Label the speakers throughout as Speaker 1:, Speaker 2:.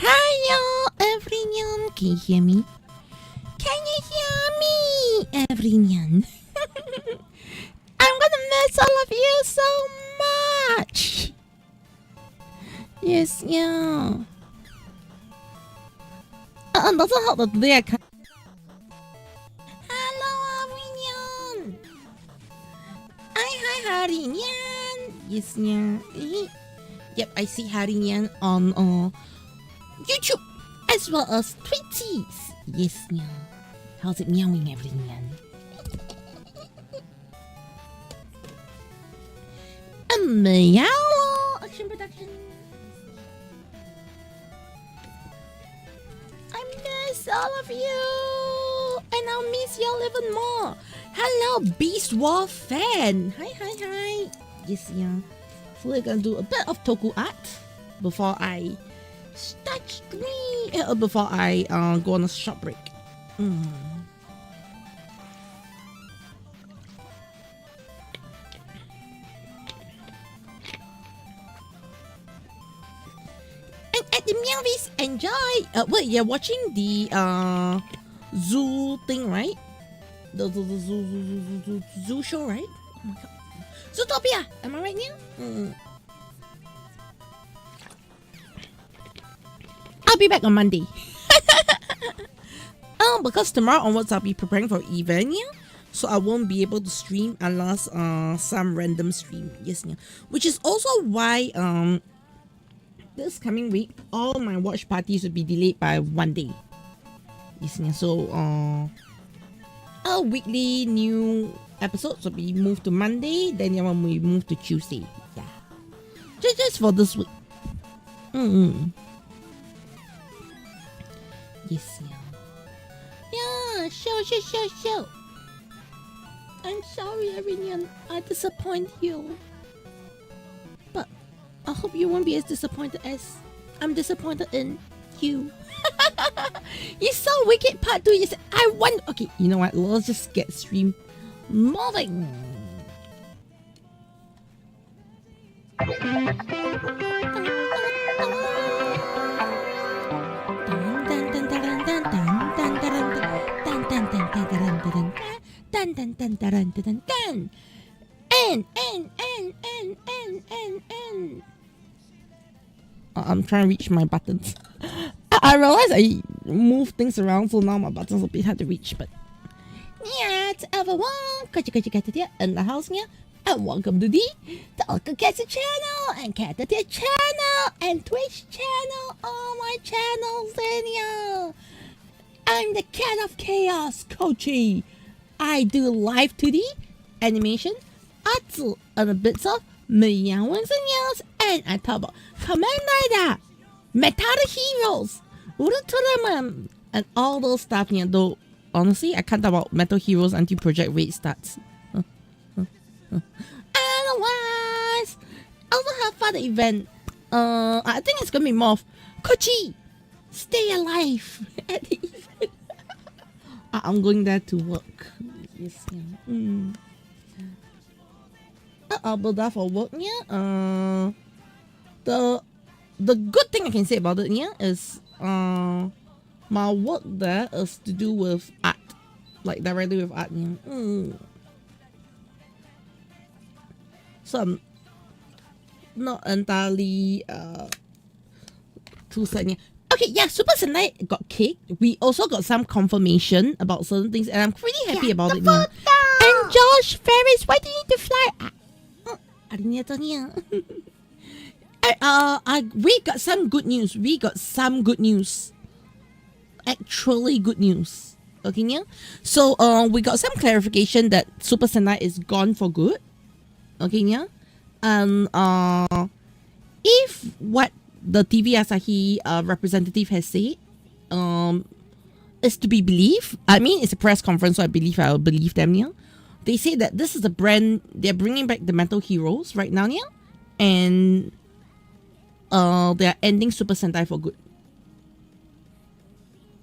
Speaker 1: Hiya, everyone. Can you hear me? Can you hear me, everyone? I'm gonna miss all of you so much. Yes, yeah. That's not how the day I can. Hello, everyone. Hi, Harinyan. Yes, yeah. Yep, I see Harinyan on YouTube as well as Twitties. Yes, yeah. How's it meowing, everyone? A meow action production. I miss all of you, and I'll miss y'all even more. Hello, Beast War fan. Hi. Yes, yeah. So we're gonna do a bit of Toku Art before I start stream. Before I go on a short break. And at the Meowies, enjoy. Wait, you're watching the zoo thing, right? The zoo show, right? Oh my god, Zootopia. Am I right now? I'll be back on Monday. Because tomorrow onwards I'll be preparing for event, yeah? So I won't be able to stream unless some random stream. Yes, yeah. Which is also why this coming week all my watch parties will be delayed by 1 day. Yes, yeah. So our weekly new episodes will be moved to Monday, then the one we move to Tuesday. Yeah. Just for this week. Yes, yeah. Yeah, show. I'm sorry, everyone. I disappoint you. But I hope you won't be as disappointed as I'm disappointed in you. You saw Wicked Part 2. You said, I want. Okay, you know what? Let's just get stream moving. I'm trying to reach my buttons. I realize I move things around, so now my buttons are a bit hard to reach, but yeah, it's everyone. Caturteer in the house here, and welcome to the Caturteer-Channel and Caturteer-Channel and Twitch channel. All my channels in here. I'm the Cat of Chaos, Kochi. I do live 2D animation, arts, and a bit of meowings and yells, and I talk about Kamen Rider, Metal Heroes, Ultraman, and all those stuff here. Though honestly, I can't talk about Metal Heroes until Project Raid starts. Otherwise, I also have fun event. I think it's gonna be more of Kochi, stay alive at the event. I'm going there to work. Yes, yeah. I'll build that for work, yeah. The good thing I can say about it, yeah, is my work there is to do with art, like directly with art, yeah. So I'm not entirely too sad, yeah. Okay, yeah, Super Sentai got kicked. We also got some confirmation about certain things, and I'm pretty happy about it. Yeah. And Josh Ferris, why do you need to fly? We got some good news. Actually good news. Okay, yeah. So we got some clarification that Super Sentai is gone for good. Okay, yeah. And if what the TV Asahi representative has said is to be believed. I mean, it's a press conference, so I'll believe them, yeah. They say that this is a brand, they're bringing back the Metal Heroes right now, yeah. And they're ending Super Sentai for good.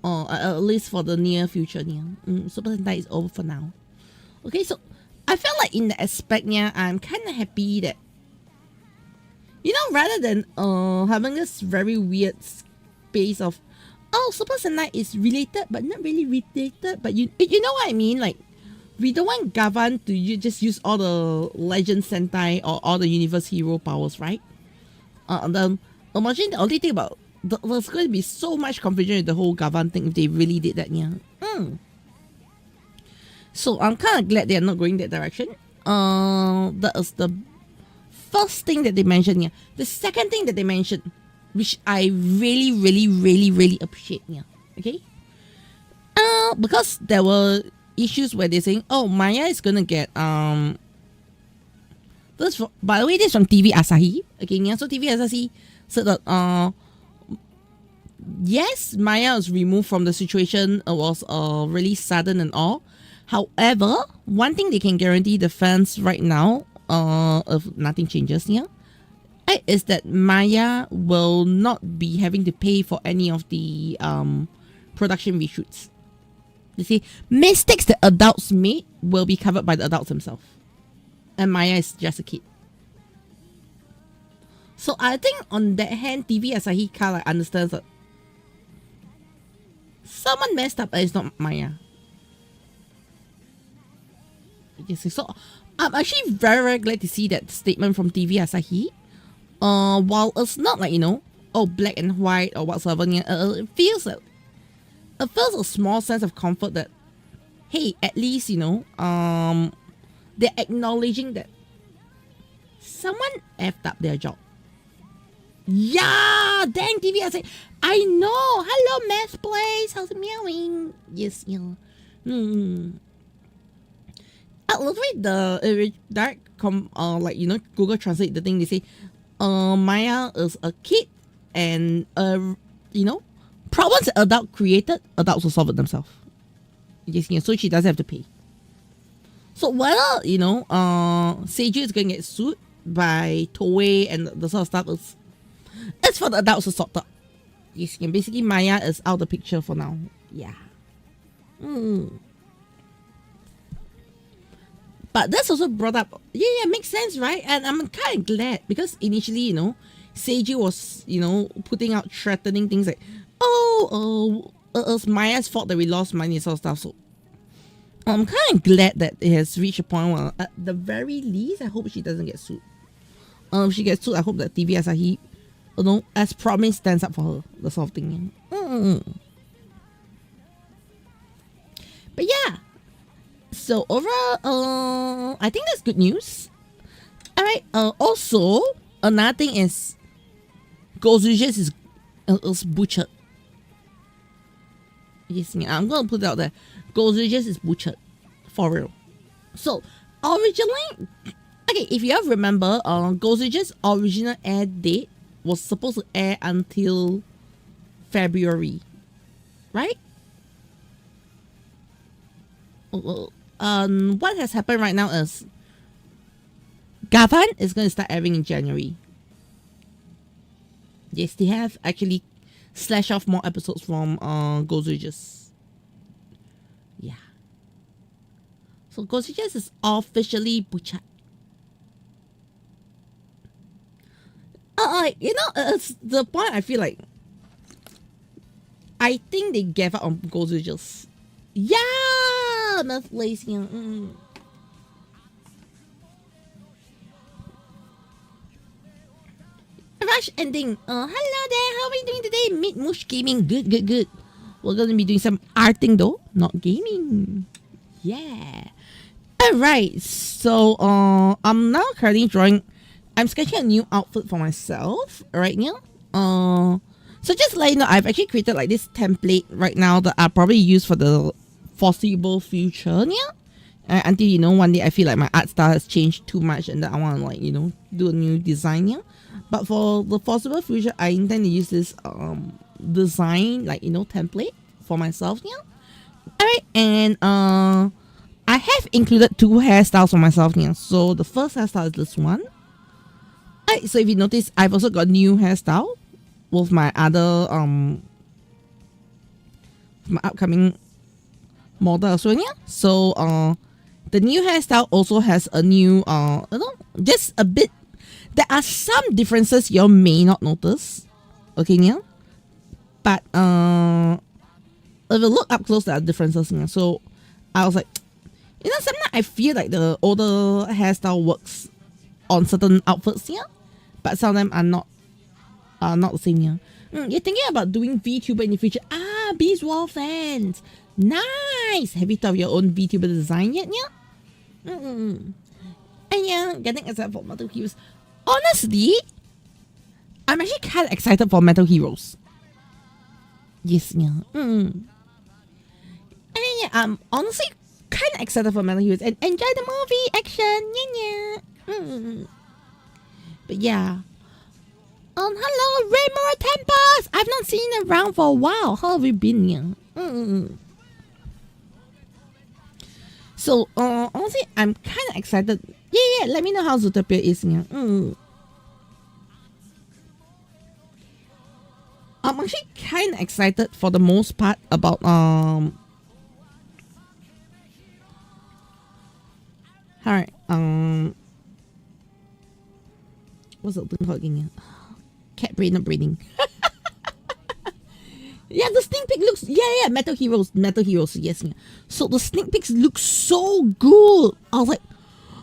Speaker 1: At least for the near future, yeah. Super Sentai is over for now. Okay, so I felt like in the aspect, yeah, I'm kind of happy that, you know, rather than having this very weird base of, oh, Super Sentai is related but not really related, but you know what I mean? Like, we don't want Gavan to just use all the Legend Sentai or all the Universe Hero powers, right? Imagine the only thing about there's going to be so much confusion with the whole Gavan thing if they really did that, yeah. So I'm kind of glad they are not going that direction. That is the first thing that they mentioned, yeah. The second thing that they mentioned, which I really, really, really, really appreciate, yeah. Okay. Because there were issues where they're saying, oh, Maya is gonna get this. By the way, this is from TV Asahi. Okay, yeah. So TV Asahi said that yes, Maya was removed from the situation. It was really sudden and all. However, one thing they can guarantee the fans right now, if nothing changes, yeah, is that Maya will not be having to pay for any of the production reshoots. You see, mistakes that adults made will be covered by the adults themselves. And Maya is just a kid. So I think on that hand, TV Asahi kind of understands that someone messed up, but it's not Maya. Yes, so I'm actually very, very glad to see that statement from TV Asahi. While it's not like, you know, oh, black and white or whatsoever, it feels like it feels a small sense of comfort that, hey, at least, you know, they're acknowledging that someone effed up their job. Yeah, dang TV Asahi. I know. Hello, Math Place. How's it meowing? Yes, yeah. I love it. The direct like, you know, Google Translate the thing. They say, Maya is a kid, and you know, problems that adult created, adults will solve it themselves. Yes, yeah. So she doesn't have to pay. So whether, you know, Seiju is going to get sued by Toei and the sort of stuff, it's for the adults to sort out. Yes, yeah. Basically Maya is out of the picture for now. Yeah. But that's also brought up, yeah, makes sense, right? And I'm kind of glad, because initially, you know, Seiji was, you know, putting out threatening things like, oh, it's Maya's fault that we lost money and sort of stuff. So I'm kind of glad that it has reached a point where, at the very least, I hope she doesn't get sued. If she gets sued, I hope that TV Asahi, you know, as promised, stands up for her, the sort of thing. But yeah. So overall, I think that's good news. Alright, also, another thing is, Gozuges is butchered. Yes, I'm gonna put it out there. Gozuges is butchered. For real. So, originally, okay, if you have remember, Gozuges' original air date was supposed to air until February. Right? What has happened right now is Gavan is going to start airing in January. Yes, they have actually slashed off more episodes from Gozuges. Yeah. So Gozuges is officially butchered. You know, it's the point I feel like I think they gave up on Gozuges. Yeah, Math Place. Rush ending. Hello there. How are we doing today? Meet Mush Gaming. Good. We're gonna be doing some arting though, not gaming. Yeah. Alright. So I'm now currently drawing. I'm sketching a new outfit for myself right now. So just to let you know, I've actually created like this template right now that I'll probably use for the foreseeable future, yeah. Until, you know, one day I feel like my art style has changed too much and that I want to, like, you know, do a new design, yeah. But for the foreseeable future, I intend to use this design, like, you know, template for myself, yeah. Alright, and I have included two hairstyles for myself, yeah. So the first hairstyle is this one. Alright, so if you notice, I've also got a new hairstyle with my other my upcoming model as well, yeah. So the new hairstyle also has a new you know, just a bit, there are some differences you may not notice, okay, yeah, But if you look up close, there are differences. Yeah. So I was like, sometimes I feel like the older hairstyle works on certain outfits, yeah, but some of them are not the same, yeah. You're thinking about doing VTuber in the future? Beast Wall fans, nice. Have you thought of your own VTuber design yet, yeah? And yeah, getting excited for Metal Heroes. Honestly, I'm actually kind of excited for Metal Heroes. Yes, yeah. And yeah, I'm honestly kind of excited for Metal Heroes and enjoy the movie action. Yeah. But yeah. Hello, Rainbow Tempest. I've not seen you around for a while. How have you been here? So, honestly, I'm kind of excited. Yeah. Let me know how Zootopia is. Yeah. I'm actually kind of excited for the most part about Alright, what's the thing called again? Cat brain, not braining. Yeah, the sneak peek looks, Metal Heroes, yes. Yeah. So the sneak peeks look so good. I was like,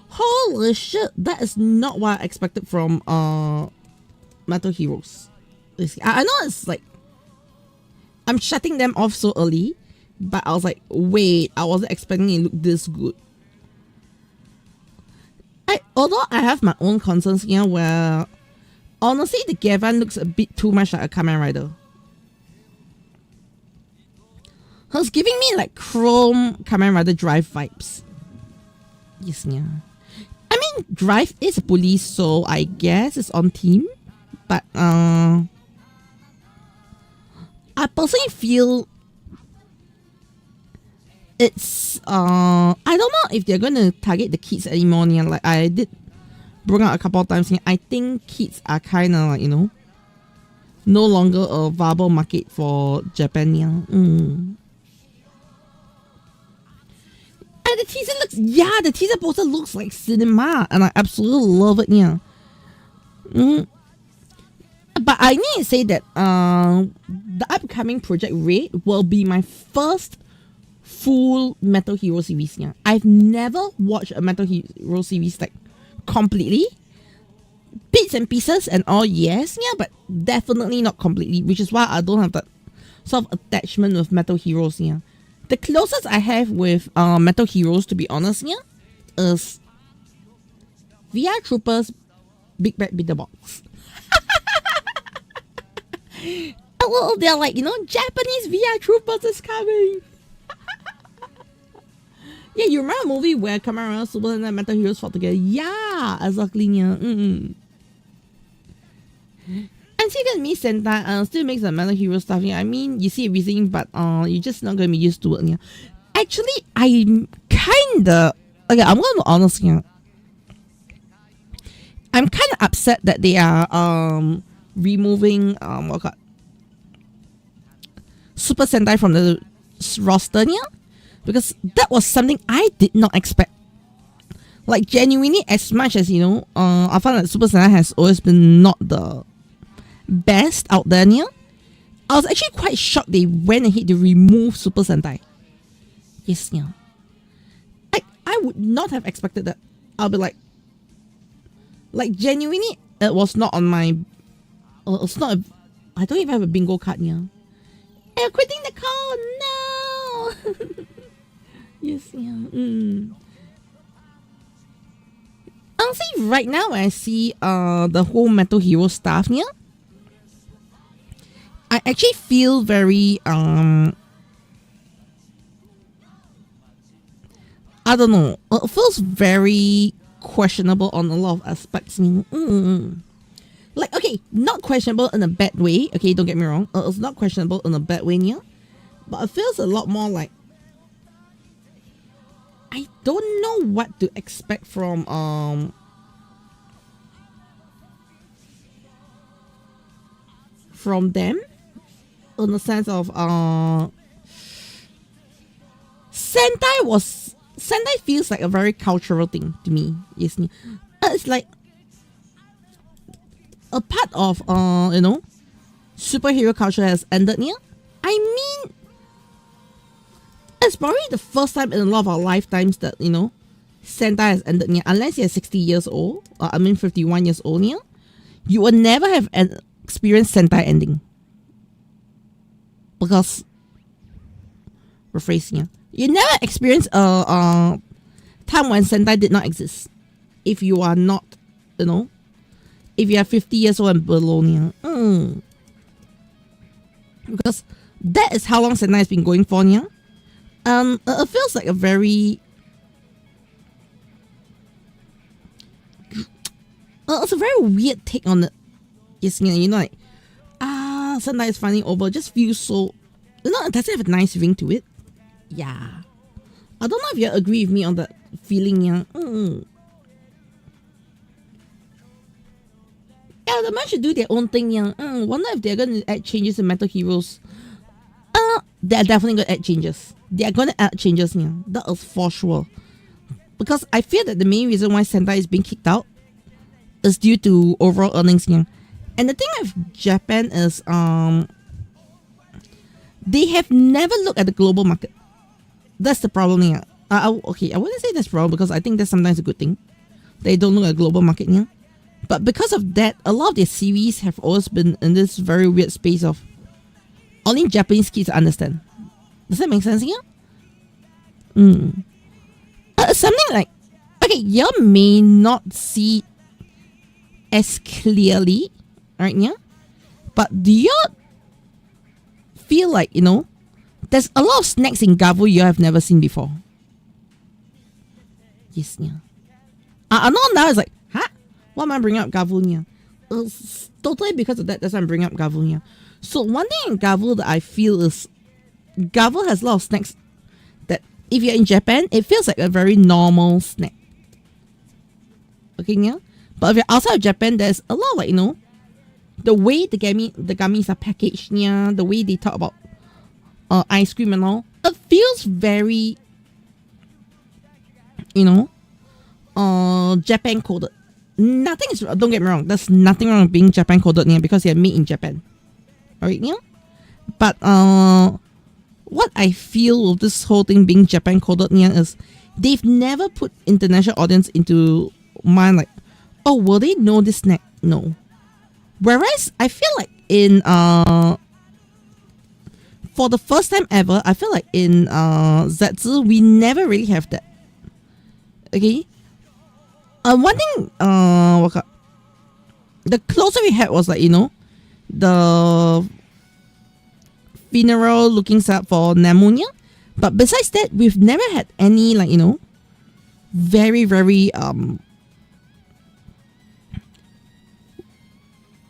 Speaker 1: holy shit, that is not what I expected from Metal Heroes. I know it's like, I'm shutting them off so early, but I was like, wait, I wasn't expecting it to look this good. Although I have my own concerns here where honestly the Gavan looks a bit too much like a Kamen Rider. It's giving me like Chrome Kamen Rider Drive vibes. Yes, yeah. I mean, Drive is a police, so I guess it's on team. But I personally feel it's I don't know if they're gonna target the kids anymore. Yeah. Like I did bring out a couple of times. Yeah. I think kids are kind of like, no longer a viable market for Japan. Yeah. And the teaser looks, the teaser poster looks like cinema, and I absolutely love it. Yeah. But I need to say that the upcoming Project Red will be my first full Metal Hero series. Yeah. I've never watched a Metal Hero series like completely. Bits and pieces and all, yes, yeah, but definitely not completely, which is why I don't have that sort of attachment with Metal Heroes. Yeah. The closest I have with Metal Heroes, to be honest, yeah, is VR Troopers Big Bad Beater Box. Oh, they're like, Japanese VR Troopers is coming. Yeah, you remember a movie where Kamen Rider, Super Sentai, and Metal Heroes fought together? Yeah, exactly. Yeah. And see, me Sentai still makes the Metal Hero stuff. Yeah, I mean, you see everything, but you're just not gonna be used to it. Yeah. Actually, I'm kinda okay. I'm gonna be honest. Yeah. I'm kind of upset that they are removing Super Sentai from the roster. Yeah. Because that was something I did not expect. Like, genuinely, as much as, I found that Super Sentai has always been not the best out there, yeah? I was actually quite shocked they went ahead to remove Super Sentai. Yes, yeah. I would not have expected that. I'll be like, genuinely, it was not on my, it's not, I don't even have a bingo card, yeah. I'm quitting the call, no! Yes, yeah. Honestly, right now when I see the whole Metal Hero stuff, yeah, I actually feel very I don't know. It feels very questionable on a lot of aspects. Like, okay, not questionable in a bad way. Okay, don't get me wrong. It's not questionable in a bad way, yeah. But it feels a lot more like I don't know what to expect from them, in the sense of Sentai feels like a very cultural thing to me. Yes, it's like a part of superhero culture has ended here. I mean, it's probably the first time in a lot of our lifetimes that, you know, Sentai has ended here. Unless you're 60 years old, or 51 years old here, you will never have experienced Sentai ending. Because, rephrase here, you never experienced a time when Sentai did not exist. If you are not, you know, if you are 50 years old and below here. Because that is how long Sentai has been going for here. It feels like a very... it's a very weird take on it. Yes, you know, like, Sentai is finally over. Just feels so... You know, it doesn't have a nice ring to it. Yeah. I don't know if you agree with me on that feeling, yeah. Yeah, the man should do their own thing, yeah. Wonder if they're going to add changes in Metal Heroes. They're definitely going to add changes. They're going to add changes, yeah. That is for sure. Because I feel that the main reason why Sentai is being kicked out is due to overall earnings, yeah. And the thing with Japan is, they have never looked at the global market. That's the problem, yeah. Okay, I wouldn't say that's wrong because I think that's sometimes a good thing. They don't look at the global market, yeah. But because of that, a lot of their series have always been in this very weird space of only Japanese kids understand. Does that make sense here? Something like, okay, you may not see as clearly, right? Yeah, but do you feel like, you know, there's a lot of snacks in Gavu you have never seen before? Yes, yeah. I know now it's like, huh? Why am I bringing up Gavu here? It's totally because of that. That's why I'm bringing up Gavu here. So one thing in Gavu that I feel is Gavu has a lot of snacks that if you're in Japan, it feels like a very normal snack. Okay, yeah. But if you're outside of Japan, there's a lot of, like, you know, the way the gummies are packaged, yeah, the way they talk about ice cream and all, it feels very, you know, Japan coded. Nothing is, don't get me wrong, there's nothing wrong with being Japan coded, yeah, because they're made in Japan. Alright, yeah. But what I feel with this whole thing being Japan coded, yeah, is they've never put international audience into mind, like, oh, will they know this snack? No. Whereas I feel like in for the first time ever, I feel like in Zetsu we never really have that. Okay. One thing the closer we had was, like, you know, the funeral looking setup for Namunia. But besides that, we've never had any, like, you know, very, very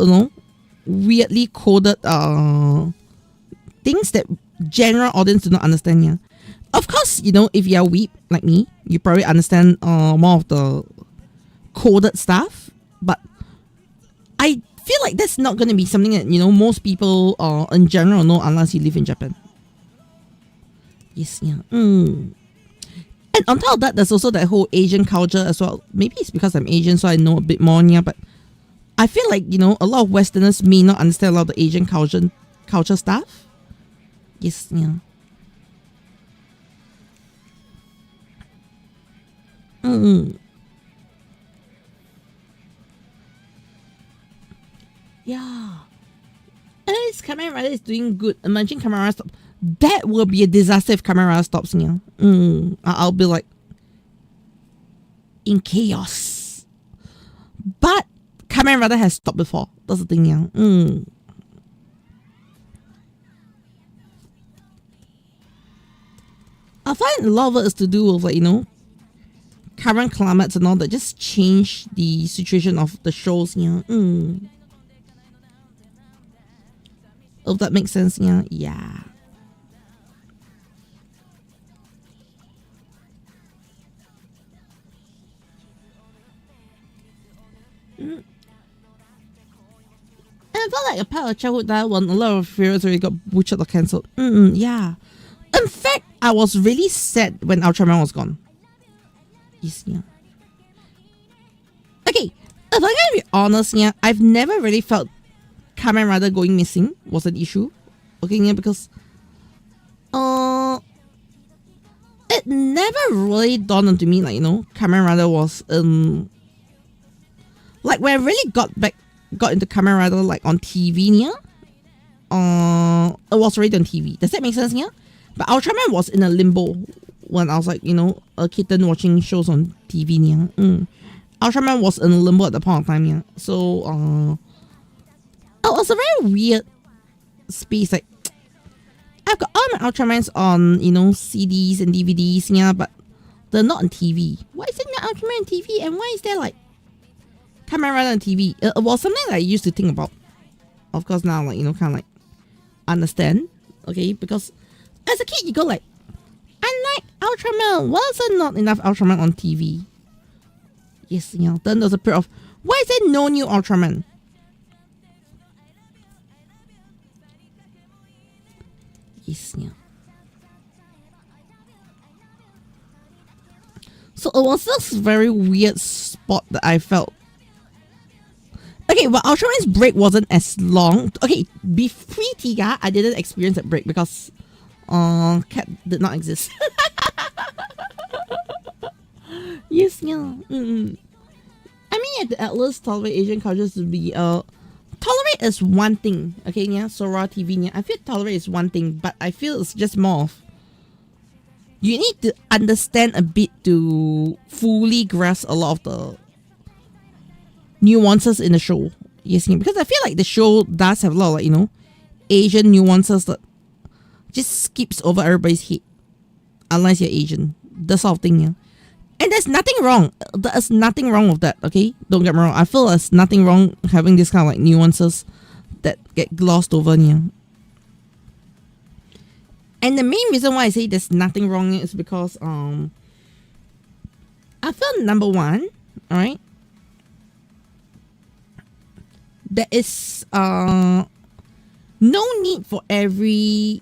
Speaker 1: you know, weirdly coded things that general audience do not understand, yeah. Of course, you know, if you're a weeb like me, you probably understand more of the coded stuff, but I feel like that's not going to be something that, you know, most people in general know unless you live in Japan. Yes, yeah. And on top of that, there's also that whole Asian culture as well. Maybe it's because I'm Asian, so I know a bit more, yeah, but I feel like, you know, a lot of Westerners may not understand a lot of the Asian culture stuff. Yes, yeah. Yeah. And this Kamen Rider is doing good. Imagine Kamen Rider stop. That will be a disaster if Kamen Rider stops here. I'll be like in chaos. But Kamen Rider has stopped before. That's the thing, yeah. I find a lot of it is to do with, like, you know, current climates and all that. Just change the situation of the shows, yeah. If that makes sense, yeah. Yeah. And I felt like a part of childhood that when a lot of heroes already got butchered or cancelled. Yeah. In fact, I was really sad when Ultraman was gone. Yes, yeah. Okay, if I'm gonna be honest, yeah, I've never really felt Kamen Rider going missing was an issue. Okay, yeah, because it never really dawned onto me, like, Kamen Rider was like when I really got into Kamen Rider, like on TV, yeah. It was already on TV. Does that make sense, yeah? But Ultraman was in a limbo when I was like, a kitten watching shows on TV, yeah. Ultraman was in a limbo at the point of time, yeah. So it was a very weird space. Like, I've got all my Ultramans on, CDs and DVDs, yeah, but they're not on TV. Why is it not Ultraman on TV? And why is there like Kamen Rider on TV? It was something that I used to think about. Of course, now, like, kind of like understand, okay? Because as a kid, you go like, I like Ultraman. Why is there not enough Ultraman on TV? Yes, then there's a period of, why is there no new Ultraman? Yes, yeah. So it was this very weird spot that I felt. Okay, but Ultraman's break wasn't as long. Okay, pre-Tiga, I didn't experience that break because Cat did not exist. Yes, yeah. I mean, at least tolerate Asian cultures to be tolerate is one thing, okay, yeah. So raw TV, yeah. I feel tolerate is one thing, but I feel it's just more of, you need to understand a bit to fully grasp a lot of the nuances in the show. Yes, yeah, because I feel like the show does have a lot of, like, Asian nuances that just skips over everybody's head, unless you're Asian. That sort of thing, yeah. And there's nothing wrong. There's nothing wrong with that, okay? Don't get me wrong. I feel there's nothing wrong having this kind of like nuances that get glossed over here. And the main reason why I say there's nothing wrong is because I feel, number one, alright, there is no need for every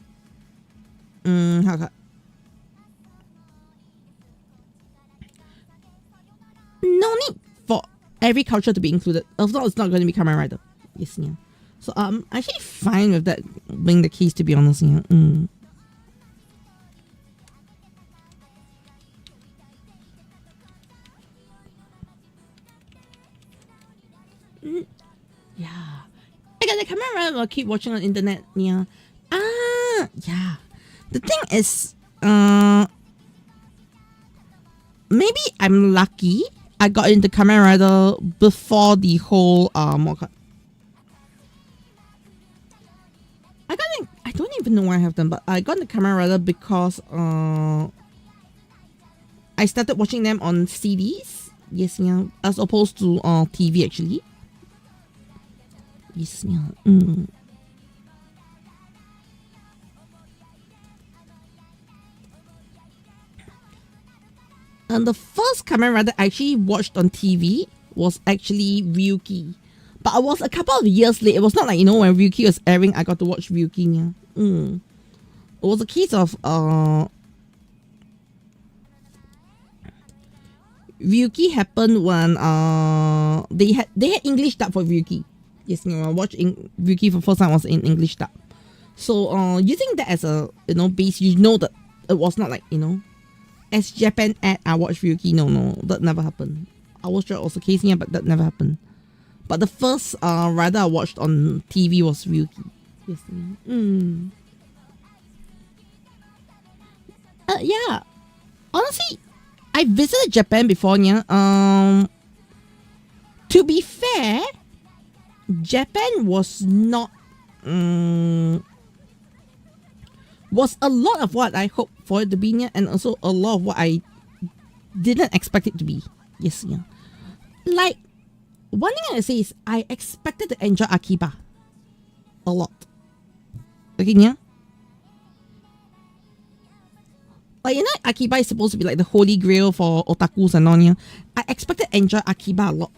Speaker 1: no need for every culture to be included. If not, it's not going to be Kamen Rider. Yes, yeah. So I'm actually fine with that being the case, to be honest. Yeah. Yeah. Again, the Kamen Rider will keep watching on internet. Yeah. Yeah. The thing is, maybe I'm lucky. I got into Kamen Rider before the whole I don't even know where I have them, but I got into Kamen Rider because I started watching them on CDs. Yes, yeah, as opposed to TV actually. Yes, yeah. And the first Kamen Rider I actually watched on TV was actually Ryuki. But it was a couple of years late. It was not like, when Ryuki was airing, I got to watch Ryuki. Yeah. It was a case of Ryuki happened when they had English dub for Ryuki. Yes, I watched Ryuki for the first time was in English dub. So using that as a base, that it was not like, as Japan ad, I watched Ryuki. No, that never happened. I was sure it was the case, yeah, but that never happened. But the first rider I watched on TV was Ryuki. Yes, yeah. Honestly, I visited Japan before, yeah. To be fair, Japan was not was a lot of what I hoped for it to be, yeah, and also a lot of what I didn't expect it to be. Yes, yeah. Like, one thing I say is I expected to enjoy Akiba a lot. Okay, yeah. Like, Akiba is supposed to be like the holy grail for otakus and all, yeah. I expected to enjoy Akiba a lot.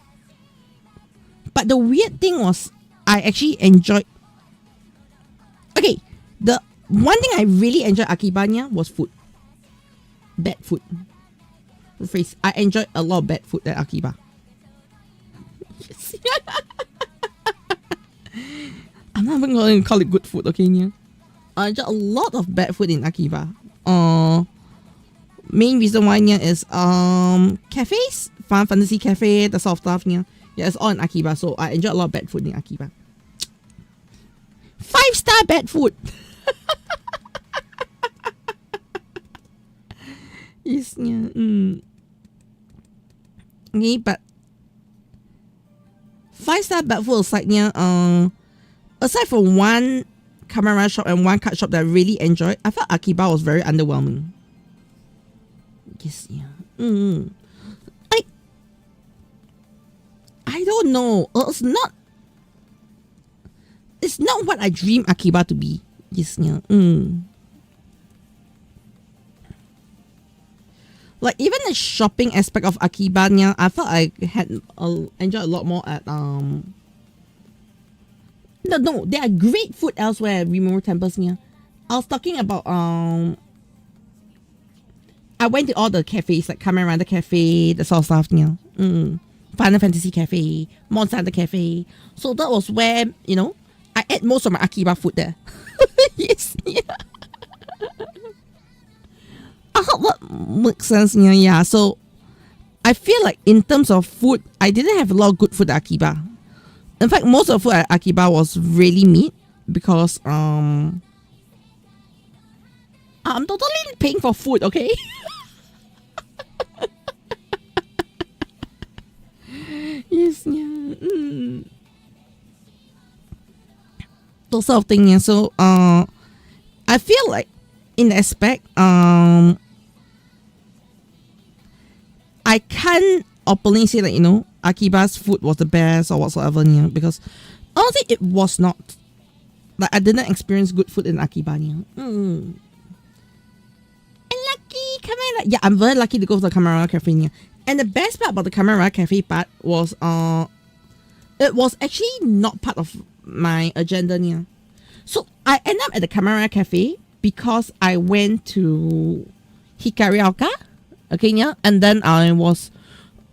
Speaker 1: But the weird thing was, I actually enjoyed... Okay, the one thing I really enjoyed Akiba was food. Bad food. Rephrase. I enjoyed a lot of bad food at Akiba. Yes. I'm not even going to call it good food, okay, yeah. I enjoy a lot of bad food in Akiba. Main reason why yeah is cafes, Final Fantasy Cafe, the sort of stuff, yeah. Yeah, it's all in Akiba, so I enjoy a lot of bad food in Akiba. 5-star bad food. Yes, yeah. Okay, but 5-star bad food aside, yeah, aside from one camera shop and one card shop that I really enjoyed, I felt Akiba was very underwhelming. Yes, yeah. I don't know. It's not what I dream Akiba to be. Yes, yeah. Like even the shopping aspect of Akiba, yeah, I felt I had enjoyed a lot more at No, there are great food elsewhere at Rimuru Temples, yeah. I was talking about I went to all the cafes like Kamen Rider Cafe, the sort of stuff, yeah. Final Fantasy Cafe, Monster Hunter Cafe. So that was where, you know, I ate most of my Akiba food there. Yes, yeah. I hope that makes sense, yeah, yeah. So I feel like in terms of food, I didn't have a lot of good food at Akiba. In fact, most of the food at Akiba was really meat because I'm totally paying for food, okay? Yes, yeah. Those sort of thing, yeah. So I feel like in the aspect I can't openly say that, you know, Akiba's food was the best or whatsoever, yeah, because honestly it was not. Like I didn't experience good food in Akiba, yeah. And lucky Kamera, yeah, I'm very lucky to go to the Kamera Cafe, yeah. And the best part about the Kamera Cafe part was it was actually not part of my agenda, yeah. So I ended up at the Kamera Cafe because I went to Hikariuka, okay, yeah, and then I was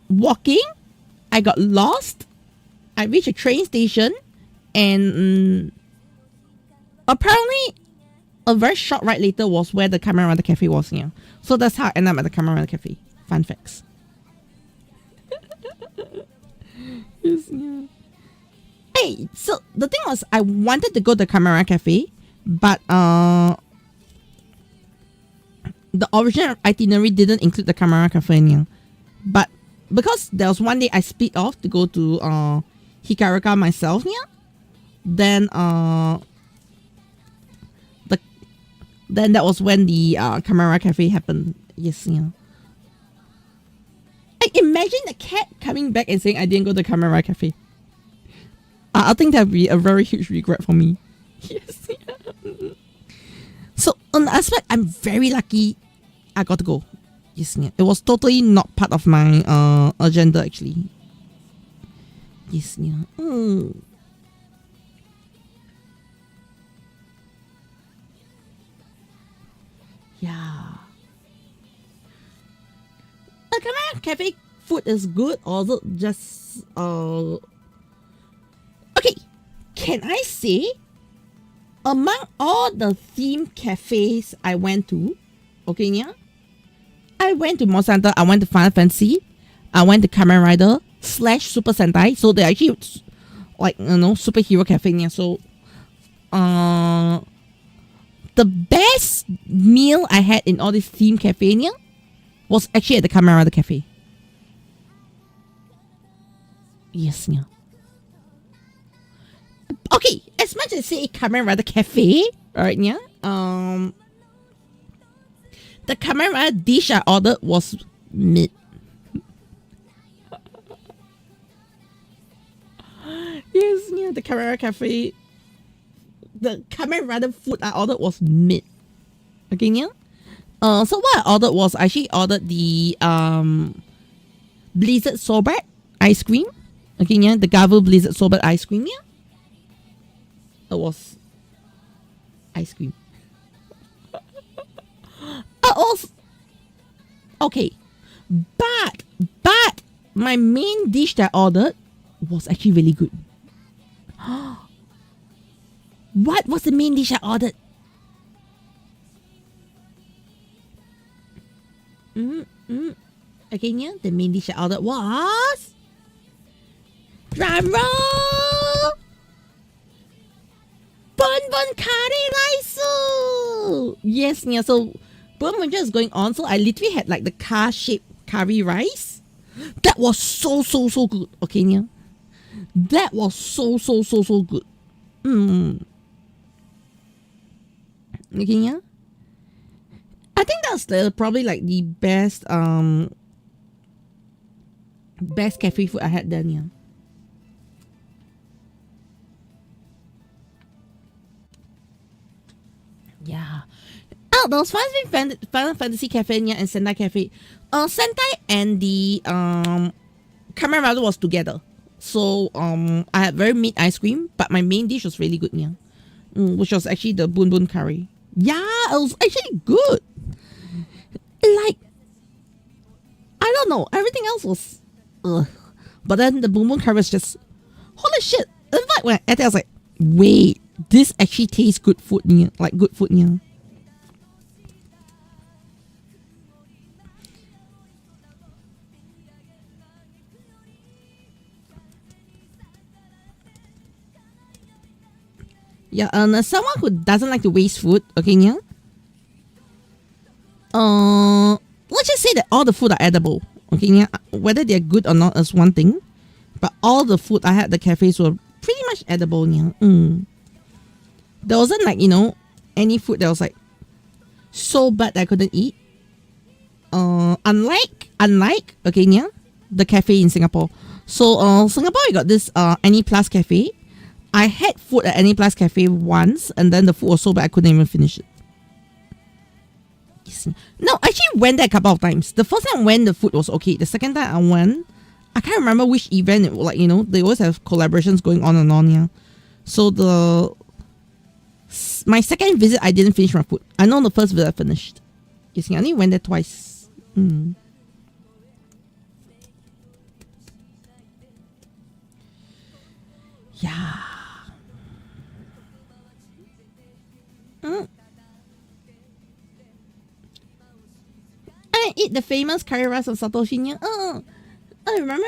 Speaker 1: walking, I got lost, I reached a train station, and apparently a very short ride later was where the Kamera Cafe was, yeah. So that's how I ended up at the Kamera Cafe. Fun facts. Yes, yeah. Hey, so the thing was, I wanted to go to the Kamera Cafe, but the original itinerary didn't include the Kamera Cafe, yeah. But because there was one day I split off to go to Hikariuka myself, yeah. Then then that was when the Kamera Cafe happened. Yes, yeah. I imagine the cat coming back and saying I didn't go to the Kamera Cafe. I think that would be a very huge regret for me. Yes, yeah. So on the aspect, I'm very lucky I got to go. Yes, yeah. It was totally not part of my agenda actually. Yes, yeah. Yeah. The Kamera Cafe food is good, or is it just okay, can I say among all the theme cafes I went to, okay, yeah, I went to Monster Hunter, I went to Final Fantasy, I went to Kamen Rider / Super Sentai, so they're actually like, you know, superhero cafe, yeah. So the best meal I had in all this theme cafe, yeah, was actually at the Kamen Rider Cafe. Yes, yeah. Okay, as much as say Kamen Rider Cafe, right, yeah, the Kamen Rider dish I ordered was mid. Yes, yeah, the Kamen Rider Cafe, the Kamen Rider food I ordered was mid. Okay, yeah. So what I ordered was, I actually ordered the Blizzard Sorbet ice cream. Okay, yeah, the Gavu Blizzard Sorbet ice cream, yeah. It was ice cream. Okay, but my main dish that I ordered was actually really good. What was the main dish I ordered? Okay, yeah, the main dish I ordered was drum roll, bun curry rice. Yes, yeah. So bun just going on. So I literally had like the car-shaped curry rice. That was so good. Okay, yeah. That was so good. Okay, yeah. I think that's probably like the best best cafe food I had then, yeah. Yeah. Oh, those Final Fantasy Cafe and Sentai Cafe. Sentai and the Kamen Rider was together. So I had very meat ice cream, but my main dish was really good, yeah. Which was actually the bun curry. Yeah, it was actually good. Like, I don't know, everything else was but then the bun curry was just holy shit. In fact, when I ate it, I was like, wait, this actually tastes good food, yeah. Like good food, yeah. Yeah, and someone who doesn't like to waste food, okay, yeah. Let's just say that all the food are edible, okay, yeah. Whether they're good or not is one thing, but all the food I had at the cafes were pretty much edible, yeah. There wasn't like, you know, any food that was like so bad that I couldn't eat. Unlike, okay, yeah, the cafe in Singapore. So, Singapore, you got this Any Plus Cafe. I had food at Any Plus Cafe once, and then the food was so bad I couldn't even finish it. No, I actually went there a couple of times. The first time I went, the food was okay. The second time I went, I can't remember which event it was. Like, you know, they always have collaborations going on and on, yeah. So my second visit, I didn't finish my food. I know the first visit I finished. You see, I only went there twice. Yeah. I eat the famous curry rice of Satoshi. I remember.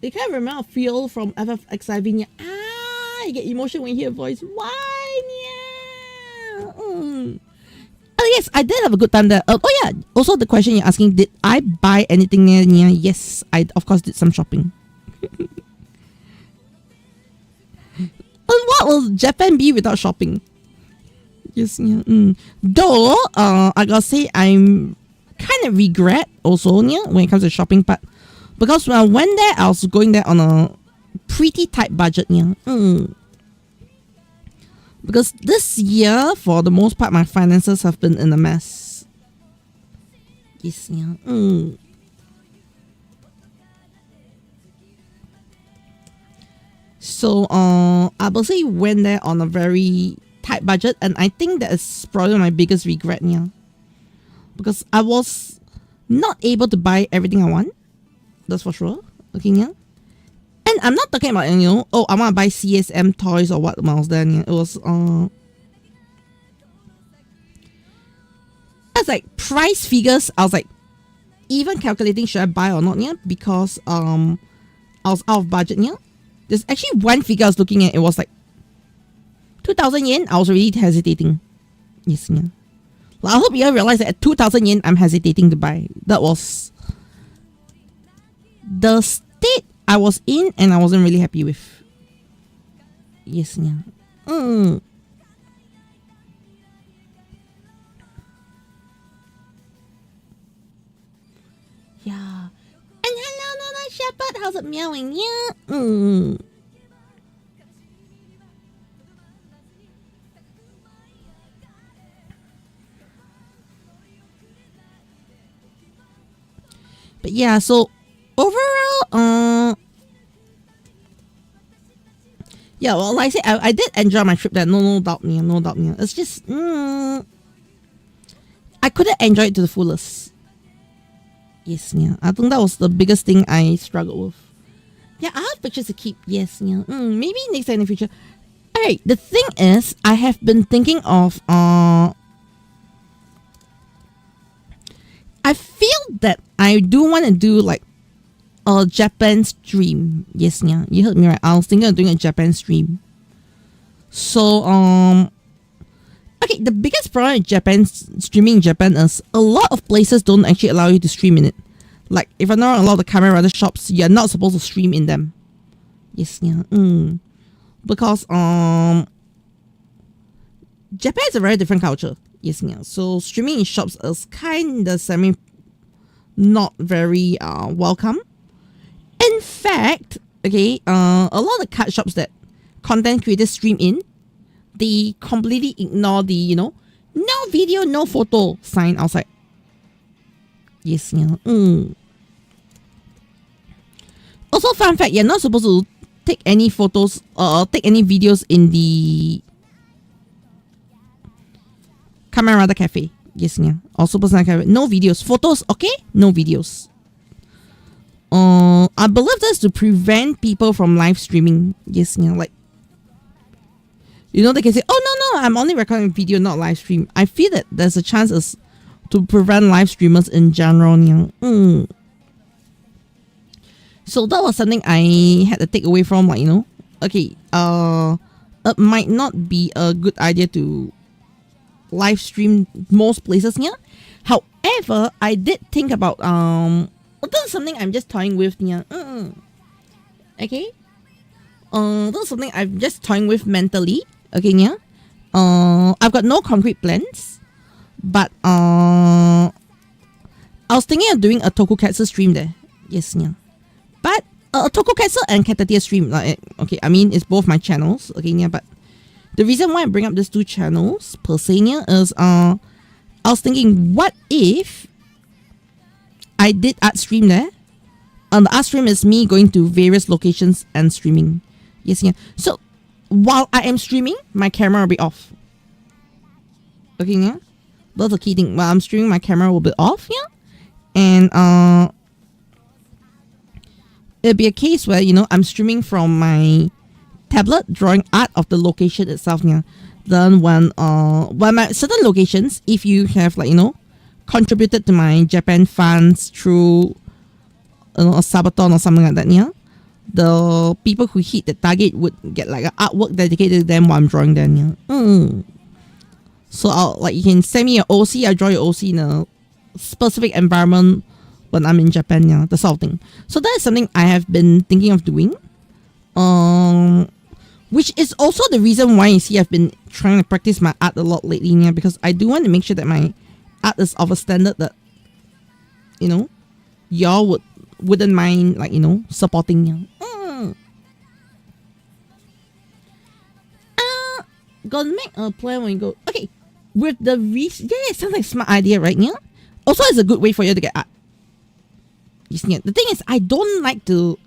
Speaker 1: You can't remember a feel from FFXIV. You get emotion when you hear a voice. Why? Oh yes, I did have a good time there. Oh yeah. Also, the question you're asking: did I buy anything there? Yes, I of course did some shopping. What will Japan be without shopping? Yes, yeah. Though, I gotta say, I'm kind of regret also, yeah, when it comes to shopping part, because when I went there, I was going there on a pretty tight budget, yeah. Because this year, for the most part, my finances have been in a mess. Yes, yeah. So, I basically went there on a very tight budget, and I think that is probably my biggest regret, yeah. Because I was not able to buy everything I want. That's for sure. Okay, yeah. And I'm not talking about, you know, oh, I want to buy CSM toys or what else then. Yeah. It was, that's like price figures. I was like, even calculating should I buy or not, yeah, because I was out of budget, yeah. There's actually one figure I was looking at. It was like 2,000 yen. I was already hesitating. Yes, yeah. Well, I hope you all realize that at 2,000 yen, I'm hesitating to buy. That was the state I was in, and I wasn't really happy with. Yes, yeah. Yeah. And hello, Nana Shepherd. How's it meowing? Yeah. But yeah, so overall, yeah, well, like I said, I did enjoy my trip there. No doubt, me. It's just, I couldn't enjoy it to the fullest. Yes, yeah. I think that was the biggest thing I struggled with. Yeah, I have pictures to keep. Yes, yeah. Maybe next time in the future. Okay, the thing is, I have been thinking of I feel that I do want to do like a Japan stream. Yes, yeah, you heard me right. I was thinking of doing a Japan stream. So okay, the biggest problem with Japan streaming in Japan is a lot of places don't actually allow you to stream in it. Like if I'm not wrong, a lot of the camera shops, you're not supposed to stream in them. Yes, yeah. Because Japan is a very different culture. Yes, yeah. So streaming in shops is kind of not very welcome. In fact, okay, a lot of the card shops that content creators stream in, they completely ignore the no video, no photo sign outside. Yes, yeah. Also, fun fact, you're not supposed to take any photos or take any videos in the Camerada Cafe. Yes, yeah. Also, personal cafe. No videos. Photos, okay? No videos. I believe that's to prevent people from live streaming. Yes, yeah. Like, they can say, oh, no, I'm only recording video, not live stream. I feel that there's a chance to prevent live streamers in general. Yeah. So that was something I had to take away from, like, okay, it might not be a good idea to live stream most places here. However, I did think about that's something I'm just toying with here. Okay. That's something I'm just toying with mentally. Okay, yeah. I've got no concrete plans, but I was thinking of doing a Tokusatsu stream there. Yes, yeah. But a Tokusatsu and Caturteer stream, like, okay, I mean, it's both my channels, okay, yeah, but the reason why I bring up these two channels per se yeah, is I was thinking, what if I did art stream there? And the art stream is me going to various locations and streaming. Yes, yeah. So while I am streaming, my camera will be off. Okay, yeah. That's the key thing. While I'm streaming, my camera will be off, yeah. And it'll be a case where I'm streaming from my tablet, drawing art of the location itself. Yeah. Then when my certain locations, if you have like contributed to my Japan funds through a subathon or something like that, yeah, the people who hit the target would get like an artwork dedicated to them while I'm drawing them. Yeah. So you can send me an OC, I draw your OC in a specific environment when I'm in Japan, yeah, the sort of thing. So that is something I have been thinking of doing. Which is also the reason why you see I've been trying to practice my art a lot lately, yeah, because I do want to make sure that my art is of a standard that y'all wouldn't mind supporting, yeah. Gonna make a plan when you go. Okay, with the it sounds like a smart idea, right? Yeah. Also, it's a good way for you to get art. The thing is, I don't like to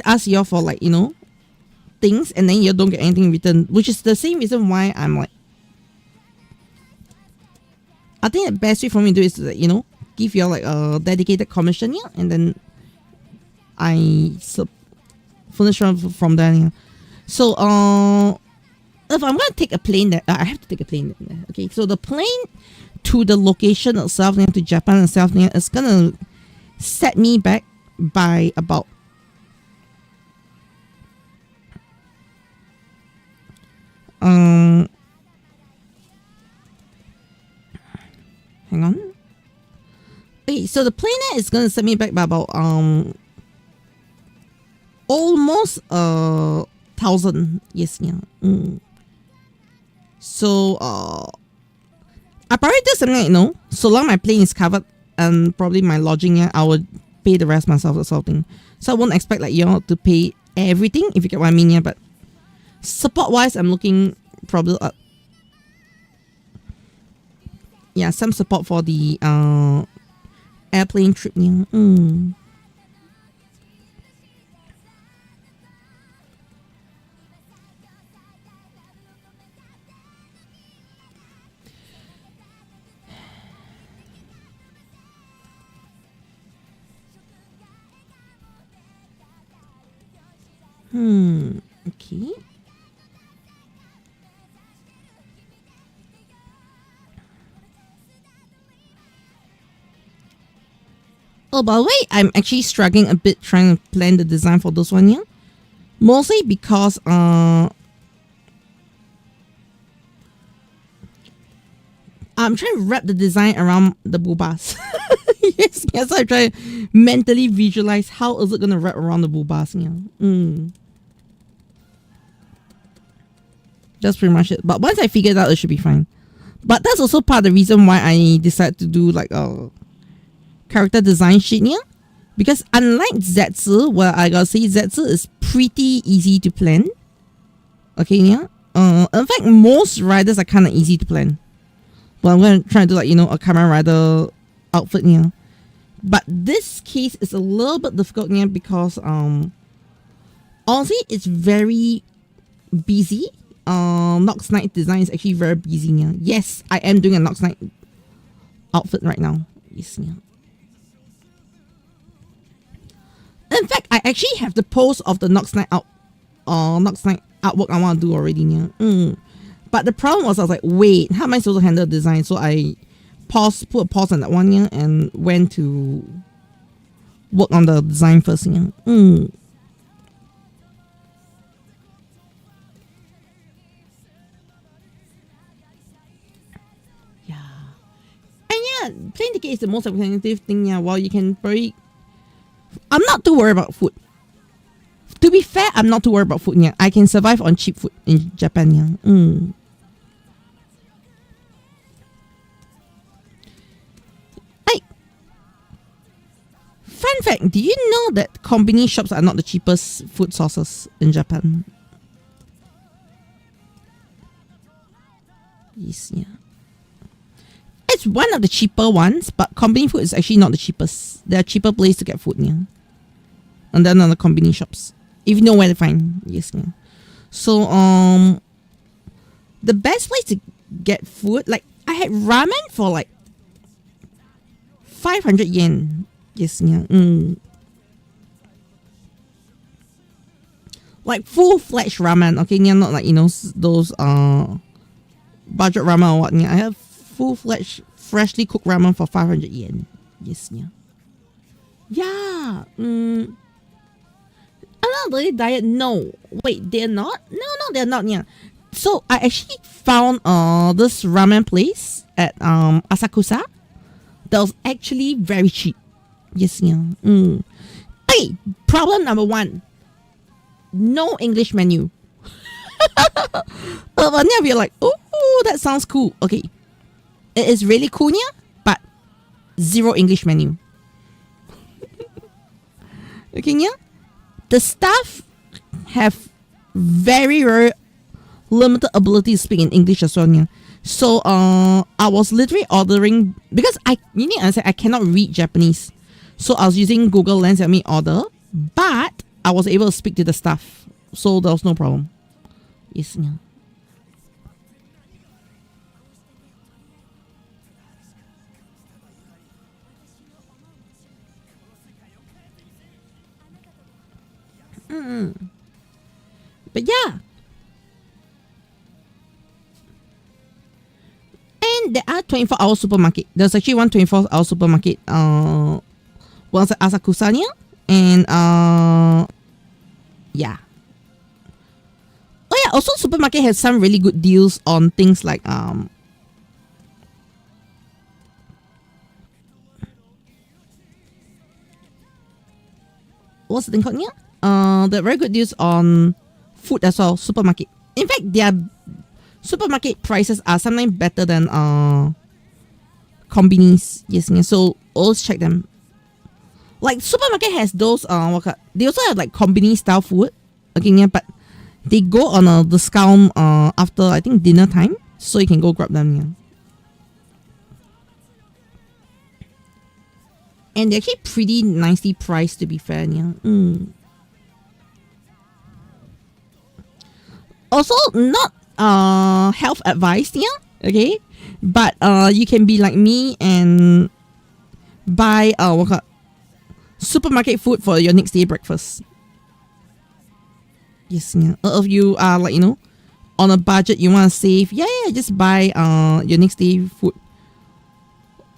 Speaker 1: ask y'all for things and then you don't get anything in return, which is the same reason why I'm like, I think the best way for me to do is to give y'all like a dedicated commission, yeah, and then I finish from there, yeah. So if I'm gonna take a plane there, I have to take a plane there. Okay, so the plane to the location itself, to Japan itself, is gonna set me back by about hang on. Okay, so the plane is gonna set me back by about almost 1,000. Yes, yeah. So I probably do something so long my plane is covered and probably my lodging, yeah, I would pay the rest myself, that sort of thing. So I won't expect like y'all to pay everything, if you get what I mean, yeah. But support wise, I'm looking probably some support for the airplane trip, yeah. Okay. Oh, by the way, I'm actually struggling a bit trying to plan the design for this one here. Mostly because I'm trying to wrap the design around the boobas. yes, so I try to mentally visualize how is it going to wrap around the boobas. Yeah. That's pretty much it. But once I figure it out, it should be fine. But that's also part of the reason why I decided to do like a character design sheet here. Because unlike Zetsu, where I gotta say Zetsu is pretty easy to plan. Okay, yeah. In fact, most riders are kind of easy to plan. Well, I'm going to try to do like, a Kamen Rider outfit here. But this case is a little bit difficult here because, honestly, it's very busy. Nox Knight design is actually very busy here. Yes, I am doing a Nox Knight outfit right now. Yes, yeah. In fact, I actually have the post of the Nox Knight artwork I want to do already here. But the problem was I was like, wait, how am I supposed to handle design? So I put a pause on that one here and went to work on the design first here. Yeah. And yeah, playing the game is the most expensive thing, yeah. While you can probably... I'm not too worried about food. To be fair, I'm not too worried about food, yeah. I can survive on cheap food in Japan, yeah. Fun fact, do you know that convenience shops are not the cheapest food sources in Japan? Yes, yeah. It's one of the cheaper ones, but convenience food is actually not the cheapest. There are cheaper places to get food, yeah. And then on the convenience shops. If you know where to find, yes, yeah. So, the best place to get food, like, I had ramen for like 500 yen. Yes, yeah. Like full-fledged ramen, okay? Yeah, not like, those budget ramen or what. Yeah, I have full-fledged, freshly cooked ramen for 500 yen. Yes, yeah. Yeah. I'm not really diet. No. Wait, they're not? No, they're not, yeah. So, I actually found this ramen place at Asakusa that was actually very cheap. Yes, yeah. Hey, problem number one. No English menu. But then you're like, oh, that sounds cool. Okay. It is really cool, yeah, but zero English menu. Okay, yeah. The staff have very, very limited ability to speak in English as well, yeah. So, I was literally ordering, because you need to understand, I cannot read Japanese. So I was using Google Lens at me order, but I was able to speak to the staff, so there was no problem. Yes, yeah. But yeah. And there are 24-hour supermarket. There's actually one 24-hour supermarket. Was at Asakusa, and yeah. Oh yeah, also supermarket has some really good deals on things like what's the thing called here? They're very good deals on food as well, supermarket. In fact, their supermarket prices are sometimes better than convenience. Yes, yeah. So always check them. Like supermarket has those they also have like convenience style food. Okay, yeah, but they go on a discount after I think dinner time, so you can go grab them, yeah. And they're actually pretty nicely priced, to be fair, yeah. Also, not health advice, yeah. Okay, but you can be like me and buy supermarket food for your next day breakfast. Yes, yeah. If you are like, on a budget, you want to save, yeah, just buy your next day food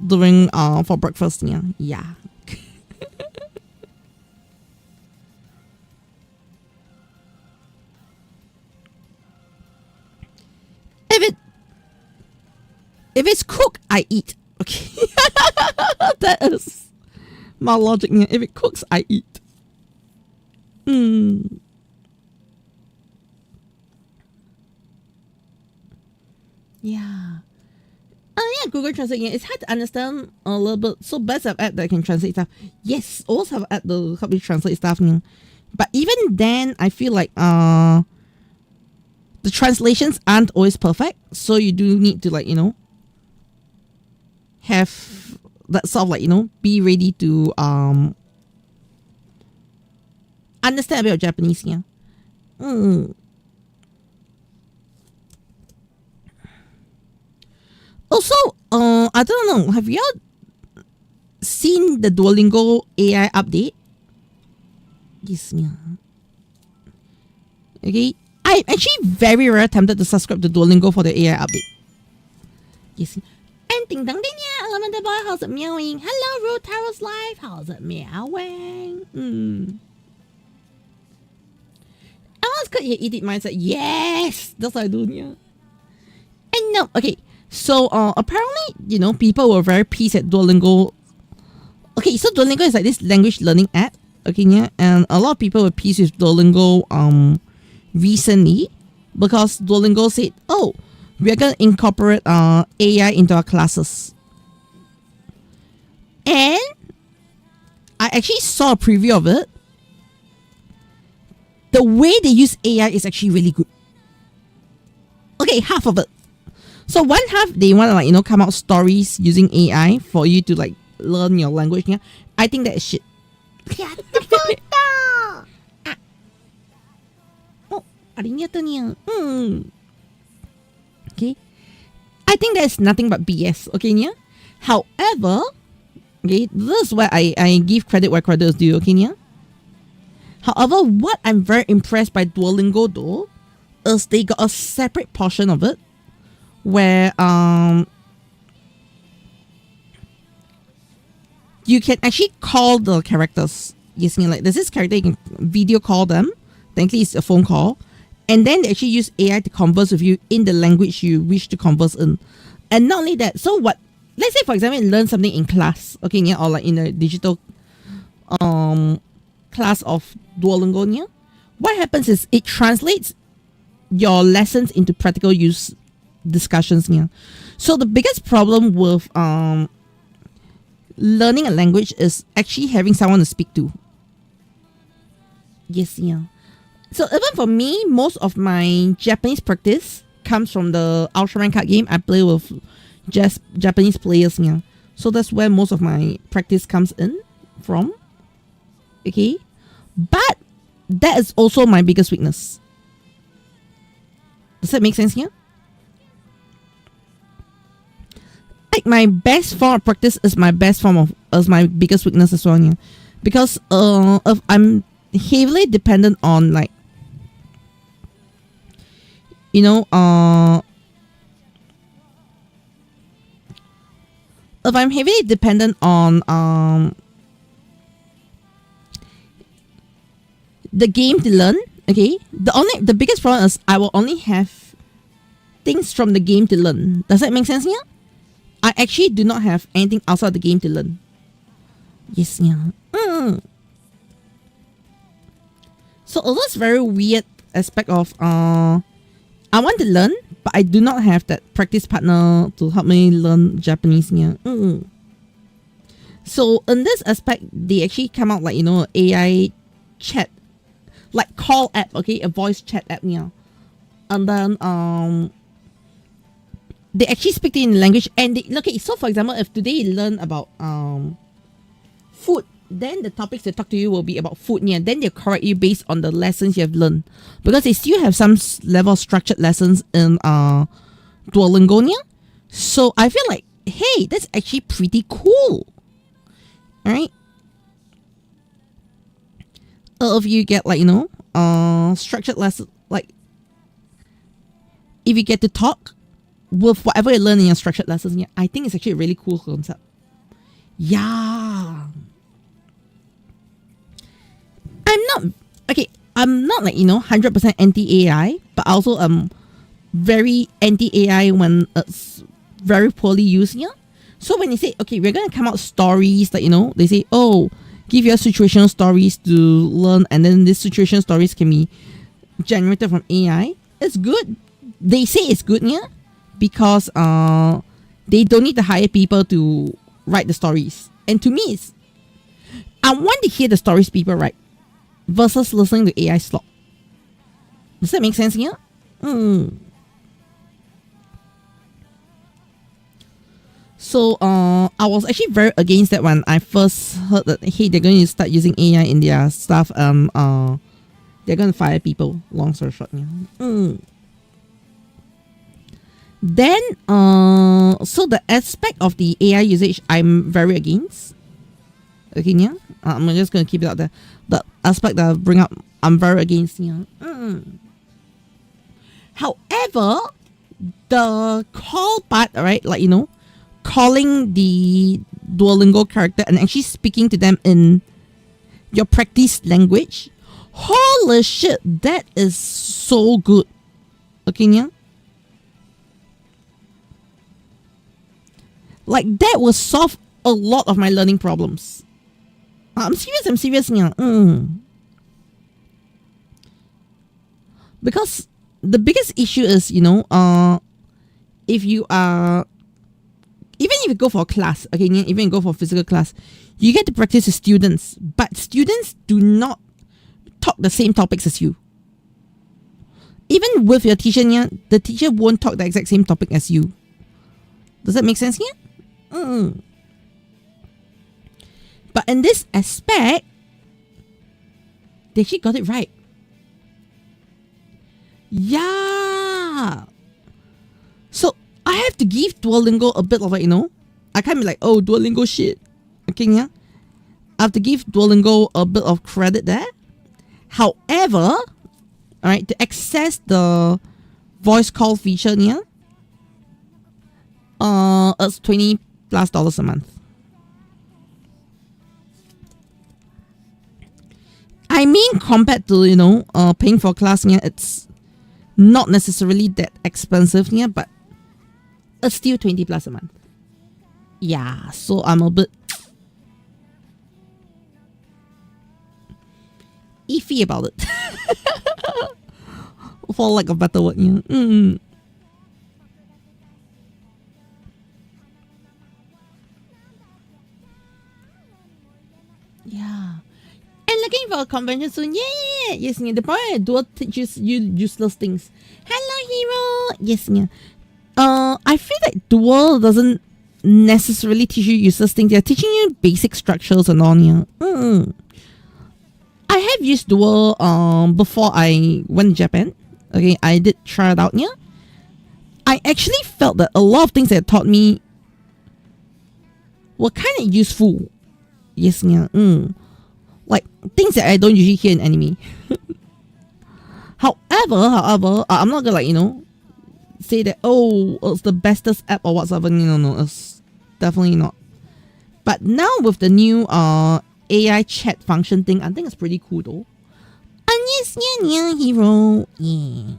Speaker 1: during for breakfast, yeah. If it's cooked, I eat. Okay. That is my logic. If it cooks, I eat. Yeah. Yeah, Google Translate. Yeah, it's hard to understand a little bit. So best of app that can translate stuff. Yes, also have app to help you translate stuff. But even then, I feel like the translations aren't always perfect. So you do need to, like, have that sort of, like, be ready to understand a bit of Japanese. Yeah. Also, I don't know. Have y'all seen the Duolingo AI update? Yes, yeah. Okay, I'm actually very tempted to subscribe to Duolingo for the AI update. Yes. And ding dong ding yeah, Elemental Boy, how's it meowing? Hello, Ruth Taro's Live, how's it meowing? I was good. You eat it mindset. Yes, that's what I do. Yeah. And no, okay. So apparently, people were very pissed at Duolingo. Okay, so Duolingo is like this language learning app. Okay, yeah, and a lot of people were pissed with Duolingo recently because Duolingo said, "Oh, we're gonna incorporate AI into our classes." And I actually saw a preview of it. The way they use AI is actually really good. Okay, half of it. So one half they want to come out stories using AI for you to like learn your language. Yeah, I think that is shit. Oh, arigato niya. Okay, I think that's nothing but BS. Okay, yeah. However, okay, this is where I give credit where credit is due. Okay, yeah. However, what I'm very impressed by Duolingo though is they got a separate portion of it where you can actually call the characters. Yes, like there's this character you can video call them. Thankfully, it's a phone call, and then they actually use AI to converse with you in the language you wish to converse in. And not only that, so what? Let's say for example, you learn something in class, okay, yeah, or like in a digital class of Duolingo. Yeah, what happens is it translates your lessons into practical use discussions. Yeah, so the biggest problem with learning a language is actually having someone to speak to. Yes, yeah. So even for me, most of my Japanese practice comes from the Ultraman card game I play with just Japanese players. Yeah, so that's where most of my practice comes in from. Okay, but that is also my biggest weakness. Does that make sense here? Like my best form of practice is my biggest weakness as well. Yeah, because if I'm heavily dependent on like if I'm heavily dependent on the game to learn, okay, the biggest problem is I will only have things from the game to learn. Does that make sense here? I actually do not have anything outside the game to learn. Yes, yeah. So that's very weird aspect of I want to learn, but I do not have that practice partner to help me learn Japanese. Yeah. So in this aspect, they actually come out like AI chat, like call app, okay, a voice chat app. Yeah, and then they actually speak in language, and okay. So for example, if today you learn about food, then the topics they talk to you will be about food. Yeah, then they correct you based on the lessons you have learned, because they still have some level of structured lessons in Duolingo. Yeah, so I feel like, hey, that's actually pretty cool. All right. If you get like structured lessons, like if you get to talk with whatever you learn in your structured lessons, yeah, I think it's actually a really cool concept. Yeah. I'm not like 100% anti-AI, but also very anti-AI when it's very poorly used, yeah. So when they say, okay, we're gonna come out stories that, you know, they say, oh, give your situational stories to learn, and then these situational stories can be generated from AI. It's good. They say it's good, yeah, because they don't need to hire people to write the stories. And to me, it's, I want to hear the stories people write versus listening to AI slop. Does that make sense, yeah? So I was actually very against that when I first heard that, hey, they're going to start using AI in their stuff. They're going to fire people. Long story short, yeah. Then so the aspect of the AI usage, I'm very against. Okay, yeah. I'm just going to keep it out there. The aspect that I bring up, I'm very against. Yeah. However, the call part, right? Like, you know, calling the Duolingo character and actually speaking to them in your practice language. Holy shit, that is so good. Okay, yeah? Like, that will solve a lot of my learning problems. I'm serious, yeah. Because the biggest issue is, you know, if you are, even if you go for a class, okay, even if you go for a physical class, you get to practice with students, but students do not talk the same topics as you. Even with your teacher, yeah, the teacher won't talk the exact same topic as you. Does that make sense here? But in this aspect, they actually got it right. Yeah. So I have to give Duolingo a bit of a, you know, I can't be like, oh, Duolingo shit. Okay, yeah. I have to give Duolingo a bit of credit there. However, alright, to access the voice call feature, yeah, it's $20+ a month. I mean, compared to, you know, paying for a class, yeah, it's not necessarily that expensive, yeah, but it's still $20+ a month. Yeah, so I'm a bit iffy about it. For lack of a better word, yeah. Yeah. And looking for a convention soon. Yeah. Yes, yeah. The problem is Duo teaches you useless things. Hello, hero. Yes, yeah. I feel like Duo doesn't necessarily teach you useless things. They're teaching you basic structures and all, yeah. I have used Duo before I went to Japan. Okay, I did try it out, yeah. I actually felt that a lot of things that it taught me were kind of useful. Yes, yeah. Like things that I don't usually hear in anime. However, I'm not gonna, like, you know, say that, oh, it's the bestest app or whatsoever. No, it's definitely not. But now with the new AI chat function thing, I think it's pretty cool though. And yes, yeah, hero. Yeah.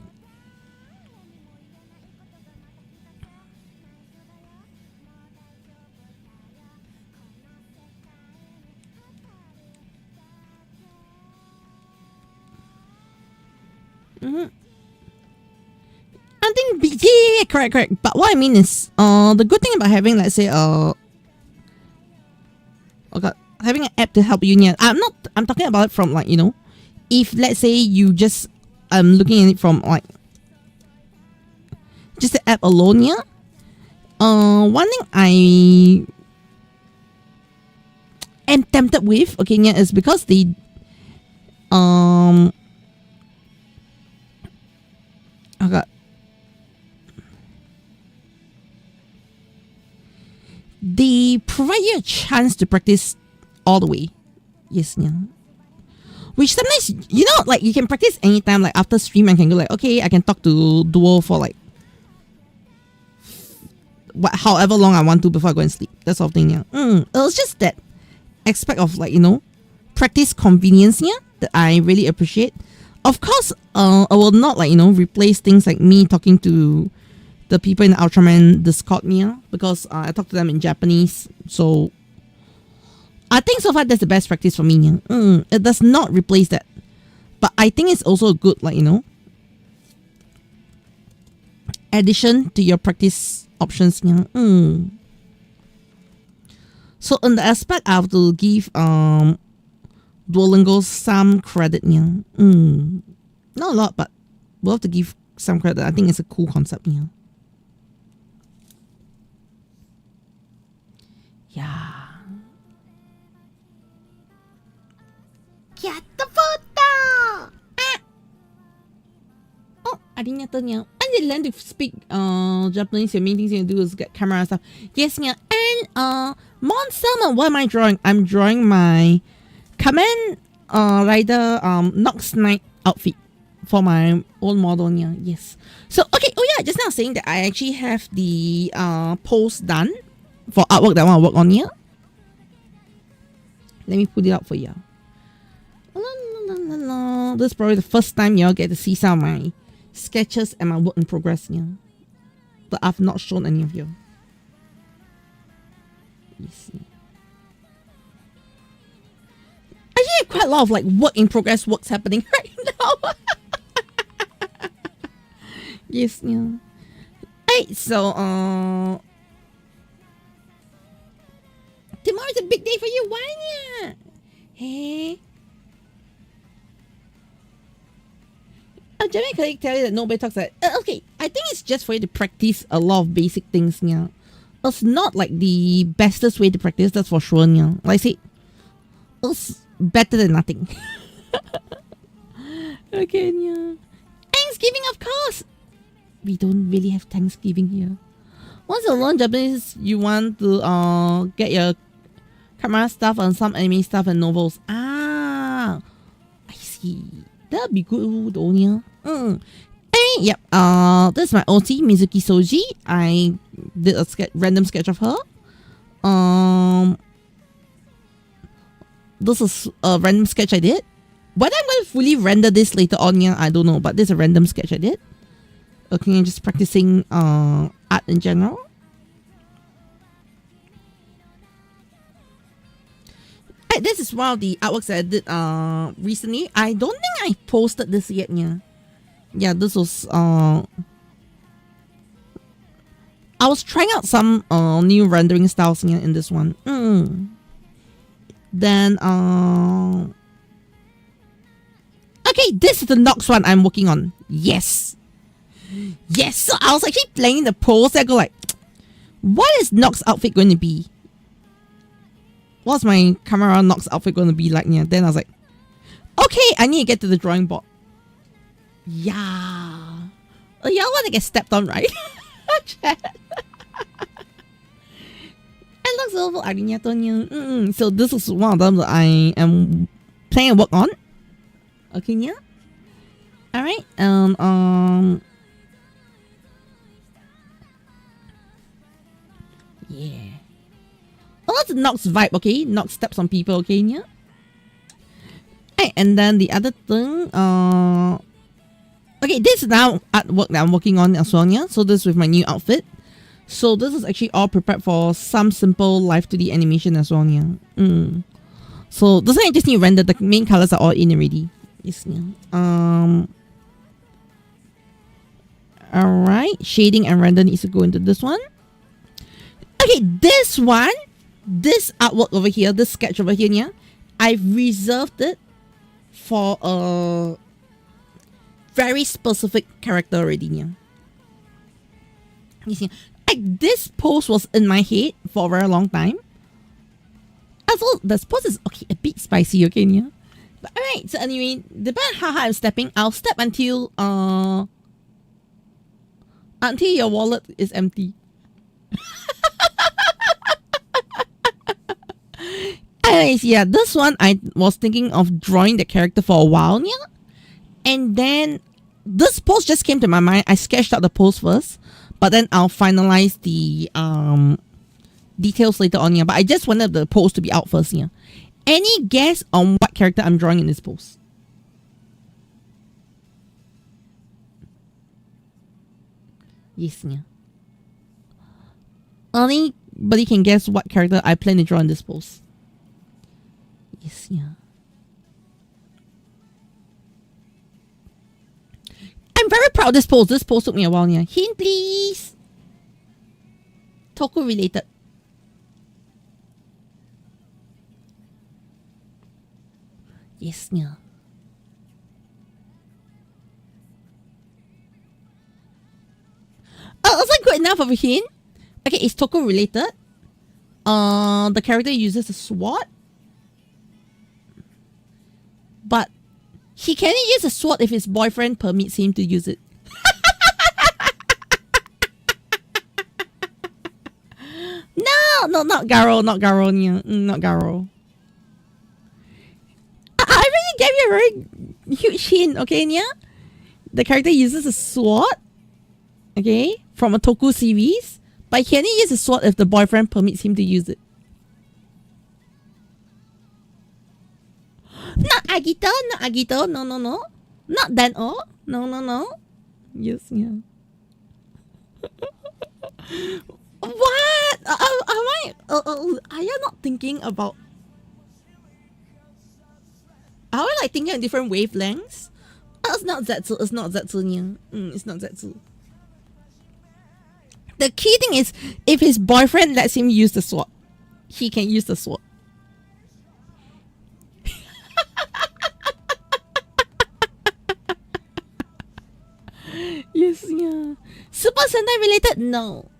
Speaker 1: I think, yeah, correct. But what I mean is, the good thing about having, let's say, having an app to help you. Yeah, I'm talking about it from, like, you know, if let's say you just looking at it from like just the app alone. Yeah. One thing I am tempted with, okay, yeah, is because they they provide you a chance to practice all the way. Yes, yeah. Which sometimes, you know, like you can practice anytime. Like after stream, I can go like, okay, I can talk to Duo for like however long I want to before I go and sleep. That sort of thing, yeah. It was just that aspect of, like, you know, practice convenience, yeah, that I really appreciate. Of course, I will not, like, you know, replace things like me talking to the people in the Ultraman Discord niya, because I talk to them in Japanese. So I think so far that's the best practice for me niya. It does not replace that, but I think it's also a good, like, you know, addition to your practice options niya. So in the aspect, I have to give Duolingo some credit niya. Not a lot, but we'll have to give some credit. I think it's a cool concept niya. Yeah. Get the photo! Oh, arigato niya. I did learn to speak Japanese. Your main things you do is get camera and stuff. Yes niya. And Mon, what am I drawing? I'm drawing my Kamen Rider Nox Knight outfit for my own model niya. Yes. So okay, oh yeah, just now saying that I actually have the post done for artwork that I want to work on here. Let me put it out for you. This is probably the first time y'all get to see some of my sketches and my work in progress here, but I've not shown any of you. You see, I have quite a lot of like work in progress works happening right now. Yes, yeah. Hey, so tomorrow's a big day for you, why yeah? Hey. Jeremy colleague tell you that nobody talks like okay, I think it's just for you to practice a lot of basic things, yeah. It's not like the bestest way to practice, that's for sure, yeah. Like I say, it's better than nothing. Okay, yeah. Thanksgiving, of course. We don't really have Thanksgiving here. Once you learn Japanese, you want to get your camera stuff and some anime stuff and novels. Ah, I see. That'd be good, though, yeah. Hey, yep. This is my OT, Mizuki Soji. I did a random sketch of her. This is a random sketch I did. Whether I'm going to fully render this later on, yeah, I don't know. But this is a random sketch I did. Okay, just practicing art in general. Hey, this is one of the artworks that I did recently. I don't think I posted this yet, yeah. Yeah, this was I was trying out some new rendering styles here in this one. Then okay, this is the Nox one I'm working on. Yes. Yes, so I was actually playing the pose. I go like, what is Nox outfit going to be? What's my camera Nox outfit going to be like? Yeah. Then I was like, okay, I need to get to the drawing board. Yeah. Oh, y'all want to get stepped on, right? Chat. It looks over arigato. So this is one of them that I am planning to work on. Okay, yeah. Alright. Yeah. Oh, that's a Nox vibe, okay? Nox steps on people, okay, yeah? Hey, and then the other thing, okay, this is now artwork that I'm working on as well, yeah? So this is with my new outfit. So this is actually all prepared for some simple live 2D animation as well, yeah? So this one I just need to render, the main colors are all in already. Yes, yeah. Alright, shading and render needs to go into this one. Okay, this one, this artwork over here, this sketch over here, yeah, I've reserved it for a very specific character already, yeah. You see, like this pose was in my head for a very long time. Also, this pose is okay, a bit spicy, okay, yeah. But alright, so anyway, depending on how high I'm stepping, I'll step until your wallet is empty. Anyways, yeah, this one I was thinking of drawing the character for a while, yeah. And then this pose just came to my mind. I sketched out the pose first, but then I'll finalize the details later on, yeah. But I just wanted the pose to be out first, yeah. Any guess on what character I'm drawing in this pose? Yes, yeah. Anybody can guess what character I plan to draw in this pose. Yes, yeah. I'm very proud of this pose. This pose took me a while, yeah. Hint, please. Toku related. Yes, yeah. Oh, is that good enough of a hint? Okay, it's Toku related. The character uses a sword. But he can only use a sword if his boyfriend permits him to use it. No, not Garo, not Garo, not Garo. I really gave you a very huge hint, okay, Nia? The character uses a sword, okay, from a Toku series, but he can only use a sword if the boyfriend permits him to use it. Not Agito, no. Not Dan-o, no. Yes, yeah. What? Are you not thinking about... Are we like thinking on different wavelengths? Oh, it's not Zetsu, it's not Zetsu. The key thing is, if his boyfriend lets him use the sword, he can use the sword. Yes, yeah. Super Sentai related? No.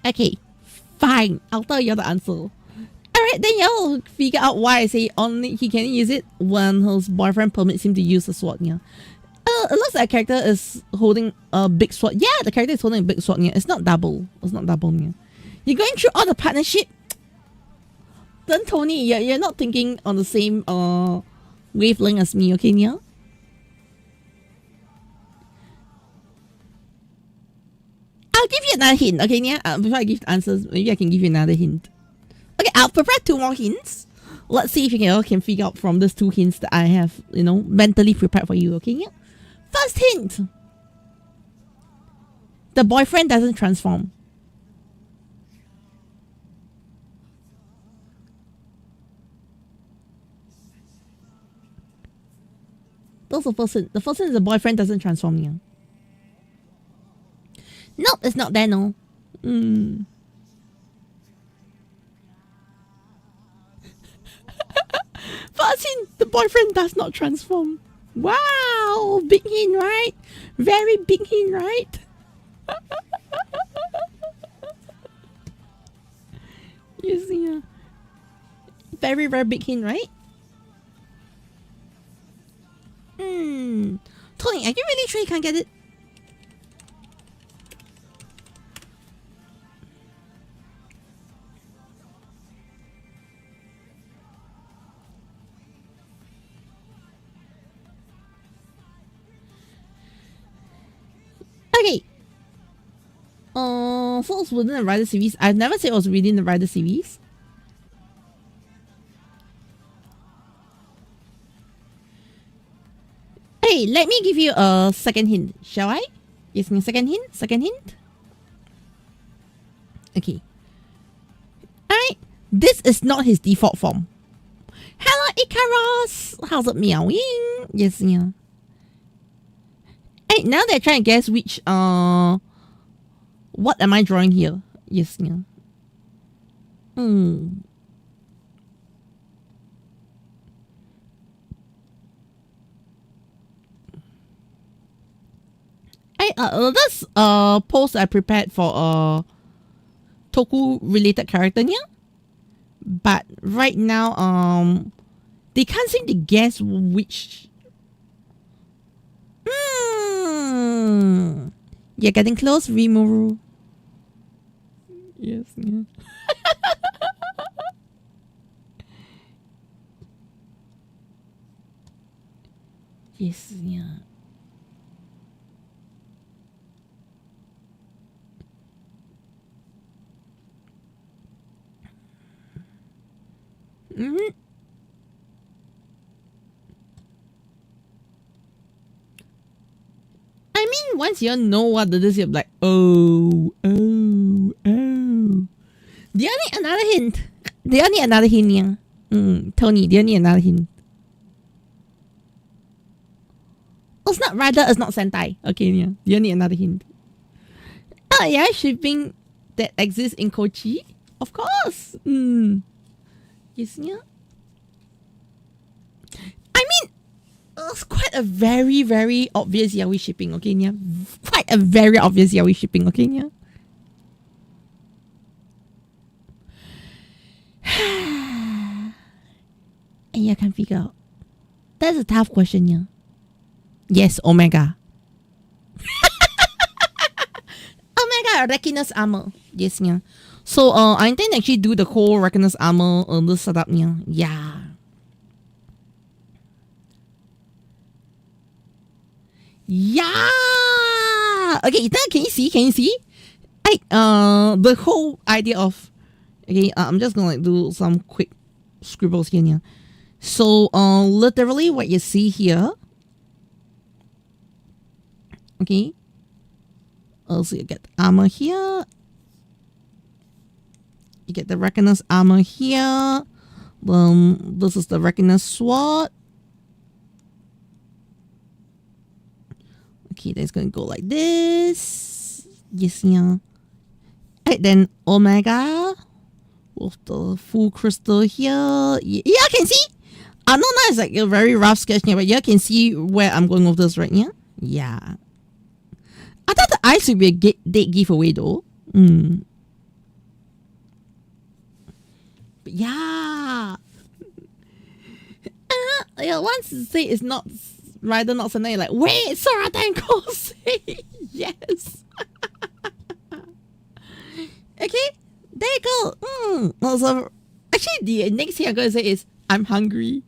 Speaker 1: Okay, fine. I'll tell you the answer. Alright, then you'll figure out why I say only he can use it when his boyfriend permits him to use the sword. Yeah. It looks like a character is holding a big sword. Yeah, the character is holding a big sword. Yeah. It's not double. Yeah. You're going through all the partnership. Then Tony, you're not thinking on the same wavelength as me, okay, Nia? I'll give you another hint, okay, Nia? Before I give the answers, maybe I can give you another hint. Okay, I'll prepare 2 more hints. Let's see if you can figure out from those 2 hints that I have, mentally prepared for you, okay, Nia? First hint. The boyfriend doesn't transform. That's the first hint. The first hint is the boyfriend doesn't transform, Nia. Nope, it's not there, no. First hint, the boyfriend does not transform. Wow, big hint, right? Very big hint, right? You see, very, very big hint, right? Tony, are you really sure you can't get it? Okay. So it's within the Rider series. I've never said it was within the Rider series. Hey, let me give you a second hint, shall I? Yes, second hint. Okay. Alright, this is not his default form. Hello, Icarus! How's it meowing? Yes, yeah. Hey, now they're trying to guess which, what am I drawing here? Yes, yeah. That's post I prepared for Toku related character, yeah. But right now, they can't seem to guess which. You're getting close, Rimuru. Yes, yeah. Yes, yeah. once you know what it is, you're like, oh. Do you need another hint? Yeah? Tony, do you need another hint? Oh, it's not Rider, it's not Sentai. Okay, yeah. Do you need another hint? Oh, yeah, shipping that exists in Kochi? Of course. Yes, yeah. I mean, it's quite a very, very obvious yaoi shipping, okay, yeah? Quite a very obvious yaoi shipping, okay, yeah? And you can figure out. That's a tough question, yeah. Yes, Omega. Omega Rekinus armor. Yes, yeah. So I intend to actually do the whole Rekinus armor on this setup, yeah. Yeah. Yeah. Okay, can you see? The whole idea of, okay, I'm just gonna like do some quick scribbles here, yeah. So literally what you see here. Okay. Also, you get armor here. You get the Reckoner's armor here. This is the Reckoner's sword. Okay, that's going to go like this. Yes, yeah. And then Omega with the full crystal here. Yeah, I can see. I know now it's like a very rough sketch here, but you can see where I'm going with this right here. Yeah. I thought the eyes would be a dead giveaway though. But yeah. Yeah, once you say it's not Rider, not Sentai, you're like, wait, Sora Tanko say yes. Okay, there you go. Also, actually, the next thing I'm going to say is, I'm hungry.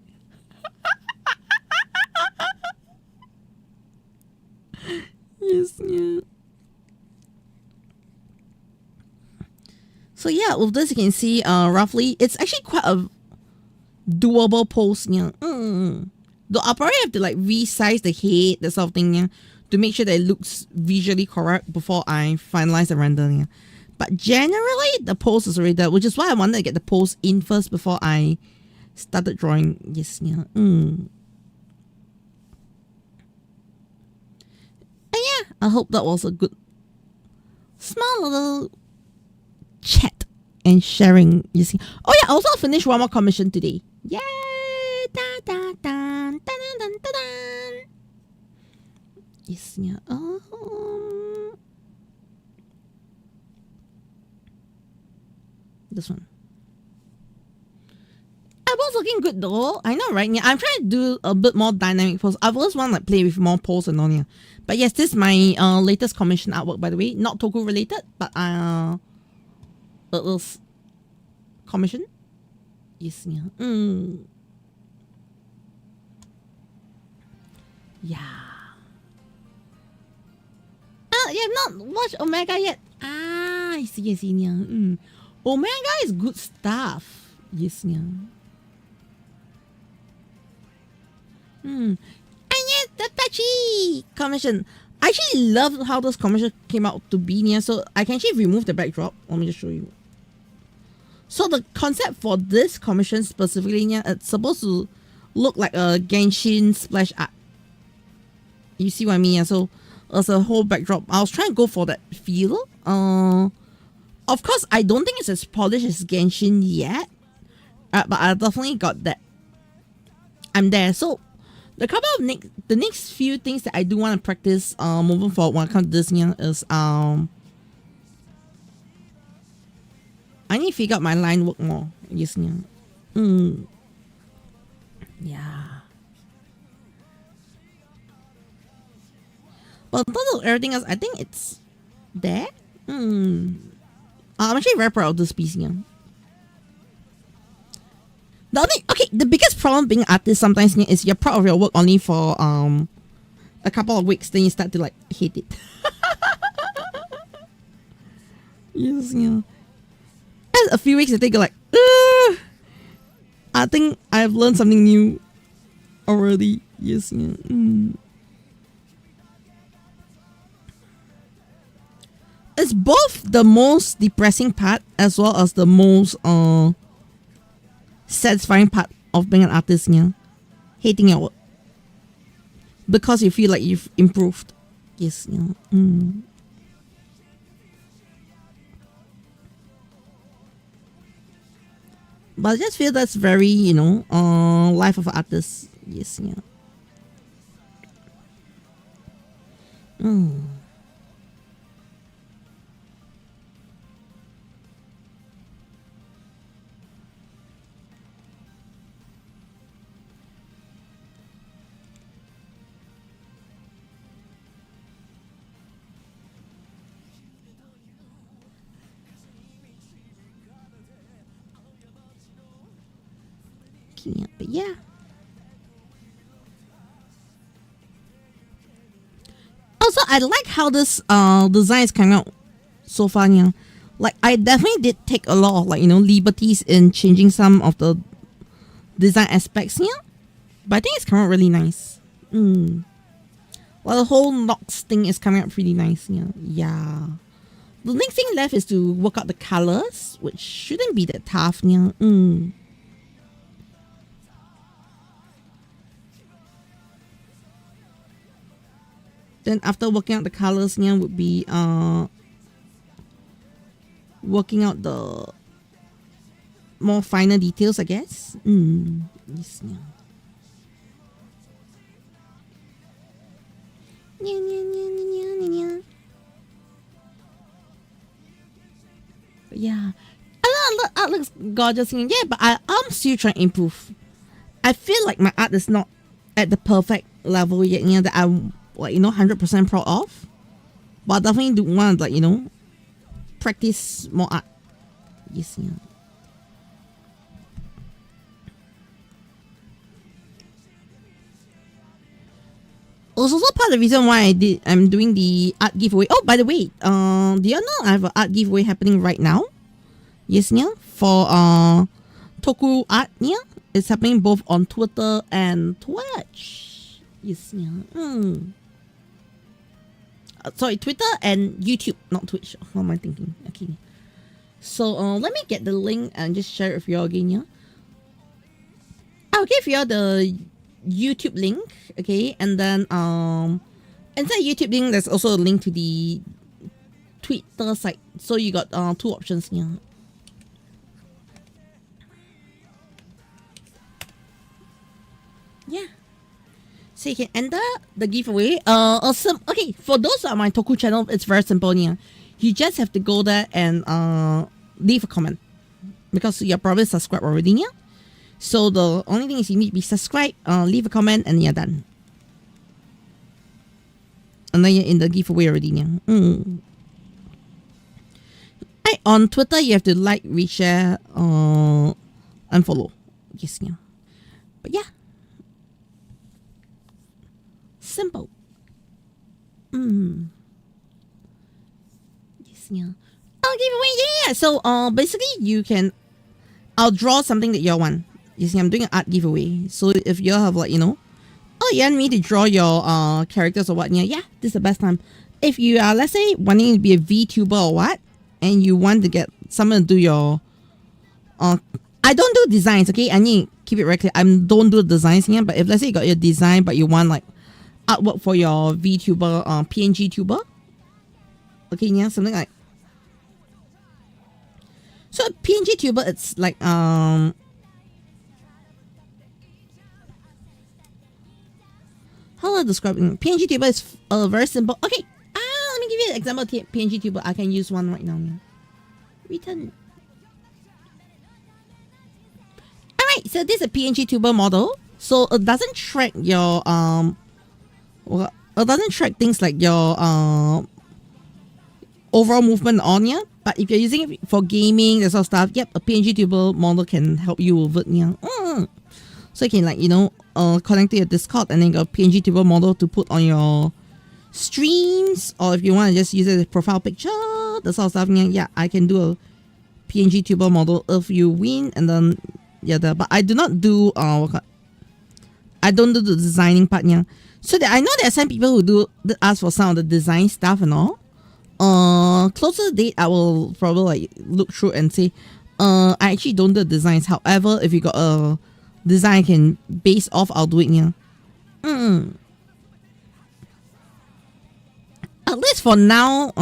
Speaker 1: Yes, yeah. So yeah, with this you can see roughly it's actually quite a doable pose, yeah. Though I'll probably have to like resize the head, that sort of thing, yeah, to make sure that it looks visually correct before I finalize the render, yeah. But generally the pose is already there, which is why I wanted to get the pose in first before I started drawing. Yes, yeah. Yeah, I hope that was a good small little chat and sharing. You see, oh yeah, I also finished one more commission today. Yay! Da, da, da, da, da, da, da, da. Yes, yeah. This one. I was looking good though. I know, right? Yeah, I'm trying to do a bit more dynamic pose. I've always want to like play with more pose and all, yeah. But yes, this is my latest commission artwork, by the way. Not Toku related, but it was commission. Yes, yeah. Yeah. You have not watched Omega yet. I see, yeah. Omega is good stuff. Yes, yeah. And yes, the Tachi commission. I actually love how this commission came out to be near, so I can actually remove the backdrop. Let me just show you. So the concept for this commission specifically, yeah, it's supposed to look like a Genshin splash art. You see what I mean? Yeah? So as a whole backdrop, I was trying to go for that feel. Of course, I don't think it's as polished as Genshin yet, but I definitely got that. I'm there. So the couple of the next few things that I do want to practice moving forward when it comes to this year is I need to figure out my line work more. Yes, yeah. Yeah. But in terms of everything else, I think it's there. I'm actually very proud of this piece here. The biggest problem being an artist sometimes is you're proud of your work only for a couple of weeks, then you start to like hate it. Yes, yeah. And a few weeks, I think you're like, I think I've learned something new already. Yes, yeah. it's both the most depressing part as well as the most satisfying part of being an artist, yeah. Hating your work. Because you feel like you've improved. Yes, yeah. But I just feel that's very, you know, life of an artist. Yes, yeah. Yeah, but yeah. Also, I like how this design is coming out so far, yeah. Like, I definitely did take a lot of, like, you know, liberties in changing some of the design aspects, yeah. But I think it's coming out really nice. Well, the whole Nox thing is coming out pretty nice, yeah. Yeah. The next thing left is to work out the colors, which shouldn't be that tough, yeah. Then after working out the colors, yeah, would be working out the more finer details, I guess. Yes, yeah. But yeah, art looks gorgeous. Yeah, but I'm still trying to improve. I feel like my art is not at the perfect level yet, yeah, that I'm, like, you know, 100% proud of. But I definitely do want to, like, you know, practice more art. Yes, yeah. Also, part of the reason why I'm doing the art giveaway. Oh, by the way, do you know I have an art giveaway happening right now? Yes, yeah, for Toku Art, yeah. It's happening both on Twitter and Twitch. Yes, yeah. Sorry, Twitter and YouTube, not Twitch. What am I thinking? Okay. So let me get the link and just share it with you all again, yeah. I'll give you all the YouTube link, okay, and then inside YouTube link there's also a link to the Twitter site. So you got two options here. Yeah. So you can enter the giveaway. Awesome. Okay, for those on my Toku channel, it's very simple, yeah. You just have to go there and leave a comment. Because you're probably subscribed already, yeah. So the only thing is you need to be subscribed, leave a comment, and you're done. And then you're in the giveaway already, yeah. On Twitter, you have to like, reshare, and follow. Yes, yeah. But yeah. Simple. Yes, yeah. I'll give away, yeah. So basically you can, I'll draw something that you want. You see, I'm doing an art giveaway. So if you have, like, you know, oh, you want me to draw your characters or what, yeah, this is the best time. If you are, let's say, wanting to be a VTuber or what, and you want to get someone to do your I don't do designs, okay? I need to keep it very clear. I don't do designs here, but if let's say you got your design but you want, like, artwork for your VTuber, PNG tuber, okay, yeah, something like, so PNG tuber, it's like how do I describe it? PNG tuber is very simple. Okay, let me give you an example of PNG tuber. I can use one right now. Yeah. Return. Alright, so this is a PNG tuber model. So it doesn't track your well, it doesn't track things like your overall movement on ya. But if you're using it for gaming, that sort of stuff, yep, a PNG tuber model can help you with it. Yeah. So you can, like, you know, connect to your Discord and then got a PNG tuber model to put on your streams, or if you want to just use it as a profile picture, that sort of stuff. Yeah, I can do a PNG tuber model if you win, and then yeah, but I do not do I don't do the designing part. Yeah, so that I know there are some people who do ask for some of the design stuff and all. closer to the date, I will probably like look through and say, I actually don't do the designs. However, if you got a design I can base off, I'll do it. Yeah. At least for now,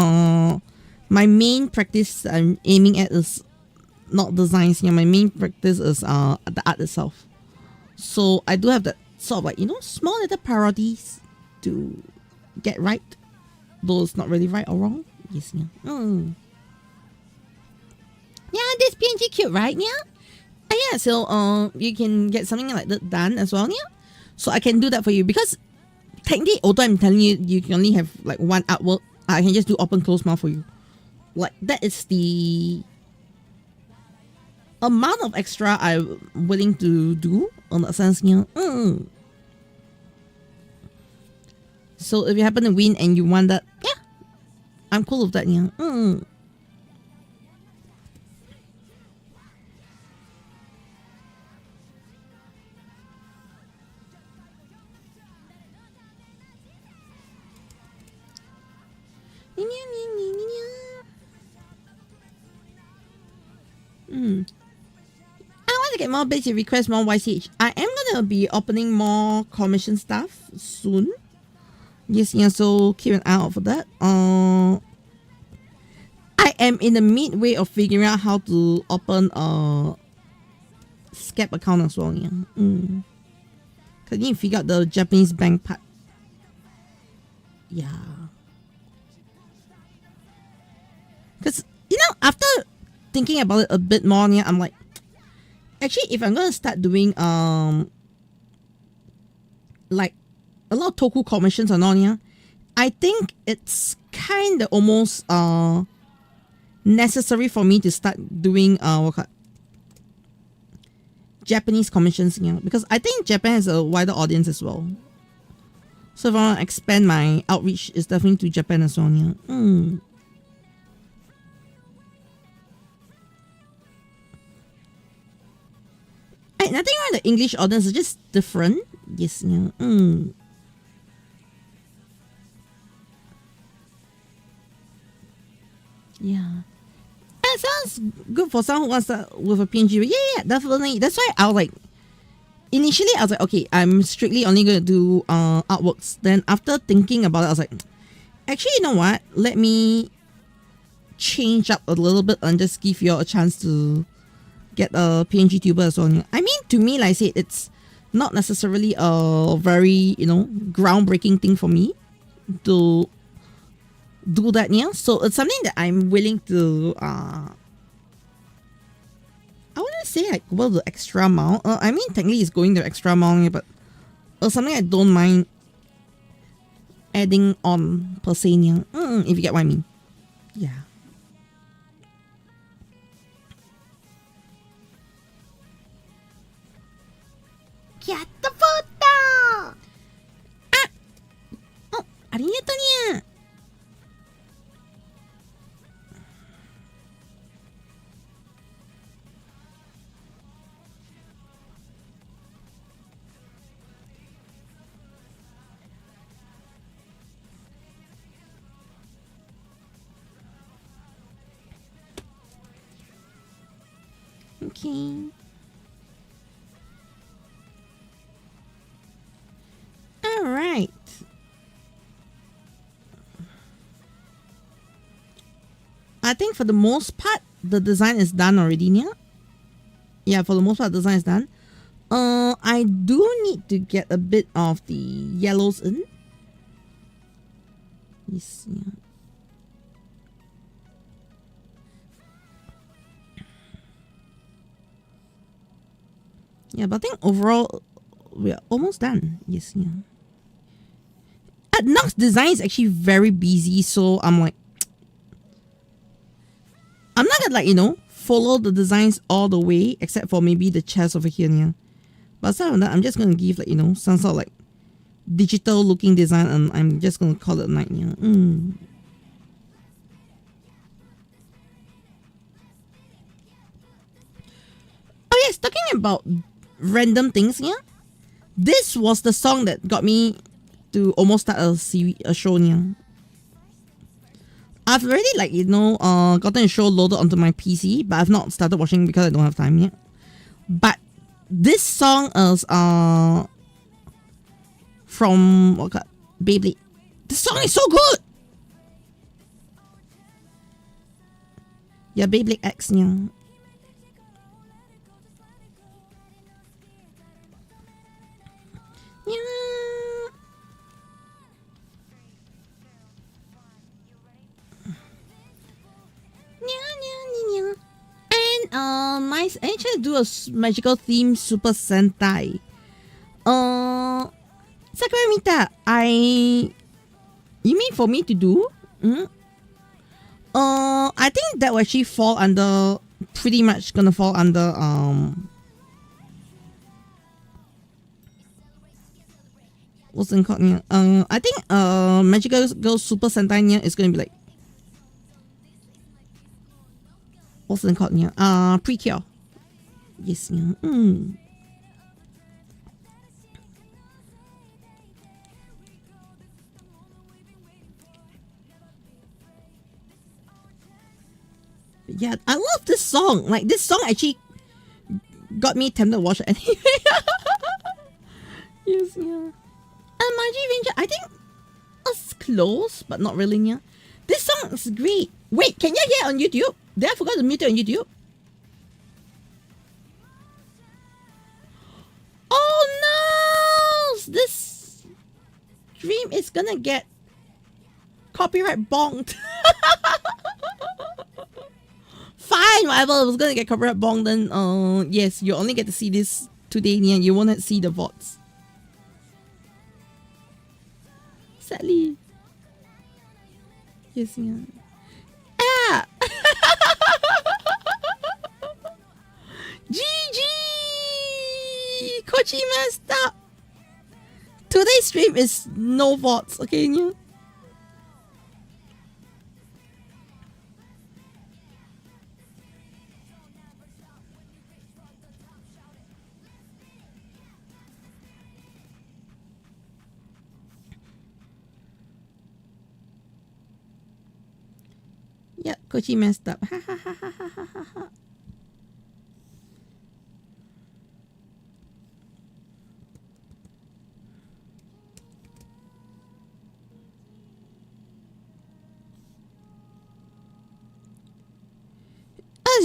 Speaker 1: my main practice I'm aiming at is not designs. Yeah, my main practice is the art itself. So I do have that sort of like, you know, small little parodies to get right, though it's not really right or wrong. Yes, yeah. Yeah, this PNG cute, right? Yeah. Yeah, so you can get something like that done as well. Yeah. So I can do that for you because technically, although I'm telling you, you can only have like one artwork, I can just do open close mouth for you. Like that is the amount of extra I'm willing to do on that sense. Yeah. So if you happen to win and you want that, yeah, I'm cool with that. Yeah. I want to get more basic request, more YCH. I am gonna be opening more commission stuff soon. Yes, yeah, so keep an eye out for that. I am in the midway of figuring out how to open a Scap account as well. Yeah. Cause you need to figure out the Japanese bank part. Yeah. Cause you know, after thinking about it a bit more, yeah, I'm like, actually, if I'm gonna start doing like a lot of Toku commissions and all, yeah, I think it's kind of almost necessary for me to start doing Japanese commissions, yeah, because I think Japan has a wider audience as well. So if I want to expand my outreach, it's definitely to Japan as well, yeah. Nothing wrong with the English audience, it's just different. Yes, yeah. Yeah. It sounds good for someone who wants to with a PNG. Yeah, definitely. That's why I was like, initially I was like, okay, I'm strictly only going to do artworks. Then after thinking about it, I was like, actually, you know what? Let me change up a little bit and just give you a chance to get a PNG tuber as well. I mean, to me, like I said, it's not necessarily a very, you know, groundbreaking thing for me to do that, yeah. So it's something that I'm willing to I wouldn't say like go the extra mile. I mean, technically it's going the extra mile, yeah, but it's something I don't mind adding on per se, yeah. If you get what I mean. Yeah. Get the photo! Ah! Oh, arigato nya! Okay. All right. I think for the most part, the design is done already, yeah? Yeah, for the most part, the design is done. I do need to get a bit of the yellows in. Yes, yeah. Yeah, but I think overall, we're almost done. Yes, yeah. Nox design is actually very busy, so I'm like, I'm not gonna like, you know, follow the designs all the way, except for maybe the chest over here, yeah. But aside from that, I'm just gonna give like, you know, some sort of like digital looking design, and I'm just gonna call it night, yeah. Oh yes, talking about random things, yeah. This was the song that got me to almost start a show, yeah. I've already gotten a show loaded onto my PC, but I've not started watching because I don't have time yet. But this song is from Beyblade. This song is so good. Yeah, Beyblade X yeah. And I actually do a magical theme Super Sentai. Sakuramita, you mean for me to do? I think that will actually fall under, pretty much gonna fall under what's it called? I think Magical Girl Super Sentai is gonna be like, what's it called? Precure. Yes. Yeah, I love this song. Like, this song actually got me tempted to watch it anyway. Yes, yeah. And Magic Ranger, I think it's close, but not really, yeah. This song is great. Wait, can you hear it on YouTube? Did I forgot to mute it on YouTube? Oh no! This stream is gonna get copyright bonked. Fine, whatever. I was gonna get copyright bonked. Then, yes, you only get to see this today, and you won't see the VODs. Sadly. Yes, yeah. Ah! GG! Kochi messed up. Today's stream is no VODs, okay, yeah? Yeah, Kochi messed up. Ha ha ha ha ha ha ha.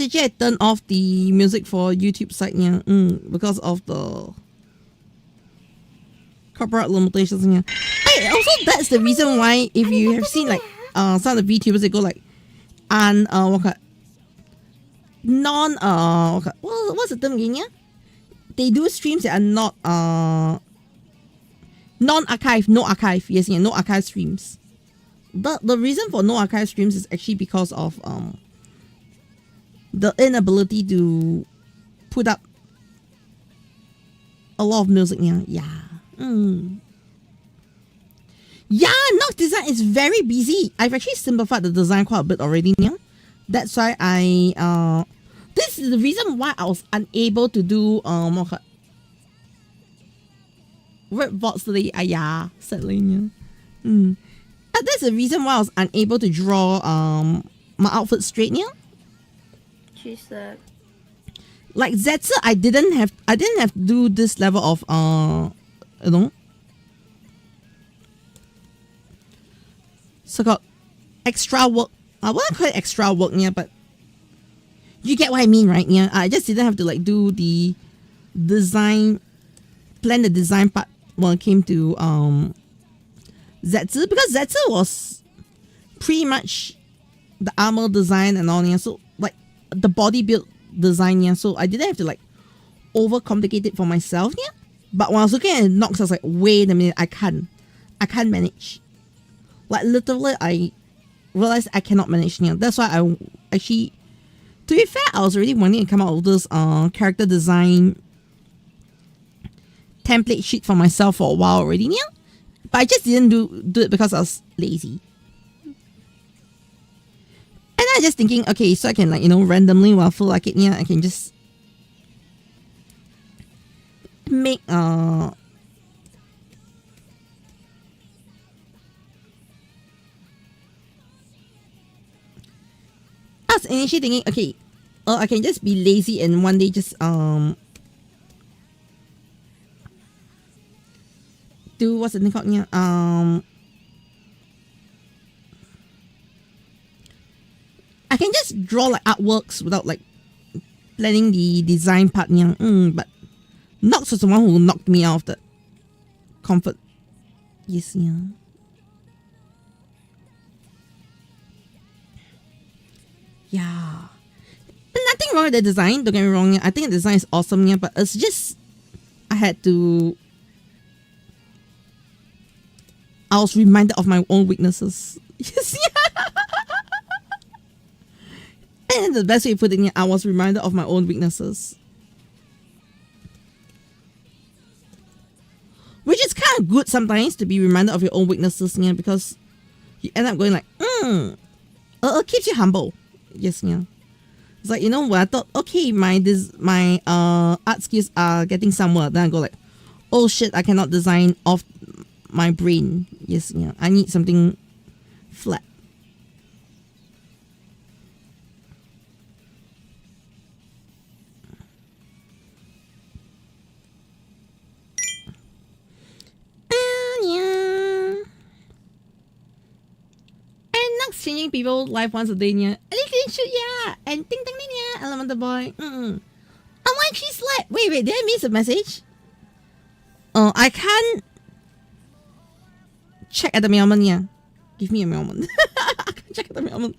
Speaker 1: Actually, I turned off the music for YouTube site because of the copyright limitations. Hey, also that's the reason why if you have seen like some of the VTubers, they go like what's the term again? They do streams that are not non-archive, no archive. Yes, no archive streams. But the reason for no archive streams is actually because of the inability to put up a lot of music. Yeah. Yeah, Nox design is very busy. I've actually simplified the design quite a bit already. That's why I this is the reason why I was unable to do red bots today. Yeah, sadly. That's the reason why I was unable to draw my outfit straight.
Speaker 2: She said,
Speaker 1: like Zetsu, I didn't have to do this level of so-called extra work. I wouldn't call it extra work, but you get what I mean, right? I just didn't have to like do the design, plan the design part when it came to Zetsu, because Zetsu was pretty much the armor design and all. So like the body build design. So I didn't have to like overcomplicate it for myself. But when I was looking at Nox, I was like, wait a minute, I can't manage. Like literally, I realized I cannot manage. That's why I actually, to be fair, I was already wanting to come out with this character design template sheet for myself for a while already. But I just didn't do it because I was lazy. And I was just thinking, okay, so I can like, randomly when I feel like it, I can just make was initially thinking, okay, I can just be lazy and one day just do what's the thing called? Yeah, I can just draw like artworks without like planning the design part. Yeah, but Nox was the one who knocked me out of the comfort. Yes, yeah. Yeah. Nothing wrong with the design, don't get me wrong. I think the design is awesome, yeah, but it's just I was reminded of my own weaknesses. Yes, yeah. And the best way to put it, I was reminded of my own weaknesses. Which is kind of good sometimes to be reminded of your own weaknesses, yeah, because you end up going like, it keeps you humble. Yes, yeah. It's like, when I thought, okay, my art skills are getting somewhere, then I go like, oh shit, I cannot design off my brain. Yes, yeah. I need something flat. Changing people life once a day, yeah. And ting ting yeah, elemental boy. I'm like, she's like, wait, did I miss a message? I can't check at the moment, yeah. Give me a moment. I can't check at the moment.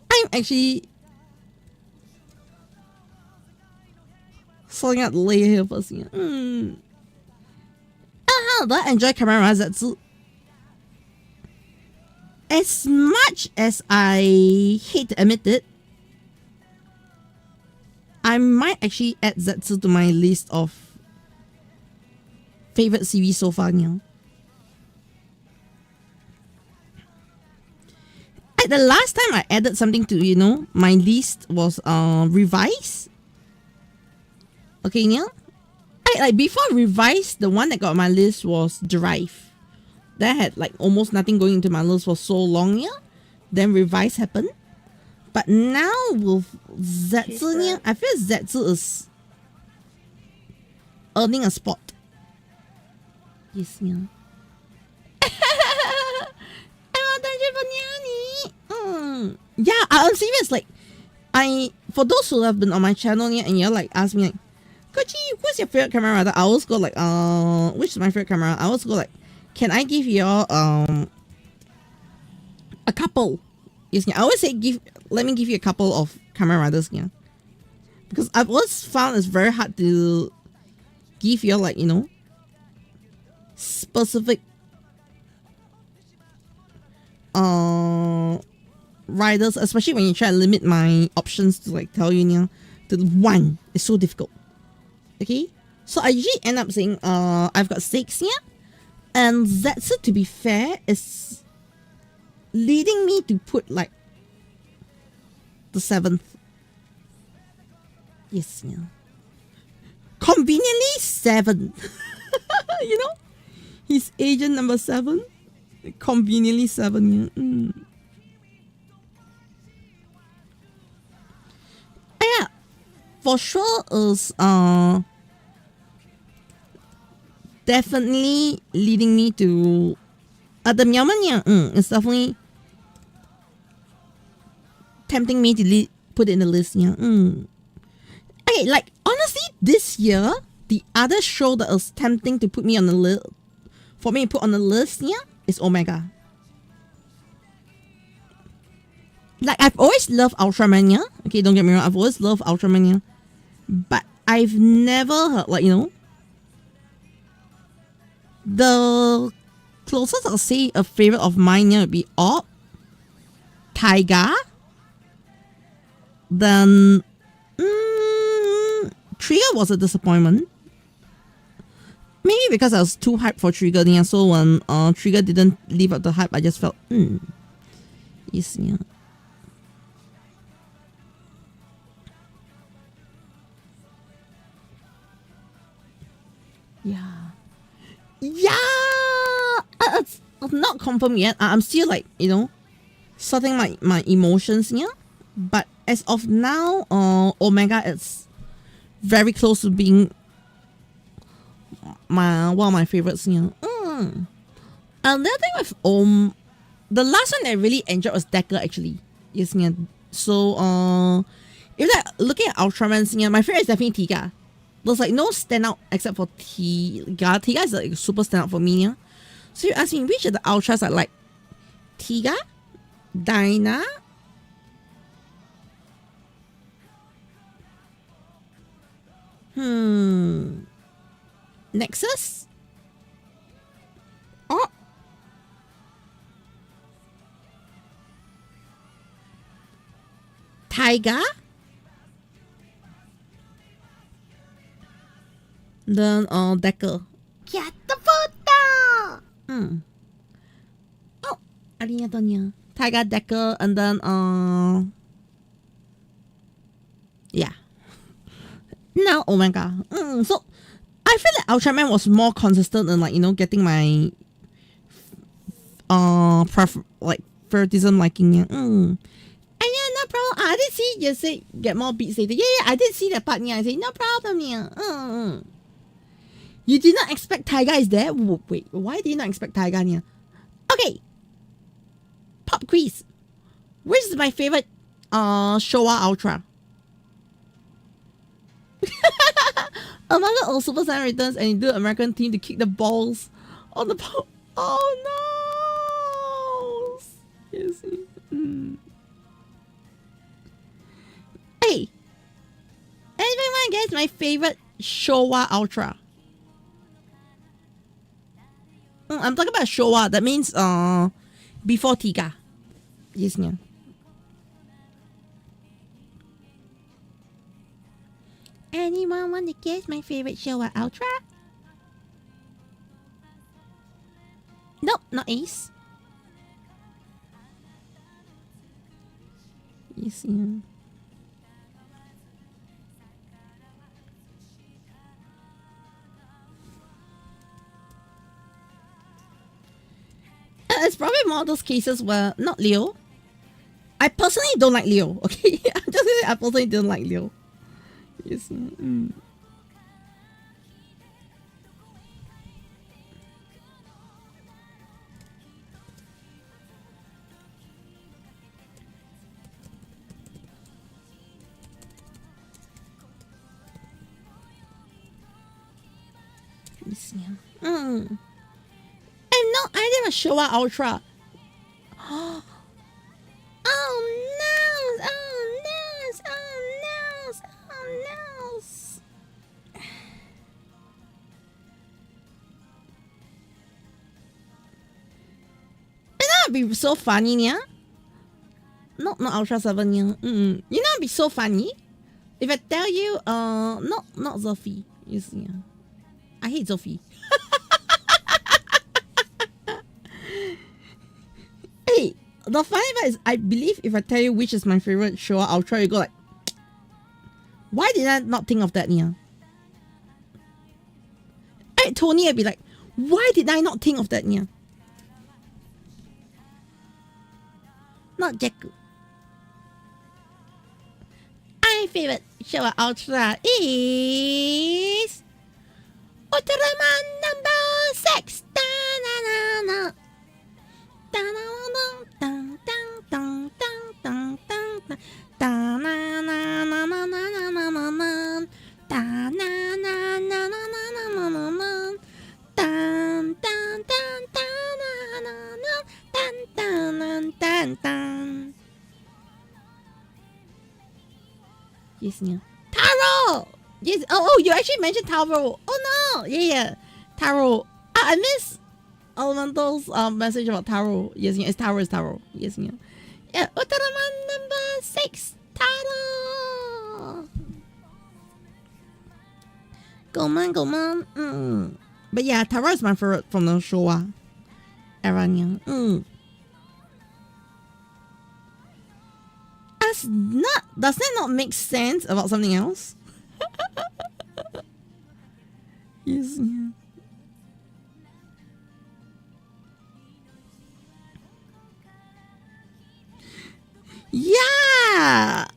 Speaker 1: I'm actually sorting out the layer here first, yeah. Do I enjoy camera Zetsu? As much as I hate to admit it, I might actually add Zetsu to my list of favorite series so far now. The last time I added something to, my list was Revise. Okay, now? Like before Revise, the one that got on my list was Drive. That had like almost nothing going into my list for so long, yeah. Then Revise happened. But now with Zetsu, yeah, I feel Zetsu is earning a spot. Yes, yeah. Yeah, I'm serious. Like, for those who have been on my channel, yeah, and you're like ask me like, Kochi, who's your favorite camera? I always go like, which is my favorite camera? I always go like, can I give you a couple? Yes, yeah. I always say let me give you a couple of camera riders, yeah. Because I've always found it's very hard to give you like, specific riders, especially when you try to limit my options to like tell you, to one. It's so difficult. Okay? So I usually end up saying I've got 6, yeah. And Zetsu, to be fair, is leading me to put like the 7th. Yes, yeah. Conveniently 7. He's agent number 7. Conveniently 7, yeah. Yeah, for sure is definitely leading me to the moment, yeah. It's definitely tempting me to put it in the list, yeah. Okay, like honestly, this year the other show that was tempting to put me on the list, for me to put on the list, yeah, is Omega. Like I've always loved Ultraman, yeah. Okay, don't get me wrong, I've always loved Ultraman, yeah. But I've never heard, like, the closest I'll say a favorite of mine, yeah, would be Orb, Taiga, then Trigger was a disappointment. Maybe because I was too hyped for Trigger, yeah. So when Trigger didn't live up the hype, I just felt, yes, yeah. Yeah, it's not confirmed yet. I'm still like, sorting my emotions, yeah. But as of now, Omega is very close to being one of my favorites. Yeah. Another thing with the last one that I really enjoyed was Deco actually. Yes, yeah. So if like looking at Ultraman, yeah, my favorite is definitely Tiga. There's like no standout except for Tiga. Tiga is like super standout for me. Yeah. So you ask me which of the Ultras I like? Tiga, Dyna, Nexus, or Taiga, then Decker.
Speaker 2: Catapulta!
Speaker 1: Oh, arigato nya. Taiga, Decker, and then yeah. Now Omega. So I feel like Ultraman was more consistent in like, you know, getting my favoritism liking. Yeah. And yeah, no problem. I did see you say get more beats later. Yeah, I did see that part. Yeah, I say no problem. Yeah. You did not expect Taiga is there? Wait, why did you not expect Taiga? Yeah. Okay. Pop quiz. Which is my favorite Showa Ultra? Among all Super Saiyan returns and you do American team to kick the balls on the ball. Oh no! Yes. Hey, anybody want to guess my favorite Showa Ultra? I'm talking about Showa. That means before Tiga. Yes, yeah. Anyone want to guess my favorite Showa Ultra? Nope, not Ace. Yes, yeah. It's probably one of those cases where not Leo. I personally don't like Leo. Okay, I'm just gonna say I personally don't like Leo. Yes. Yes. And no, I did a Showa Ultra. Oh no! Oh no! Oh no! Oh no! And that'd be so funny, yeah. Not Ultra 7, yeah. You know, it'd be so funny if I tell you, not Zophie. Yes, yeah. I hate Zophie. Hey, the funny part is, I believe if I tell you which is my favorite Showa Ultra, you go like, why did I not think of that, Nia? Hey, Tony, I'd be like, why did I not think of that, Nia? Not Jakku. My favorite Showa Ultra is Ultraman number 6. Da-na-na-na. Yes, yeah. Taro! Yes. Oh, you actually mentioned Taro. Oh no! Yeah. Taro. I miss Elemental's message about Taro. Yes, yeah. It's Taro. Yes, yeah. Yeah, Ultraman number 6. Taro! Go man. But yeah, Taro is my favorite from the Showa era. Does that not make sense about something else? Yes, yeah. Yeah!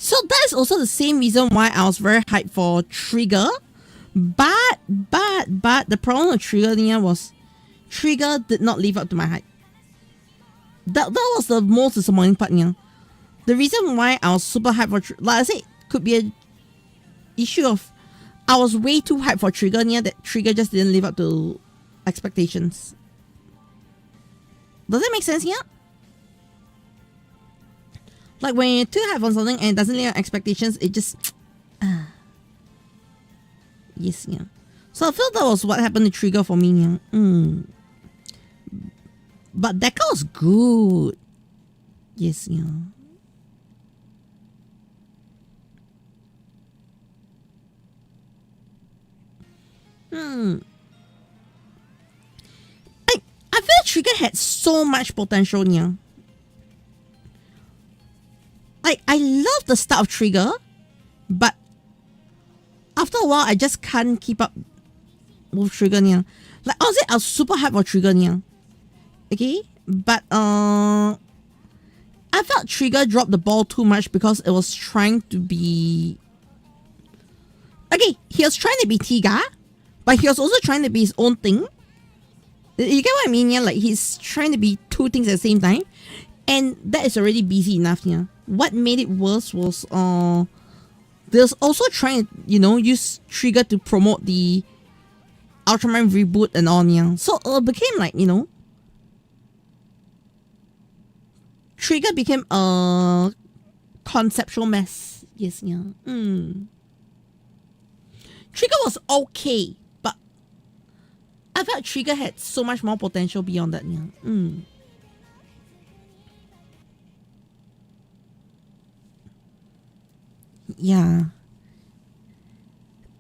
Speaker 1: So that's also the same reason why I was very hyped for Trigger. But the problem with Trigger was Trigger did not live up to my hype. That was the most disappointing part. The reason why I was super hyped for like I said, could be an issue of I was way too hyped for Trigger that Trigger just didn't live up to expectations. Does that make sense? Like when you're too hyped on something and it doesn't live up to expectations, it just yes, so I feel that was what happened to Trigger for me. But Deco was good. Yes, I feel Trigger had so much potential. Like I love the start of Trigger, but after a while I just can't keep up with Trigger. Like I was super hyped for Trigger. Okay, but I felt Trigger dropped the ball too much because it was trying to be okay. He was trying to be Tiga, but he was also trying to be his own thing. You get what I mean? Like he's trying to be two things at the same time, and that is already busy enough. What made it worse was there's also trying to use Trigger to promote the Ultraman reboot and all. So it became like Trigger became a conceptual mess. Yes, Trigger was okay, but I felt Trigger had so much more potential beyond that. Yeah.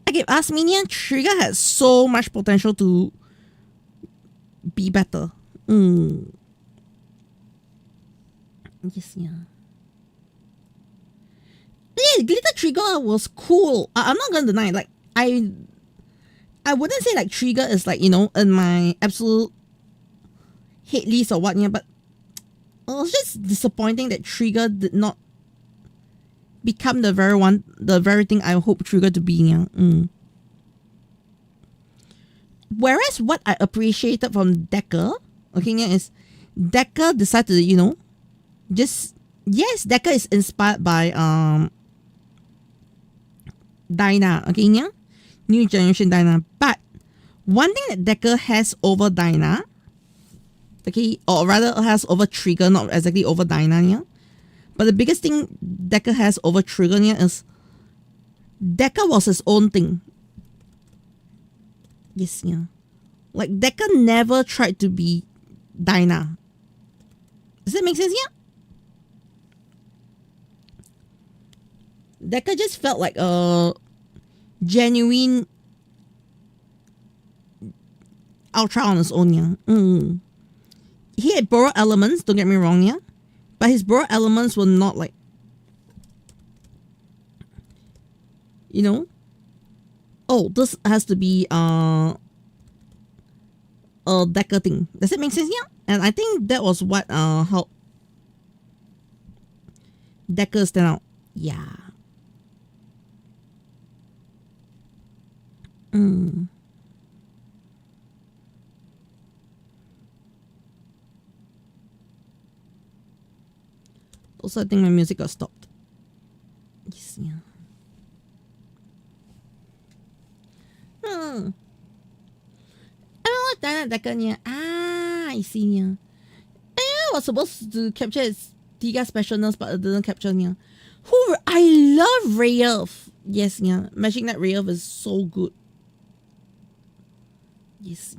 Speaker 1: Okay, ask me, Trigger had so much potential to be better. Yes, Glitter Trigger was cool. I'm not gonna deny it. Like I wouldn't say like Trigger is like in my absolute hate list or what, but it was just disappointing that Trigger did not become the very thing I hope Trigger to be. Whereas what I appreciated from Deco, is Deco decided to Deco is inspired by Dyna, new generation Dyna. But one thing that Deco has over Dyna, or rather has over Trigger, not exactly over Dyna, but the biggest thing Deco has over Trigger is Deco was his own thing. Yes, like Deco never tried to be Dyna. Does that make sense? Deco just felt like a genuine Ultra on his own. He had borrowed elements, don't get me wrong, but his borrowed elements were not like oh, this has to be a Deco thing. Does it make sense? And I think that was what helped Deco stand out. Yeah. Also, I think my music got stopped. Yes, I don't like Deco. I see. I was supposed to capture its Tiga specialness, but it didn't capture. Who I love Rayev. Yes, Magic Knight Rayev is so good. Yes,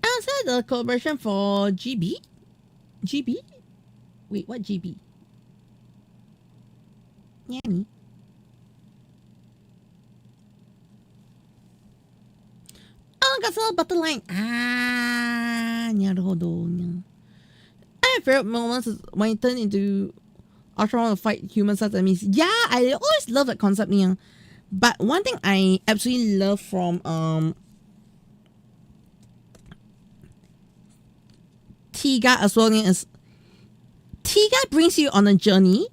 Speaker 1: outside the collaboration for GB? GB? Wait, what GB? Yanni? Oh, got a button line. My favorite moments is when it turned into Ultron to fight human size enemies. Yeah, I always love that concept. But one thing I absolutely love from Tiga as well is Tiga brings you on a journey.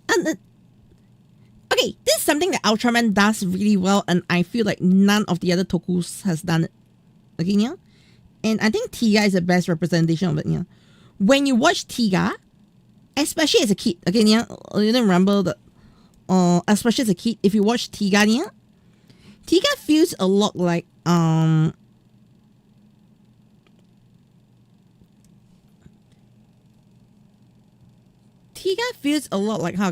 Speaker 1: And okay, this is something that Ultraman does really well, and I feel like none of the other Tokus has done it. Okay, yeah? And I think Tiga is the best representation of it, yeah. When you watch Tiga, especially as a kid, okay, yeah, you don't remember that, especially as a kid, if you watch Tiga, yeah, Tiga feels a lot like, Tiga feels a lot like, how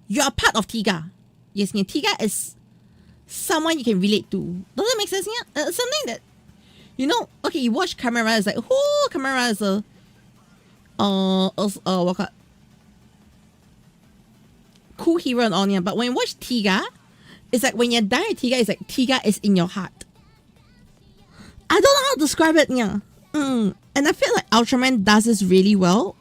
Speaker 1: you're a part of Tiga. Yes, yeah, Tiga is someone you can relate to. Does that make sense? Yeah, something that, you know, okay, you watch Camera, it's like, whoo, Camera is a, what cool hero and all, yeah. But when you watch Tiga, it's like when you're dying at Tiga, it's like Tiga is in your heart. I don't know how to describe it, yeah. And I feel like Ultraman does this really well.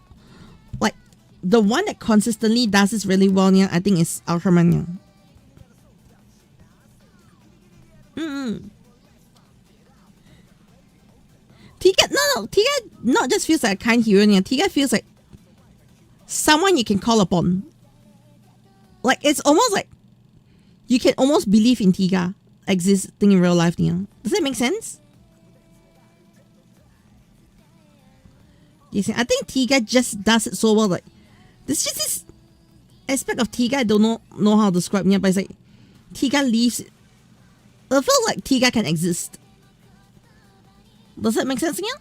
Speaker 1: Like, the one that consistently does this really well, yeah, I think is Ultraman, yeah. Tiga not just feels like a kind hero, yeah. Tiga feels like someone you can call upon. Like, it's almost like you can almost believe in Tiga existing in real life, yeah. Does that make sense? Yes, I think Tiga just does it so well. Like, there's just this aspect of Tiga I don't know how to describe, yeah, but it's like Tiga leaves. It feels like Tiga can exist. Does that make sense, yeah?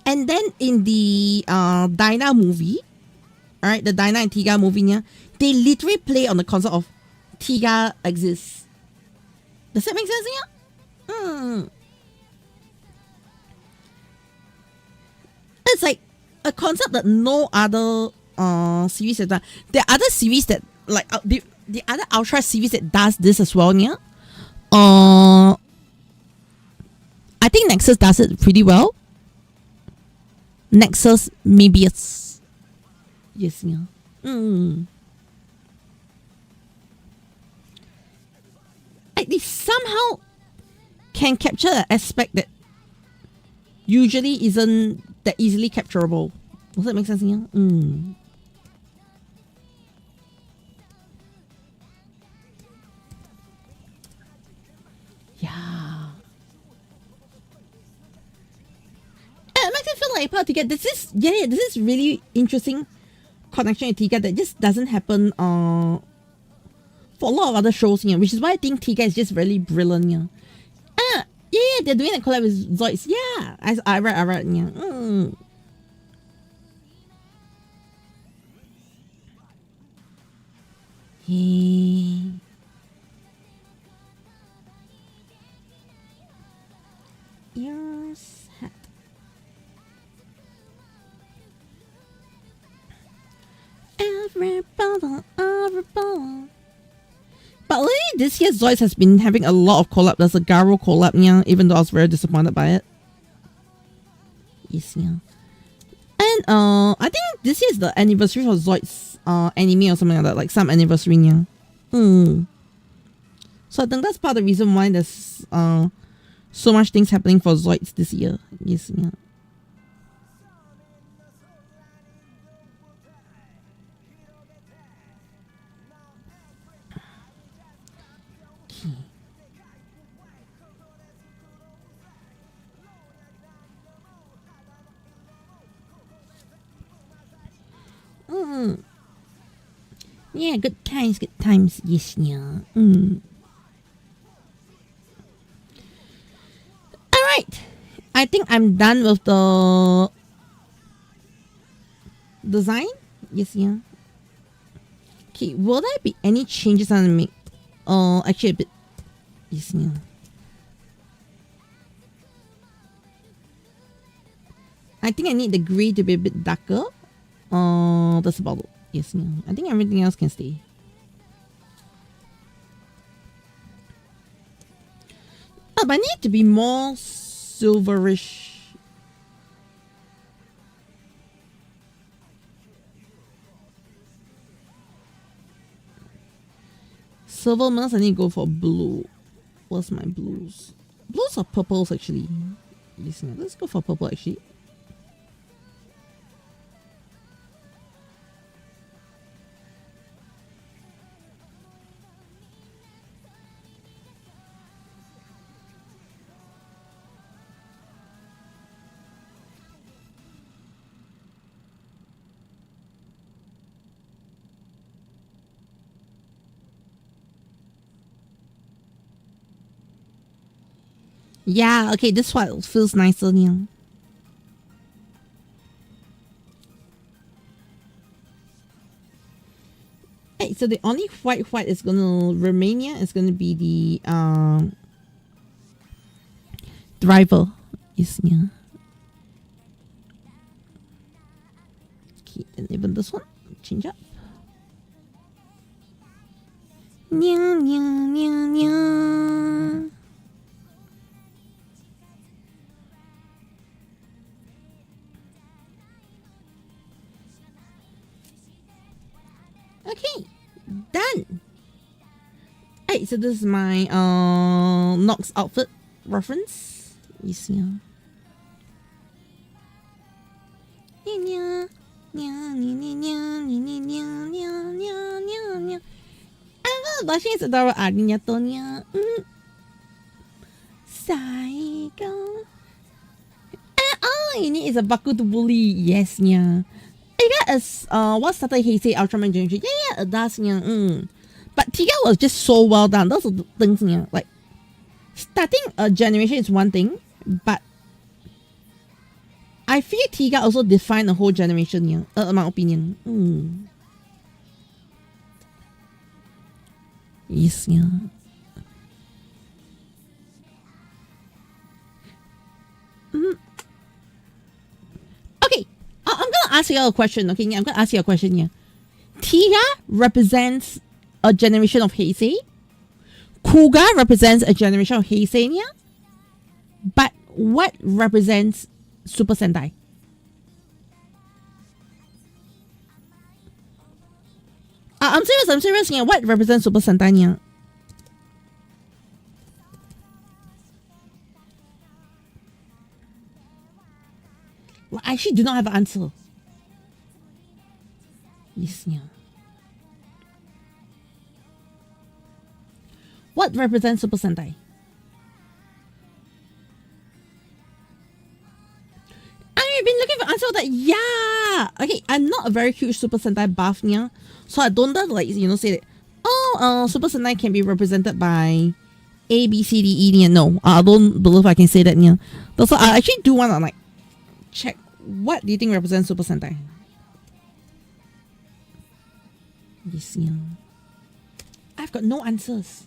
Speaker 1: And then in the Dyna movie, alright, the Dyna and Tiga movie, yeah, they literally play on the concept of Tiga exists. Does that make sense, yeah? It's like a concept that no other series has done. There are other series that, like, the other Ultra series that does this as well, yeah? I think Nexus does it pretty well. Nexus, Mebius. Yes, yeah. Like, they somehow can capture an aspect that usually isn't that easily capturable. Does that make sense, yeah? Yeah. It makes me feel like part of Tiga. This is really interesting connection with Tiga that just doesn't happen for a lot of other shows, yeah, which is why I think Tiga is just really brilliant, yeah. Yeah, they're doing a collab with Zoids. Yeah, I read, yeah. Your hat. Every bottle. But lately, this year Zoids has been having a lot of collab. There's a Garo collab, yeah, even though I was very disappointed by it. Yes, yeah. And I think this year is the anniversary for Zoids anime or something like that, like some anniversary, yeah. So I think that's part of the reason why there's so much things happening for Zoids this year. Yes, yeah. Yeah, good times, yes, yeah. Alright, I think I'm done with the design. Yes, yeah. Okay, will there be any changes I make? Actually a bit. Yes, yeah. I think I need the grey to be a bit darker. That's about it. Yes, yeah. I think everything else can stay. But I need to be more silverish. Silver means I need to go for blue. What's my blues? Blues or purples actually? Listen, let's go for purple actually. Yeah, okay, this one feels nicer now. Hey, so the only white is gonna remain here is gonna be the driver. Yes, yeah. Okay, and even this one, change up. Nya, nya, nya, nya. Okay, done. Hey, so this is my Nox outfit reference. You see, blushing is adorable. Arninya Tonya. Psycho. All you need is a Baku to bully. Yes, yeah. Tiga is what started Heisei Ultraman Generation. Yeah, it does, yeah. But Tiga was just so well done. Those are the things, yeah. Like starting a generation is one thing, but I feel Tiga also defined a whole generation, yeah. In my opinion. Yes, yeah. Okay, I'm gonna ask you a question. Okay, I'm gonna ask you a question here. Tiga represents a generation of Heisei. Kuga represents a generation of Heisei, yeah. But what represents Super Sentai? I'm serious, yeah. What represents Super Sentai, yeah? Well, I actually do not have an answer. Yes, yeah. What represents Super Sentai? I've been looking for answer that. Yeah. Okay, I'm not a very huge Super Sentai buff, yeah. So I don't dare like say that. Oh, Super Sentai can be represented by A, B, C, D, E. Yeah. No, I don't believe I can say that. Yeah. So I actually do want to like check what do you think represents Super Sentai. Yes, yeah. I've got no answers.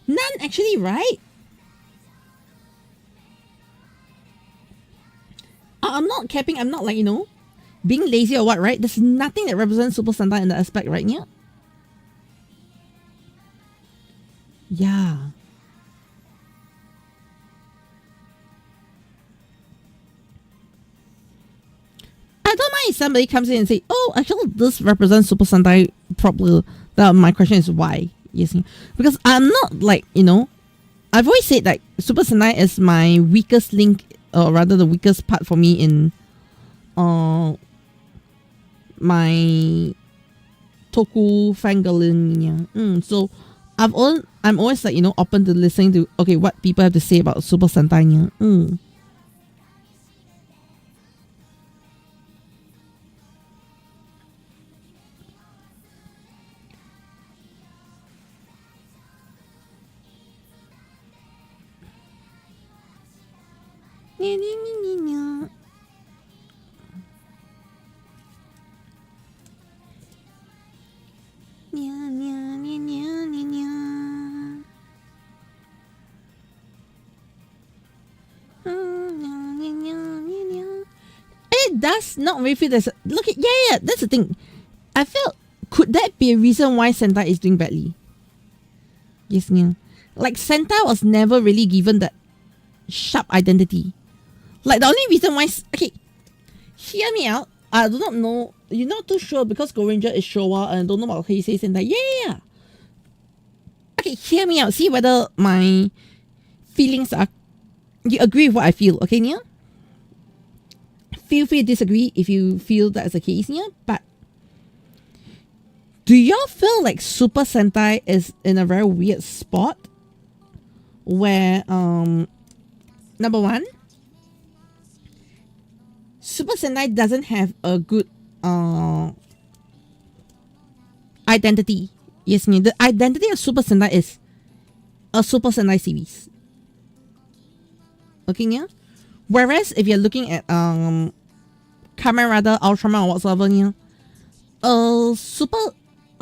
Speaker 1: None actually, right? I'm not capping. I'm not like being lazy or what, right? There's nothing that represents Super Sentai in that aspect, right? Yeah. Yeah. I don't mind if somebody comes in and say, "Oh, actually, this represents Super Sentai properly." My question is why? Yes, because I'm not like I've always said like Super Sentai is my weakest link, or rather the weakest part for me in my Toku fangirling. Yeah. So I'm always like open to listening to what people have to say about Super Sentai. Yeah. It does not really feel there's that's the thing. I felt, could that be a reason why Sentai is doing badly? Yes, yeah. Like Sentai was never really given that sharp identity. Like the only reason why hear me out. I do not know. You're not too sure because Go Ranger is Showa and don't know about Heisei Sentai. Yeah. Okay, hear me out. See whether my feelings are... You agree with what I feel, okay, Nia? Feel free to disagree if you feel that's the case, Nia. But do y'all feel like Super Sentai is in a very weird spot? Where, number one, Super Sentai doesn't have a good identity. Yes, Nia. The identity of Super Sentai is a Super Sentai series. Okay, Nia? Whereas if you're looking at Kamen Rider, Ultraman, or whatsoever, Nia, a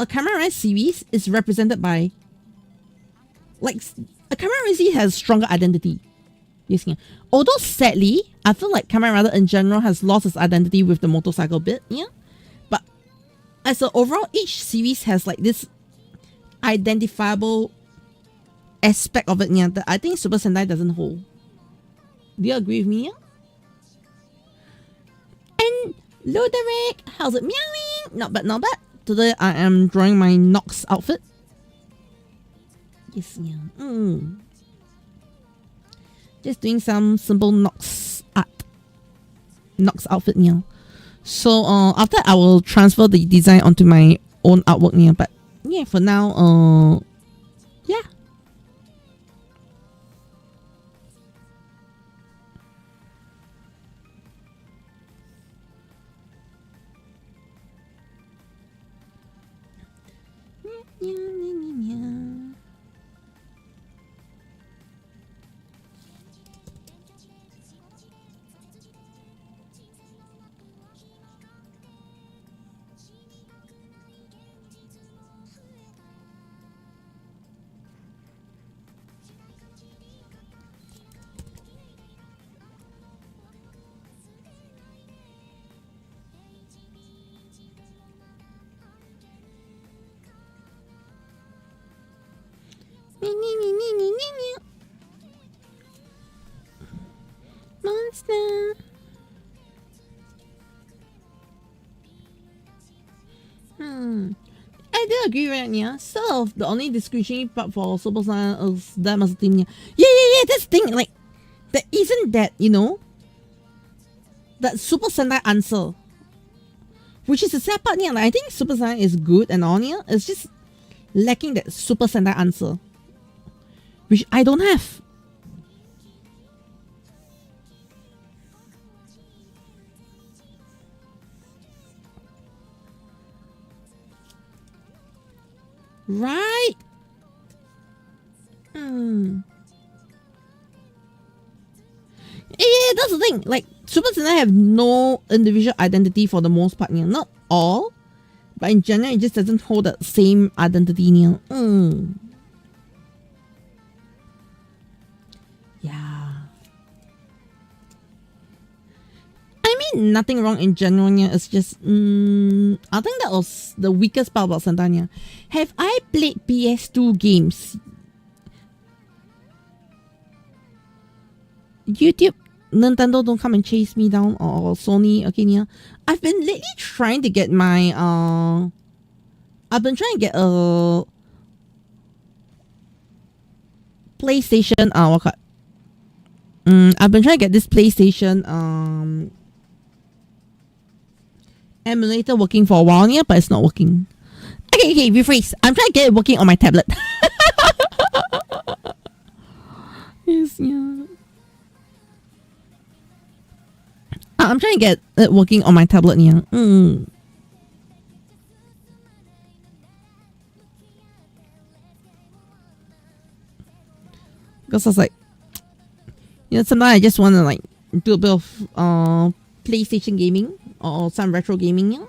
Speaker 1: Kamen Rider series is represented by, like, a Kamen Rider series has stronger identity. Yes, Nia. Although sadly, I feel like Kamen Rider in general has lost its identity with the motorcycle bit, yeah. But as an overall, each series has like this identifiable aspect of it, yeah, that I think Super Sentai doesn't hold. Do you agree with me? Yeah? And Luderick, how's it meowing? Not bad, not bad. Today I am drawing my Nox outfit. Yes, yeah. Just doing some simple Nox art. Nox outfit, yeah. So after I will transfer the design onto my own artwork, yeah. But yeah, for now, yeah. Monster. I do agree, right? Yeah. So the only distinguishing part for Super Saiyan is them as a team. Yeah. That's the thing. Like, there isn't that, you know, that Super Sentai answer, which is the sad part. Yeah, like, I think Super Saiyan is good and all. Yeah, it's just lacking that Super Sentai answer, which I don't have. Right? Yeah, that's the thing. Like, Super Sentai have no individual identity for the most part. Yeah. Not all, but in general, it just doesn't hold the same identity. Yeah. Yeah. I mean, nothing wrong in general. Yeah. It's just, I think that was the weakest part about Sentai. Yeah. Have I played PS2 games? YouTube, Nintendo, don't come and chase me down, or Sony, okay, yeah. I've been lately trying to get my I've been trying to get a PlayStation I've been trying to get this PlayStation emulator working for a while, yeah, but it's not working. Okay, rephrase. I'm trying to get it working on my tablet. Yes, yeah. I'm trying to get it working on my tablet, yeah. Because I was like, you know, sometimes I just want to like do a bit of PlayStation gaming or some retro gaming, yeah.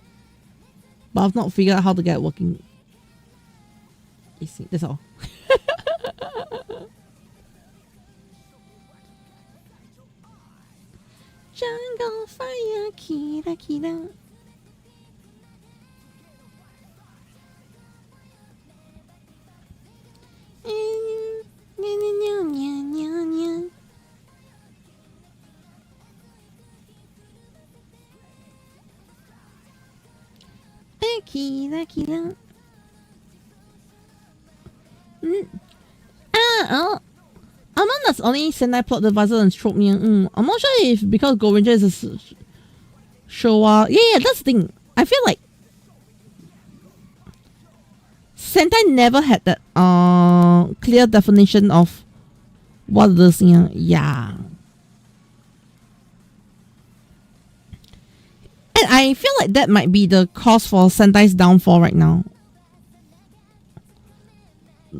Speaker 1: But I've not figured out how to get it working. You see, that's all. Jungle fire, kira kira. Kira kira. Among that's only Sendai plot devices and stroke me. I'm not sure if because Go Ranger is a Showa. Yeah, that's the thing. I feel like Sentai never had that clear definition of what it is. Yeah. And I feel like that might be the cause for Sentai's downfall right now.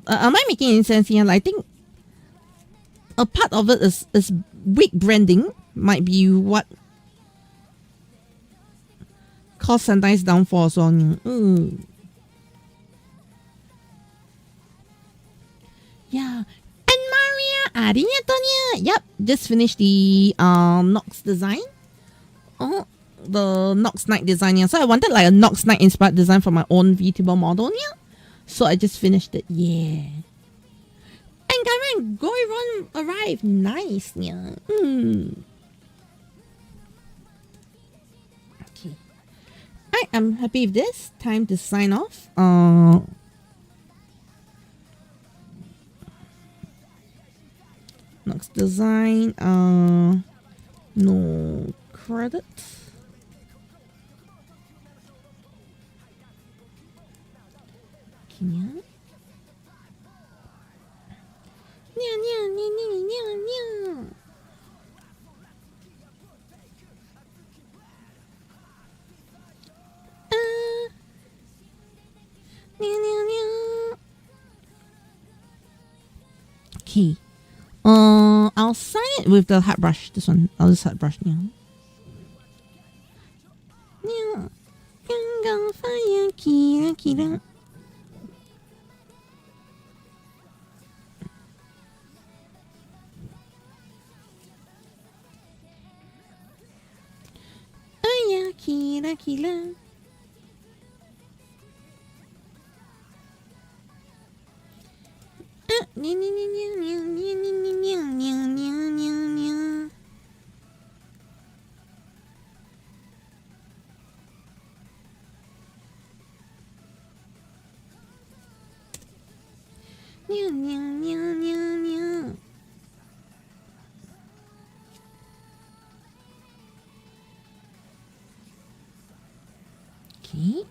Speaker 1: Am I making any sense here? Like, I think a part of it is weak branding might be what caused Sentai's downfall. So, yeah. And Maria Ariatonia. Yep, just finished the Nox design. The Nox Knight design. Yeah. So I wanted like a Nox Knight inspired design for my own VTuber model. Yeah. So I just finished it. Yeah. And Gairan Goiron arrived. Nice. Yeah. Okay. I'm happy with this. Time to sign off. Nox design. No credit. Yeah. Okay. I'll sign it with the hard brush. This one. I'll just hard brush now. Kira. Okay.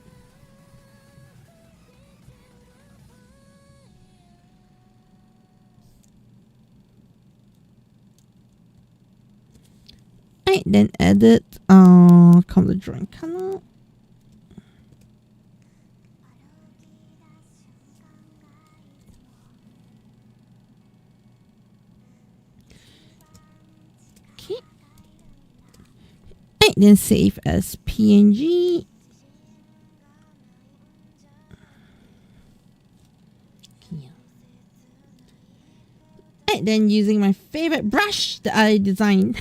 Speaker 1: Right, then edit come the drawing color. Okay. Right, then save as PNG. Then using my favorite brush that I designed.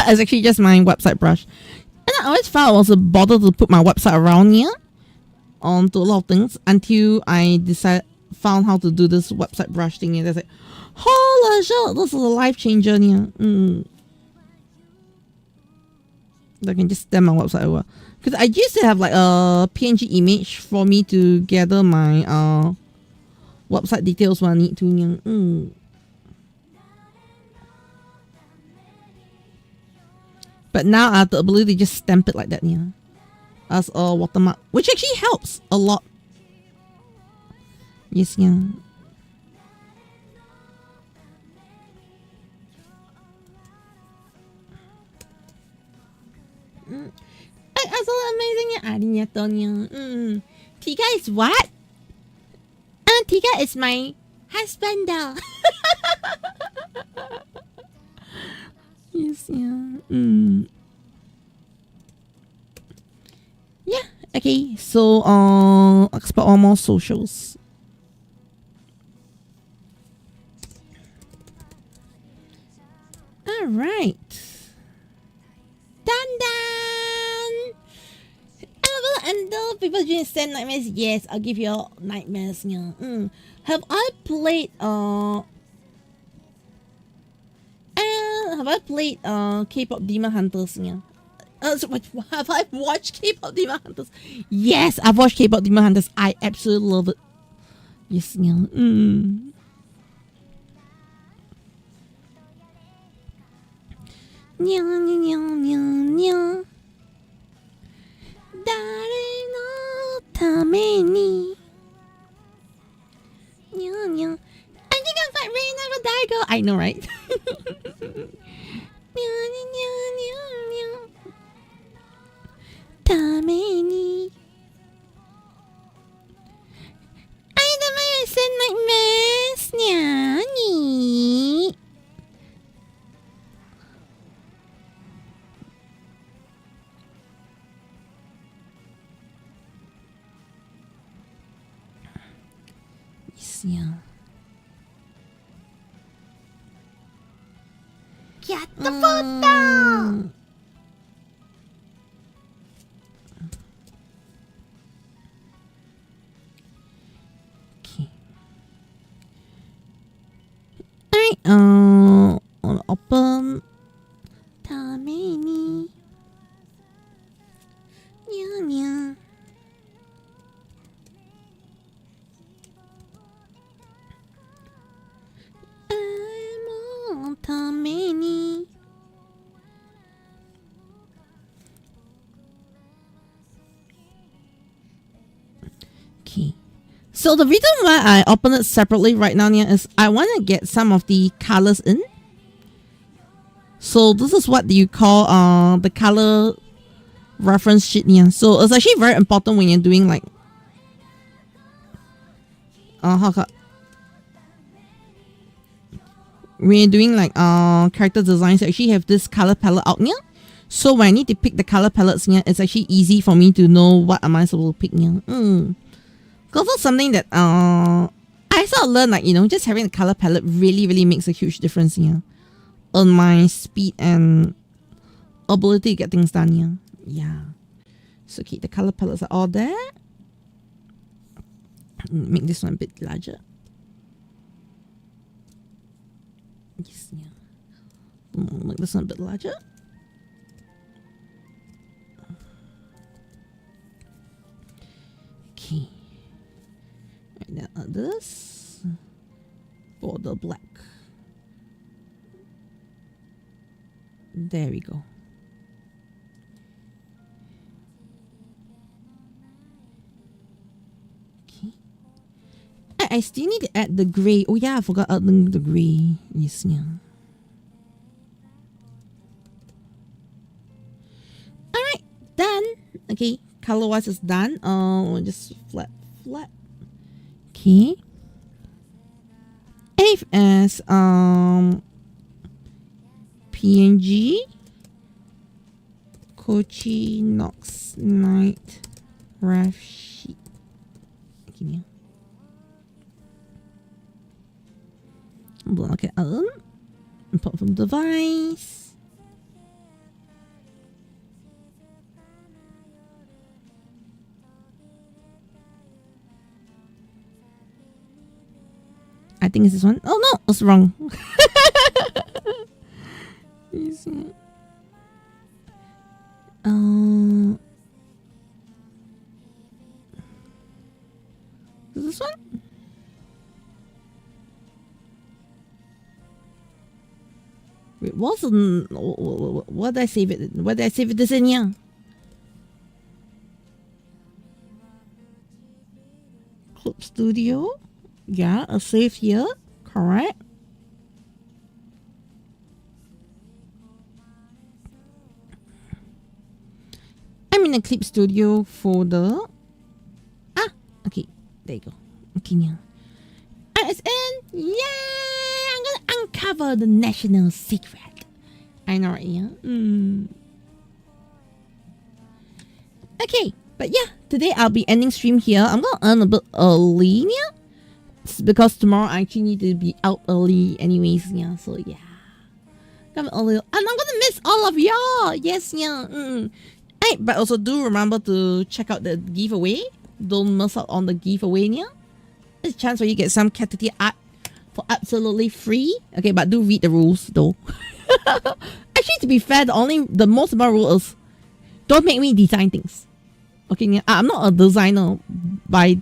Speaker 1: It's actually just my website brush. And I always felt I was a bother to put my website around here onto a lot of things until I found how to do this website brush thing. And I was like, holy shit, this is a life changer here. I can just stamp my website over. Because I used to have like a PNG image for me to gather my website details when I need to. But now I have the ability to just stamp it like that, as a watermark, which actually helps a lot. Yes, yeah. That's so amazing. Tika is what? Tika is my husband. Yes, yeah. Yeah, okay. So, export all more socials. Alright. Done. And the people just send nightmares. Yes, I'll give you nightmares. Yeah. Have I played K-pop Demon Hunters? Yeah. So have I watched K-pop Demon Hunters? Yes, I've watched K-pop Demon Hunters. I absolutely love it. Yes, yeah. Nya, nya, nya, nya, nya. 誰のために Nya, nya. I think I'm like rain never die girl. I know, right? Nya, nya, nya, nya, nya. ために I don't know, I send nightmares. Nyani. Yes, yeah. Get the foot down. Alright, I'll open ために Nya, nya. I'm on ために Okay. So the reason why I open it separately right now is I want to get some of the colors in. So this is what you call the color reference sheet here. So it's actually very important when you're doing like when you're doing like character designs, you actually have this color palette out here. So when I need to pick the color palettes here, it's actually easy for me to know what am I supposed to pick here. Because that's something that I sort of learned, like, you know, just having a color palette really makes a huge difference here on my speed and ability to get things done here. Yeah. So okay, the color palettes are all there. Make this one a bit larger. Yes, yeah. Make this one a bit larger. Okay. Right now, this border black. There we go. Okay. I still need to add the gray. Oh yeah, I forgot adding the gray. Yes, yeah. Alright, done. Okay, color wise is done. Just flat. Okay. Save as PNG Kochi Nox Night Ref Sheet. Okay, yeah. Block it out. Import from device. I think it's this one. Oh no, it's wrong. Is this one? Wait, what did I save it? What did I save this in here? Clip Studio. Yeah, a save here. Correct. I'm in the Clip Studio folder. Ah, okay. There you go. Okay, yeah. And it's in. Yay! I'm gonna uncover the national secret. I know, right? Yeah. Okay, but yeah, today I'll be ending stream here. I'm gonna earn a bit early, yeah. It's because tomorrow I actually need to be out early anyways, yeah. So yeah, come early, and I'm gonna miss all of y'all. Yes, yeah. Hey, but also do remember to check out the giveaway. Don't miss out on the giveaway, yeah. There's a chance for you to get some Caturteer-Art for absolutely free. Okay, but do read the rules though. Actually, to be fair, the most important rule is don't make me design things. Okay, yeah. I'm not a designer by,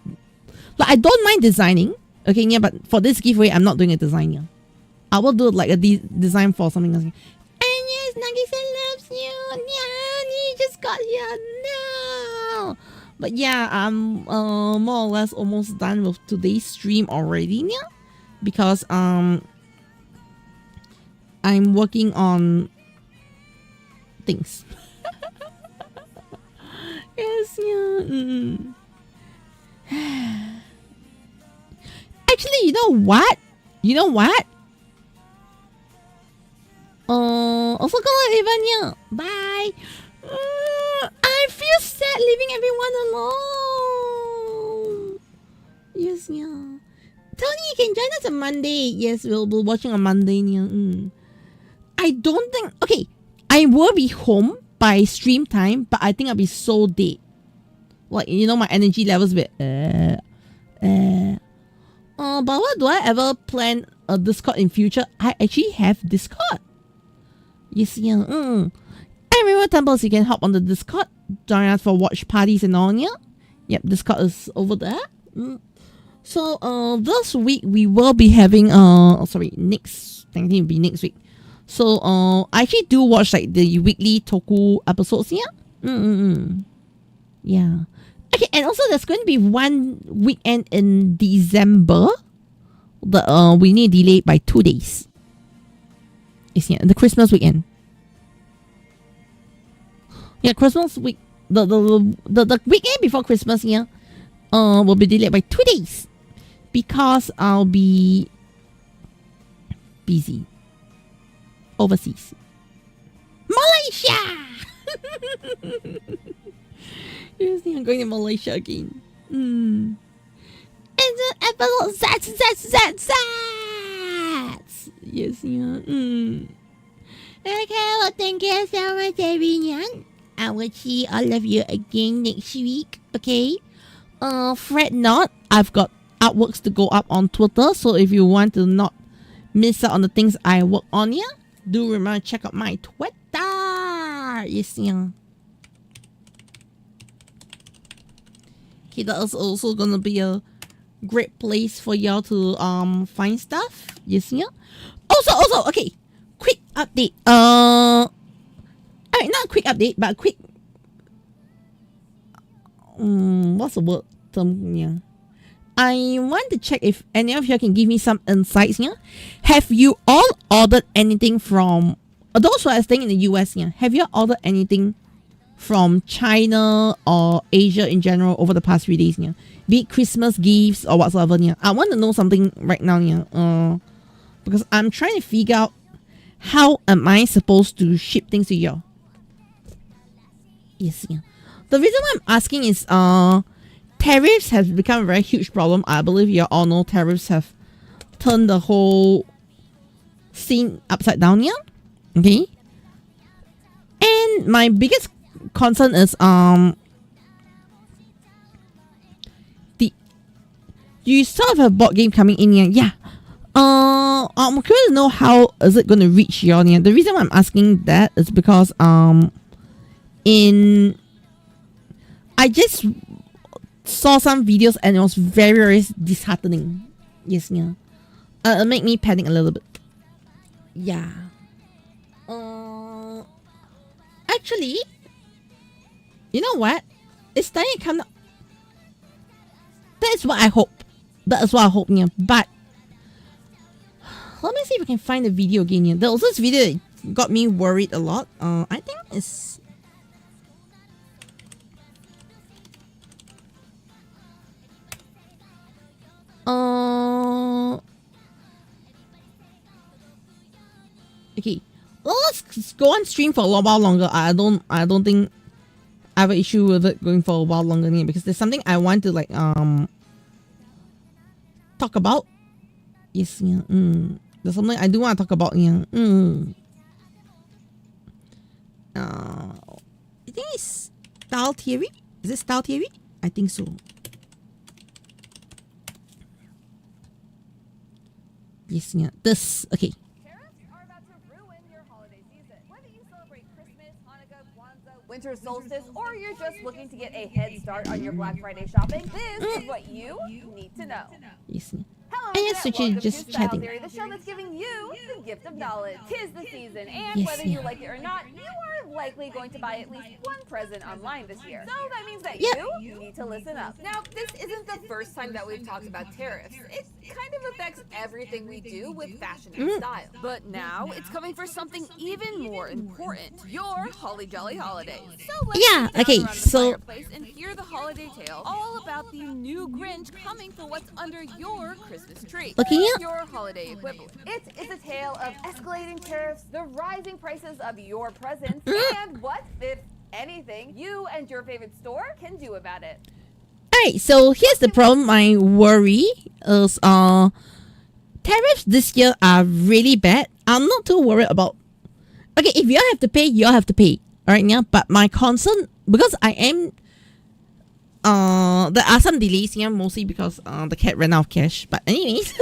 Speaker 1: like, I don't mind designing. Okay, yeah, but for this giveaway, I'm not doing a design. Yeah. I will do like a design for something else. And yes, guys, Xencelabs, you just got here. No. But yeah, I'm more or less almost done with today's stream already, because I'm working on things. Yes, yeah. Actually, you know what? Also call it Ivania. Bye. I feel sad leaving everyone alone. Yes, yeah. Tony, you can join us on Monday. Yes, we'll be watching on Monday. Yeah. I don't think. Okay, I will be home by stream time, but I think I'll be so dead. Like, my energy levels will be. But what do I ever plan a Discord in future? I actually have Discord. Yes, yeah. And remember, Temples, you can hop on the Discord, join us for watch parties and all, yeah. Yep, Discord is over there. So, this week we will be having next. I think it'll be next week. So, I actually do watch like the weekly Toku episodes, yeah. Yeah. Okay, and also there's going to be one weekend in December that we need delayed by 2 days. It's the Christmas weekend. Yeah, Christmas week. The weekend before Christmas, yeah, will be delayed by 2 days because I'll be busy overseas. Malaysia. Yes, I'm going to Malaysia again. And the episode Zats. Yes, yeah. Okay, well, thank you so much, everyone. I will see all of you again next week. Okay. Fret not. I've got artworks to go up on Twitter, so if you want to not miss out on the things I work on here, do remember to check out my Twitter. Yes, yeah. Okay, that is also gonna be a great place for y'all to find stuff. Yes, yeah. Also, okay, quick update. Alright, not a quick update, but a quick. What's the word term? Yeah. I want to check if any of you can give me some insights. Yeah. Have you all ordered anything from those who are staying in the US? Yeah. Have you ordered anything from China or Asia in general over the past few days? Yeah. Be it Christmas gifts or whatsoever. Yeah. I want to know something right now. Yeah. Because I'm trying to figure out how am I supposed to ship things to y'all. Yes. Yeah. The reason why I'm asking is tariffs have become a very huge problem. I believe you all know tariffs have turned the whole scene upside down here. Okay. And my biggest concern is you still have a board game coming in here. Yeah. I'm curious to know how is it going to reach y'all here. The reason why I'm asking that is because I just saw some videos and it was very, very disheartening. Yes, yeah. It made me panic a little bit. Yeah. Actually, you know what? It's starting to come. That is what I hope. Yeah. But let me see if I can find the video again here. There was this video that got me worried a lot. I think it's. Okay. Well, let's go on stream for a while longer. I don't think I have an issue with it going for a while longer here because there's something I want to like talk about. Yes, yeah. There's something I do want to talk about. Yeah. I think it's style theory. Is it style theory? I think so. Yes, yeah. This okay.
Speaker 3: Winter solstice, or you're just looking to get a head start on your Black Friday shopping, this is what you need to know.
Speaker 1: Yes. yes, so
Speaker 3: welcome to
Speaker 1: just
Speaker 3: Style
Speaker 1: chatting.
Speaker 3: Theory, the show that's giving you the gift of knowledge. 'Tis the season, and
Speaker 1: Yes,
Speaker 3: whether
Speaker 1: yeah.
Speaker 3: you like it or not, you are likely going to buy at least one present online this year. So that means that
Speaker 1: Yeah.
Speaker 3: you need to listen up. Now, this isn't the first time that we've talked about tariffs. It kind of affects everything we do with fashion and style. But now it's coming for something even more important: your holly jolly holidays. So let's
Speaker 1: Yeah,
Speaker 3: sit down
Speaker 1: okay,
Speaker 3: around the
Speaker 1: so-
Speaker 3: fireplace and hear the holiday tale all about the new Grinch coming for what's under your Christmas tree.
Speaker 1: Looking at-
Speaker 3: Your holiday equivalent. It is a tale of escalating tariffs, the rising prices of your presents, and what, if anything, you and your favorite store can do about it.
Speaker 1: Alright, so here's the problem. My worry is tariffs this year are really bad. I'm not too worried about. Okay, if you all have to pay, you all have to pay. Alright, yeah. But my concern, because I am there are some delays here, mostly because the cat ran out of cash. But anyways,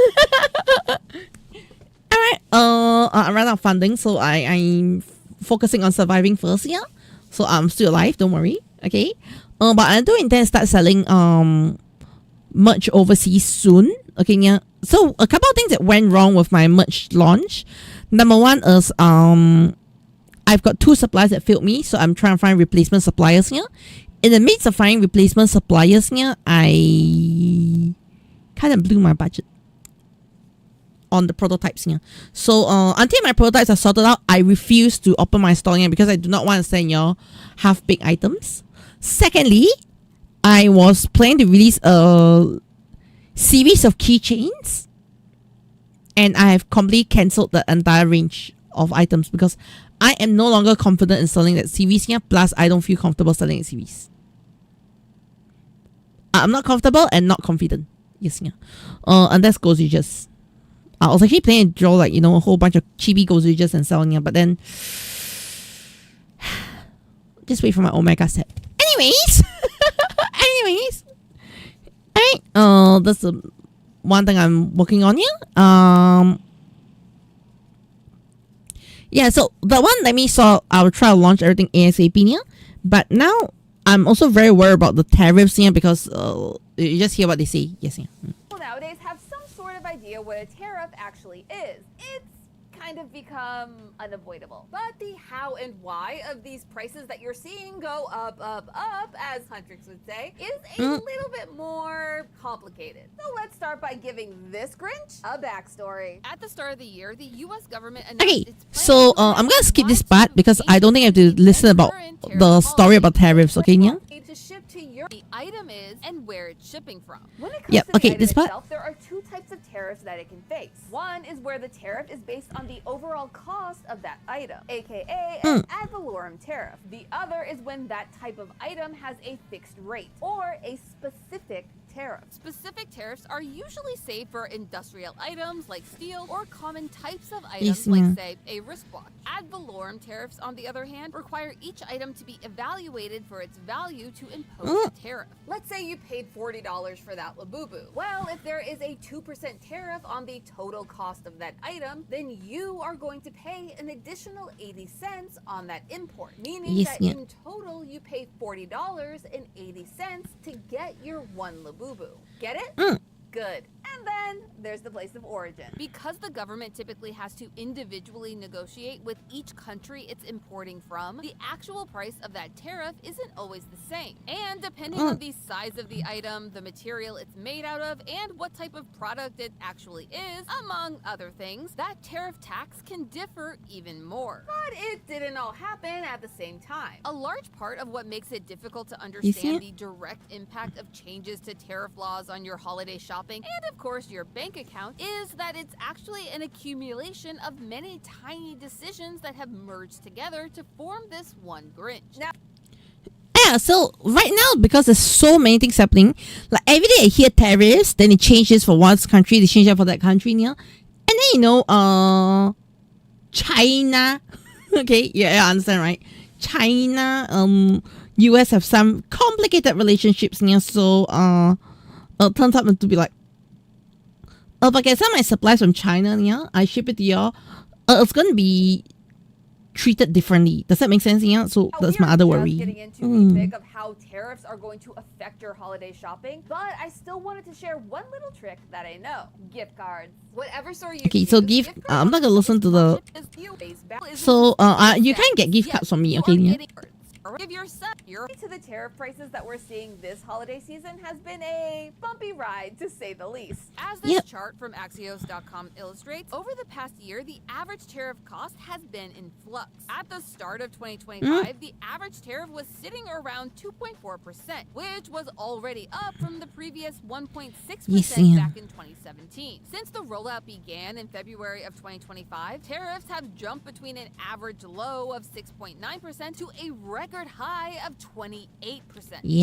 Speaker 1: alright. I ran out of funding, so I'm focusing on surviving first. Yeah, so I'm still alive. Don't worry. Okay. But I do intend to start selling merch overseas soon. Okay, yeah. So a couple of things that went wrong with my merch launch. Number one is I've got 2 suppliers that failed me, so I'm trying to find replacement suppliers here. In the midst of finding replacement suppliers here, I kind of blew my budget on the prototypes here. So until my prototypes are sorted out, I refuse to open my store here because I do not want to send y'all half-baked items. Secondly, I was planning to release a series of keychains, and I have completely cancelled the entire range of items because I am no longer confident in selling that series here. Plus, I don't feel comfortable selling a series. I'm not comfortable and not confident. Yes, yeah. And that's Ghost Ridges. I was actually planning to draw like, you know, a whole bunch of chibi Ghost Ridges and selling here, but then just wait for my Omega set. Anyways, alright. That's the one thing I'm working on here. Yeah, so the one that we saw, I'll try to launch everything ASAP here. But now I'm also very worried about the tariffs here because you just hear what they say. Yes, yeah.
Speaker 3: People nowadays have some sort of idea what a tariff actually is. It's kind of become unavoidable. But the how and why of these prices that you're seeing go up, as Huntrix would say, is a little bit more complicated. So let's start by giving this Grinch a backstory. At the start of the year, the U.S. government announced
Speaker 1: Okay,
Speaker 3: its plan
Speaker 1: so
Speaker 3: to
Speaker 1: I'm gonna skip this
Speaker 3: launch
Speaker 1: part because I don't think I have to listen about the story about tariffs, okay, yeah?
Speaker 3: to ship to Europe. The item is and where it's shipping from. When it comes
Speaker 1: Yep,
Speaker 3: to
Speaker 1: okay,
Speaker 3: the item
Speaker 1: this part-
Speaker 3: itself, there are 2 types of tariffs that it can face. One is where the tariff is based on the overall cost of that item, aka an ad valorem tariff. The other is when that type of item has a fixed rate or a specific tariff. Specific tariffs are usually saved for industrial items like steel or common types of items
Speaker 1: Yes,
Speaker 3: like,
Speaker 1: yeah.
Speaker 3: say, a wristwatch. Ad valorem tariffs, on the other hand, require each item to be evaluated for its value to impose a tariff. Let's say you paid $40 for that Labubu. Well, if there is a 2% tariff on the total cost of that item, then you are going to pay an additional 80 cents on that import, meaning
Speaker 1: Yes,
Speaker 3: that
Speaker 1: yeah.
Speaker 3: in total you pay $40.80 to get your one Labubu. Get it? Good. And then there's the place of origin. Because the government typically has to individually negotiate with each country it's importing from, the actual price of that tariff isn't always the same. And depending on the size of the item, the material it's made out of, and what type of product it actually is, among other things, that tariff tax can differ even more. But it didn't all happen at the same time. A large part of what makes it difficult to
Speaker 1: see
Speaker 3: understand
Speaker 1: it?
Speaker 3: the direct impact of changes to tariff laws on your holiday shopping and of course your bank account is that it's actually an accumulation of many tiny decisions that have merged together to form this one Grinch. Now,
Speaker 1: Yeah, so right now, because there's so many things happening, like every day I hear tariffs, then it changes for one country, they change that for that country, yeah. And then, you know, China, okay, yeah, I understand, right? China, US have some complicated relationships, yeah, so, turns out to be like, if I get some of my supplies from China, yeah, I ship it to y'all, it's gonna be treated differently. Does that make sense? Yeah. So that's my other worry.
Speaker 3: Getting into the thick of how tariffs are going to affect your holiday shopping, but I still wanted to share one little trick that I know: gift cards. Whatever store you
Speaker 1: Okay, so
Speaker 3: choose,
Speaker 1: gift. I'm not gonna listen to the. So you can get gift cards from me. Okay. Yeah.
Speaker 3: Give your son to the tariff prices that we're seeing this holiday season has been a bumpy ride, to say the least. As this chart from Axios.com illustrates, over the past year, the average tariff cost has been in flux. At the start of 2025, the average tariff was sitting around 2.4%, which was already up from the previous 1.6% back in 2017. Since the rollout began in February of 2025, tariffs have jumped between an average low of 6.9% to a record high of 28%.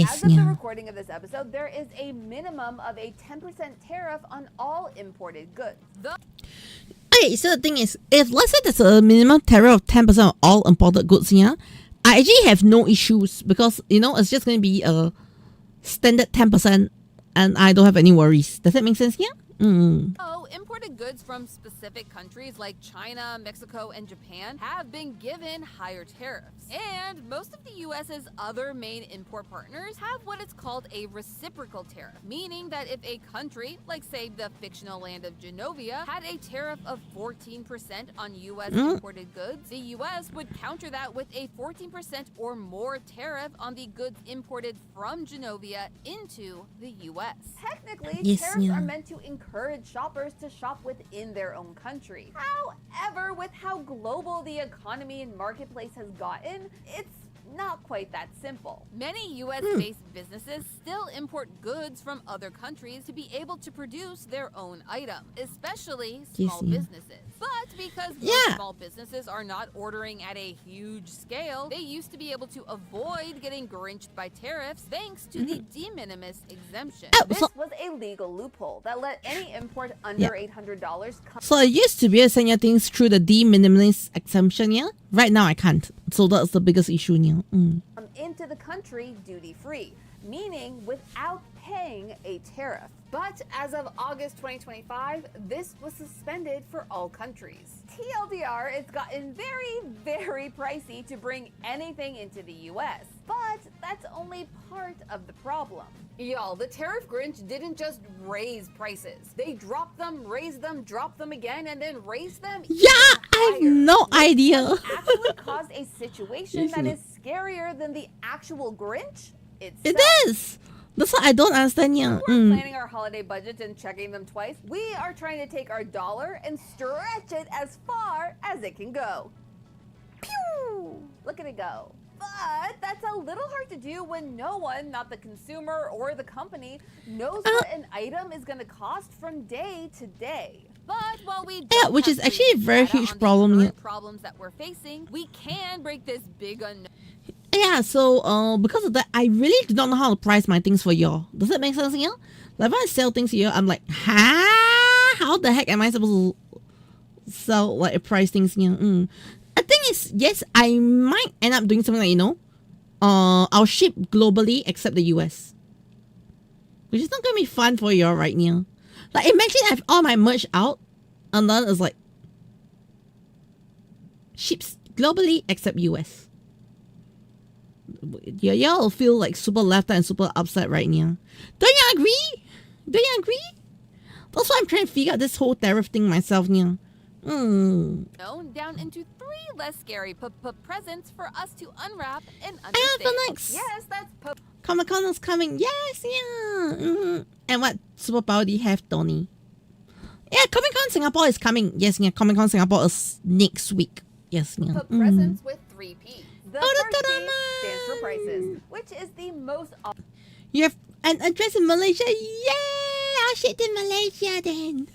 Speaker 3: As of the recording of this episode, there is a minimum of a 10% tariff on all imported goods.
Speaker 1: Okay, so the thing is, if let's say there's a minimum tariff of 10% on all imported goods, yeah, I actually have no issues because, you know, it's just going to be a standard 10% and I don't have any worries. Does that make sense? Yeah?
Speaker 3: Imported goods from specific countries like China, Mexico, and Japan have been given higher tariffs. And most of the US's other main import partners have what is called a reciprocal tariff, meaning that if a country, like say the fictional land of Genovia, had a tariff of 14% on US imported goods, the US would counter that with a 14% or more tariff on the goods imported from Genovia into the US. Technically, tariffs are meant to encourage shoppers to shop within their own country. However, with how global the economy and marketplace has gotten, it's not quite that simple. Many US-based businesses still import goods from other countries to be able to produce their own item, especially small businesses. But because most small businesses are not ordering at a huge scale, they used to be able to avoid getting grinched by tariffs thanks to the de minimis exemption. This was a legal loophole that let any import under $800 come.
Speaker 1: So I used to be able to send your things through the de minimis exemption, yeah? Right now I can't. So that's the biggest issue, yeah.
Speaker 3: Into the country duty-free, meaning without paying a tariff. But as of August 2025, this was suspended for all countries. TLDR, it's gotten very, very pricey to bring anything into the US, but that's only part of the problem. Y'all, the tariff Grinch didn't just raise prices. They dropped them, raised them, dropped them again, and then raised them
Speaker 1: even I have no idea.
Speaker 3: It actually caused a situation that is scarier than the actual Grinch itself.
Speaker 1: It is. That's what I don't understand. Yeah.
Speaker 3: We're planning our holiday budgets and checking them twice. We are trying to take our dollar and stretch it as far as it can go. Pew! Look at it go. But that's a little hard to do when no one, not the consumer or the company, knows what an item is going to cost from day to day. But while we
Speaker 1: which is actually a very huge problem.
Speaker 3: Problems that we're facing, we can break this big unknown.
Speaker 1: Yeah, so because of that, I really do not know how to price my things for y'all. Does that make sense here? Like when I sell things here, I'm like, how the heck am I supposed to sell like price things here? The thing is, yes, I might end up doing something like, you know, I'll ship globally except the US, which is not gonna be fun for y'all right now. Like imagine I have all my merch out, and then it's like ships globally except US. Yeah, y'all feel like super left out and super upset right now. Don't you agree? Don't you agree? That's why I'm trying to figure out this whole tariff thing myself now.
Speaker 3: Down into 3 less scary presents for us to unwrap and understand.
Speaker 1: Next.
Speaker 3: Yes, that's
Speaker 1: Comic-Con is coming. Yes, yeah. And what superpower do you have, Tony? Yeah, Comic-Con Singapore is coming. Yes, yeah. Comic-Con Singapore is next week. Yes, yeah.
Speaker 3: Presents with 3 P's. The first P stands for prices, which is the most...
Speaker 1: You have an address in Malaysia? Yay! I'll ship to Malaysia then.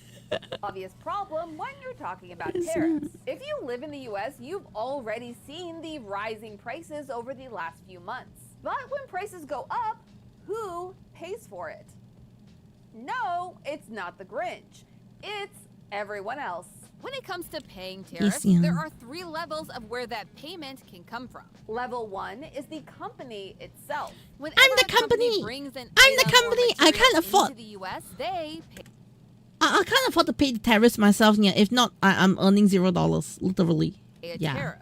Speaker 3: Obvious problem when you're talking about tariffs. If you live in the US, you've already seen the rising prices over the last few months. But when prices go up, who pays for it? No, it's not the Grinch. It's everyone else. When it comes to paying tariffs, there are 3 levels of where that payment can come from. Level 1 is the company itself. Whenever
Speaker 1: I'm the company. I'm the company. I can't afford.
Speaker 3: The US, they pay.
Speaker 1: I can't afford to pay the tariffs myself. Yeah, if not, I'm earning $0, literally.
Speaker 3: Tariff.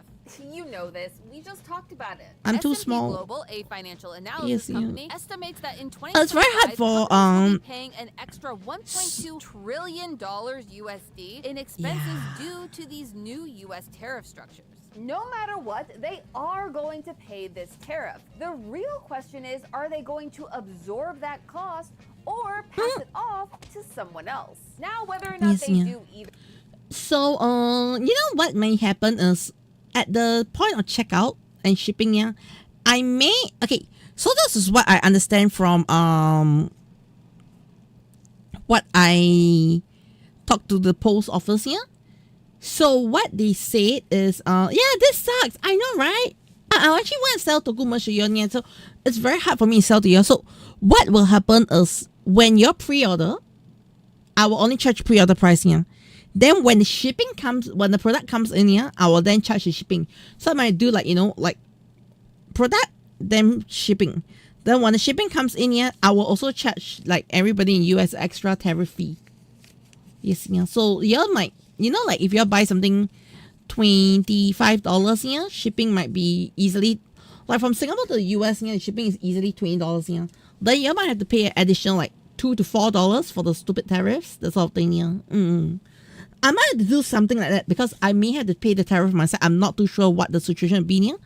Speaker 3: You know this. We just talked about it.
Speaker 1: I'm too
Speaker 3: S&P
Speaker 1: small.
Speaker 3: Global, a financial analysis
Speaker 1: Yes, yeah.
Speaker 3: company, estimates that in
Speaker 1: It's very hard
Speaker 3: 2025,
Speaker 1: for,
Speaker 3: companies will be paying an extra $1.2 trillion USD in expenses
Speaker 1: Yeah.
Speaker 3: due to these new U.S. tariff structures. No matter what, they are going to pay this tariff. The real question is, are they going to absorb that cost or pass it off to someone else? Now, whether or not
Speaker 1: Yes,
Speaker 3: they
Speaker 1: yeah.
Speaker 3: do either.
Speaker 1: So, you know what may happen is at the point of checkout and shipping, yeah, I may okay. So this is what I understand from what I talked to the post office here. So what they said is, yeah, this sucks. I know, right? I actually want to sell Toku merch to you, yeah, so it's very hard for me to sell to you. So what will happen is when you pre-order, I will only charge pre-order price here. Then when the shipping comes, when the product comes in here, I will then charge the shipping. So I might do like, you know, like product, then shipping. Then when the shipping comes in here, I will also charge like everybody in US extra tariff fee. Yes, yeah. So you might, you know, like if you buy something $25 here, shipping might be easily, like from Singapore to the US here, shipping is easily $20 here. Then you might have to pay an additional like $2 to $4 for the stupid tariffs, that sort of thing here. I might have to do something like that because I may have to pay the tariff myself. I'm not too sure what the situation will be here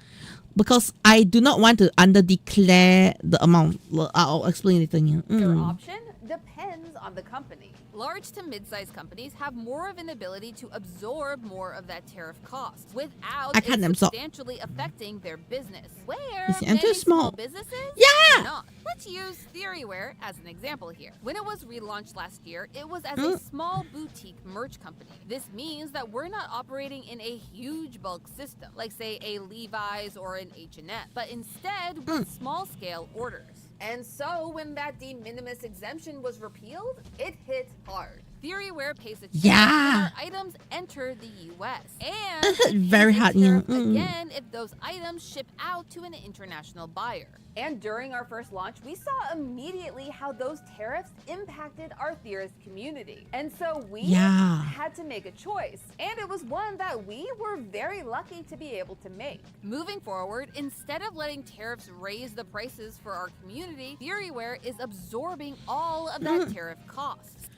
Speaker 1: because I do not want to under-declare the amount. I'll explain it here.
Speaker 3: Your option depends on the company. Large to mid-sized companies have more of an ability to absorb more of that tariff cost without
Speaker 1: I can't
Speaker 3: it
Speaker 1: absorb.
Speaker 3: substantially affecting their business. Where
Speaker 1: You see, I'm too
Speaker 3: many
Speaker 1: small.
Speaker 3: businesses
Speaker 1: Yeah!
Speaker 3: do not. Let's use Theoryware as an example here. When it was relaunched last year, it was as a small boutique merch company. This means that we're not operating in a huge bulk system, like say a Levi's or an H&M, but instead with small-scale orders. And so when that de minimis exemption was repealed, it hit hard. Theoryware pays a tariff
Speaker 1: Yeah.
Speaker 3: when our items enter the U.S. And
Speaker 1: It's
Speaker 3: it
Speaker 1: very
Speaker 3: pays a
Speaker 1: hard, yeah.
Speaker 3: tariff again if those items ship out to an international buyer. And during our first launch, we saw immediately how those tariffs impacted our theorist community. And so we had to make a choice. And it was one that we were very lucky to be able to make. Moving forward, instead of letting tariffs raise the prices for our community, Theoryware is absorbing all of that tariff cost.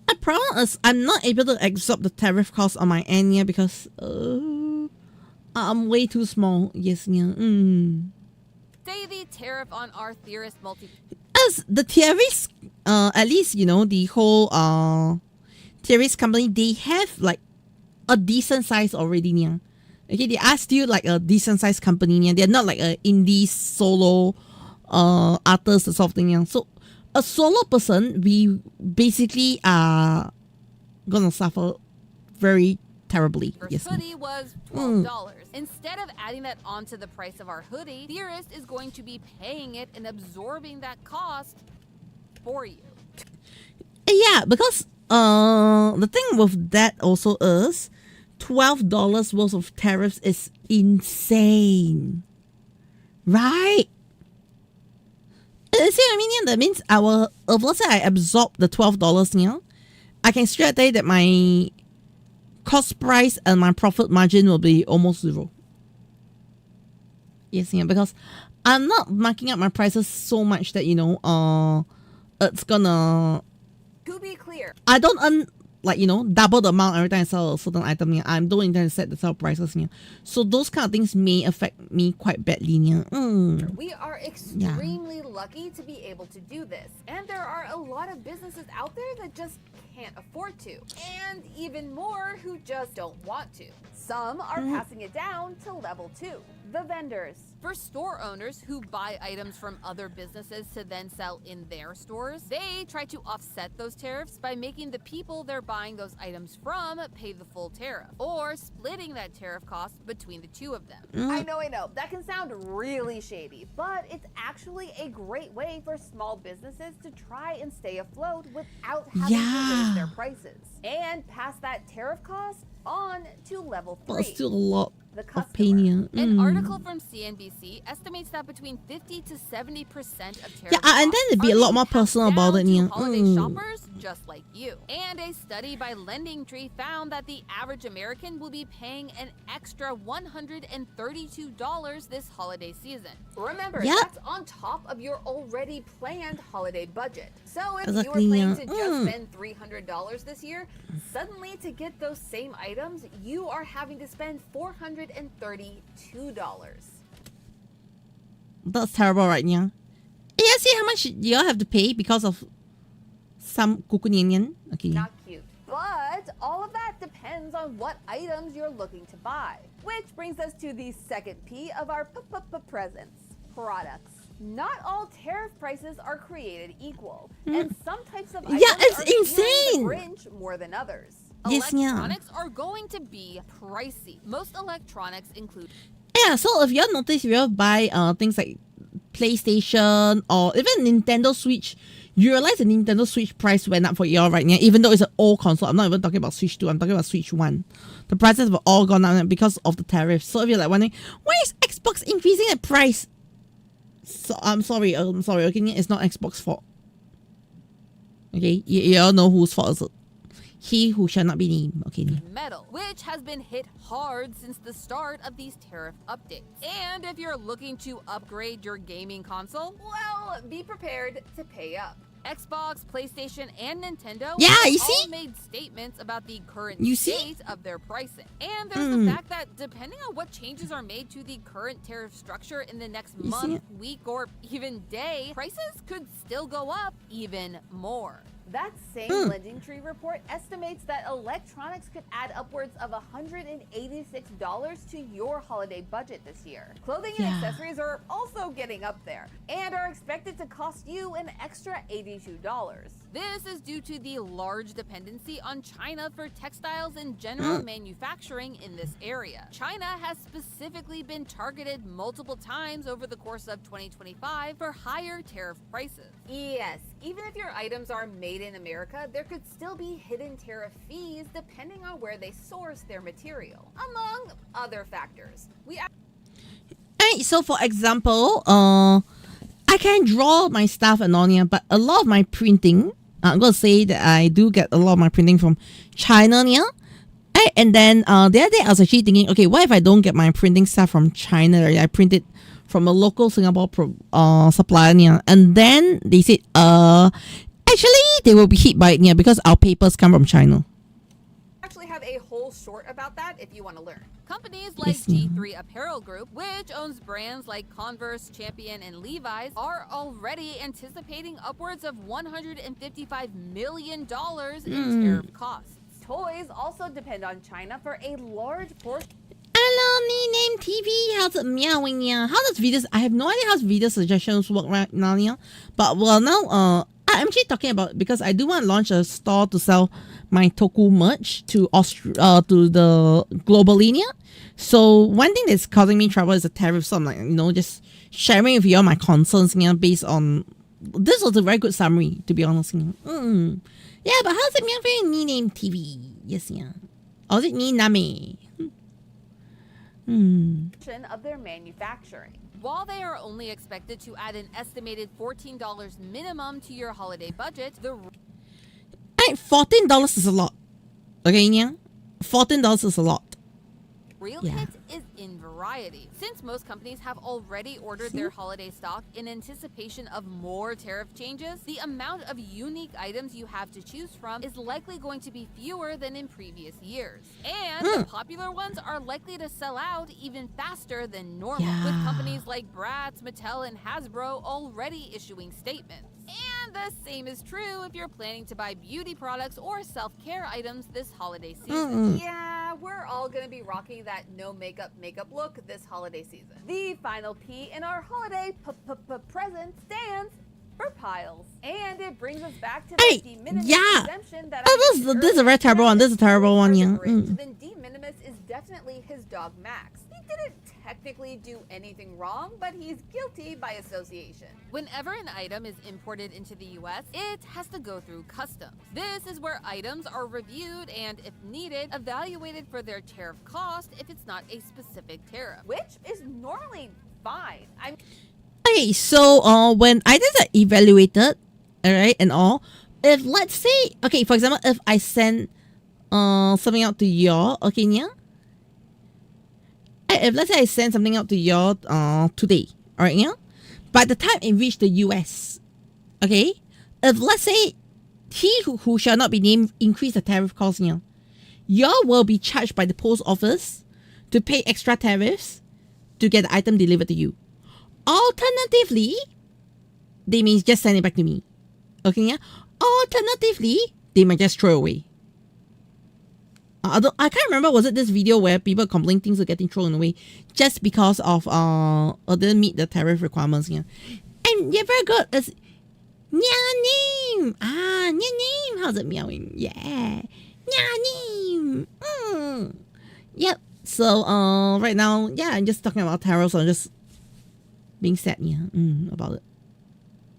Speaker 1: The problem is I'm not able to absorb the tariff cost on my end here because I'm way too small. Yes, yeah.
Speaker 3: Say the tariff on our theorist
Speaker 1: As the tariffs, at least, you know, the whole tariffs company, they have like a decent size already, yeah. Okay, they are still like a decent sized company, yeah. They're not like a indie solo artist or something, yeah. So a solo person, we basically are gonna suffer very terribly.
Speaker 3: First hoodie was $12. Instead of adding that onto the price of our hoodie, Theorist is going to be paying it and absorbing that cost for you.
Speaker 1: Yeah, because the thing with that also is $12 worth of tariffs is insane, right? See what I mean? Yeah, that means if let's say I absorb the $12 now, I can straight say that my cost price and my profit margin will be almost zero. Yes, yeah, because I'm not marking up my prices so much that, you know, it's gonna...
Speaker 3: To be clear,
Speaker 1: I don't earn, like, you know, double the amount every time I sell a certain item. Yeah. I don't intend to set the sell prices. Yeah. So those kind of things may affect me quite badly. Yeah.
Speaker 3: we are extremely lucky to be able to do this. And there are a lot of businesses out there that just can't afford to. And even more who just don't want to. Some are passing it down to level 2, the vendors. For store owners who buy items from other businesses to then sell in their stores, they try to offset those tariffs by making the people they're buying those items from pay the full tariff, or splitting that tariff cost between the two of them. I know, that can sound really shady, but it's actually a great way for small businesses to try and stay afloat without having to raise their prices, and pass that tariff cost on to level 3.
Speaker 1: But it's still a lot
Speaker 3: the
Speaker 1: of
Speaker 3: customer.
Speaker 1: pain. Yeah.
Speaker 3: An article from CNBC estimates that between 50 to 70% of tariff
Speaker 1: Yeah, and then it'd be a lot more personal about it. Yeah.
Speaker 3: holiday shoppers just like you. And a study by LendingTree found that the average American will be paying an extra $132 this holiday season. Remember, that's on top of your already planned holiday budget. So if you were planning to just spend $300 this year, suddenly to get those same items, you are having to spend $432.
Speaker 1: That's terrible, right, Nya? Yeah, see how much you all have to pay because of some kukunyan. Okay.
Speaker 3: Not cute. But all of that depends on what items you're looking to buy. Which brings us to the second P of our presents, products. Not all tariff prices are created equal, and some types of items are insane. The Grinch more than others. Electronics are going to be pricey. Most electronics include.
Speaker 1: Yeah, so if you all notice, if you all buy things like PlayStation or even Nintendo Switch, you realize the Nintendo Switch price went up for y'all right now, even though it's an old console. I'm not even talking about Switch 2, I'm talking about Switch 1. The prices have all gone up because of the tariffs. So if you're like wondering, why is Xbox increasing the price? So I'm sorry, okay, it's not Xbox's fault. Okay, you all know whose fault is it. He who shall not be named. Okay.
Speaker 3: Metal, which has been hit hard since the start of these tariff updates. And if you're looking to upgrade your gaming console, well, be prepared to pay up. Xbox, PlayStation, and Nintendo all made statements about the current state of their pricing. And there's the fact that depending on what changes are made to the current tariff structure in the next month, week, or even day, prices could still go up even more. That same LendingTree report estimates that electronics could add upwards of $186 to your holiday budget this year. Clothing and accessories are also getting up there and are expected to cost you an extra $82. This is due to the large dependency on China for textiles and general manufacturing in this area. China has specifically been targeted multiple times over the course of 2025 for higher tariff prices. Yes, even if your items are made in America, there could still be hidden tariff fees depending on where they source their material, among other factors.
Speaker 1: Alright, so for example, I can draw my stuff and all, but a lot of my printing, I'm gonna say that I do get a lot of my printing from China, and then the other day I was actually thinking, okay, what if I don't get my printing stuff from China? I print it from a local Singapore supplier, and then they said, actually, they will be hit by it because our papers come from China.
Speaker 3: Actually have a whole short about that if you want to learn. Companies like G3 Apparel Group, which owns brands like Converse, Champion, and Levi's, are already anticipating upwards of $155 million in tariff costs. Toys also depend on China for a large portion.
Speaker 1: Hello, Name TV. How's it meowing? How does videos? I have no idea how video suggestions work right now. But well, now I'm actually talking about, because I do want to launch a store to sell my Toku merch to the globally. So one thing that's causing me trouble is the tariff. So I'm like, just sharing with you all my concerns based on. This was a very good summary, to be honest. Yeah, but how's it meowing? Name TV. Yes, or is it Name?
Speaker 3: Of their manufacturing. While they are only expected to add an estimated $14 minimum to your holiday budget, the
Speaker 1: $14 is a lot. Okay, $14 is a lot.
Speaker 3: real hit is in variety. Since most companies have already ordered their holiday stock in anticipation of more tariff changes, the amount of unique items you have to choose from is likely going to be fewer than in previous years. And the popular ones are likely to sell out even faster than normal, with companies like Bratz, Mattel, and Hasbro already issuing statements. And the same is true if you're planning to buy beauty products or self-care items this holiday season. Yeah, we're all gonna be rocking that no makeup look this holiday season. The final P in our holiday present stands for piles. And it brings us back to the de minimis exemption that
Speaker 1: this is a very terrible one. This is a terrible one,
Speaker 3: Then de minimis is definitely his dog Max. He didn't technically do anything wrong, but he's guilty by association. Whenever an item is imported into the US, it has to go through customs. This is where items are reviewed and, if needed, evaluated for their tariff cost if it's not a specific tariff, which is normally fine.
Speaker 1: Okay, so when items are evaluated, alright, and all, if let's say, okay, for example, if I send something out to y'all, okay, yeah. If let's say I send something out to y'all today, all right, yeah. By the time it reach the US, okay, if let's say he who shall not be named increase the tariff cost, yeah, y'all will be charged by the post office to pay extra tariffs to get the item delivered to you. Alternatively, they may just send it back to me. Okay, yeah. Alternatively, they might just throw away. Although I can't remember, was it this video where people complain things are getting thrown away just because of or didn't meet the tariff requirements, yeah. And yeah, very good. It's Nyanim. Nyanim. How's it meowing? Yeah. Nyanim. Yep. So right now, yeah, I'm just talking about tariffs, so I'm just being sad, yeah, about it.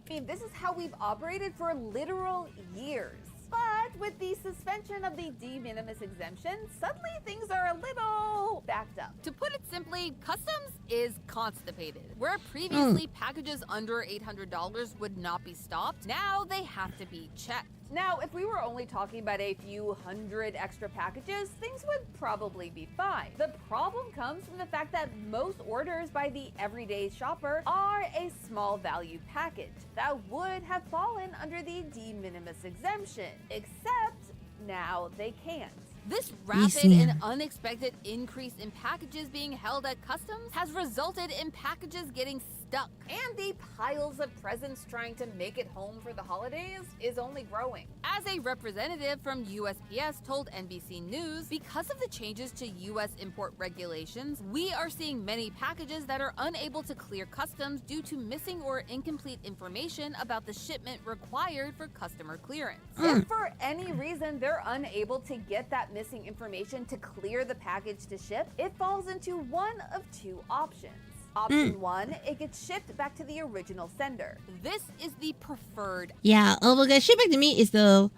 Speaker 3: I mean, this is how we've operated for literal years. But with the suspension of the de minimis exemption, suddenly things are a little backed up. To put it simply, customs is constipated. Where previously packages under $800 would not be stopped, now they have to be checked. Now, if we were only talking about a few hundred extra packages, things would probably be fine. The problem comes from the fact that most orders by the everyday shopper are a small value package that would have fallen under the de minimis exemption, except now they can't. This rapid and unexpected increase in packages being held at customs has resulted in packages getting stuck, and the piles of presents trying to make it home for the holidays is only growing. As a representative from USPS told NBC News, because of the changes to US import regulations, we are seeing many packages that are unable to clear customs due to missing or incomplete information about the shipment required for customer clearance. If for any reason they're unable to get that missing information to clear the package to ship, it falls into one of two options. Option 1, it gets shipped back to the original sender. This is the preferred.
Speaker 1: Yeah, okay, ship back to me is the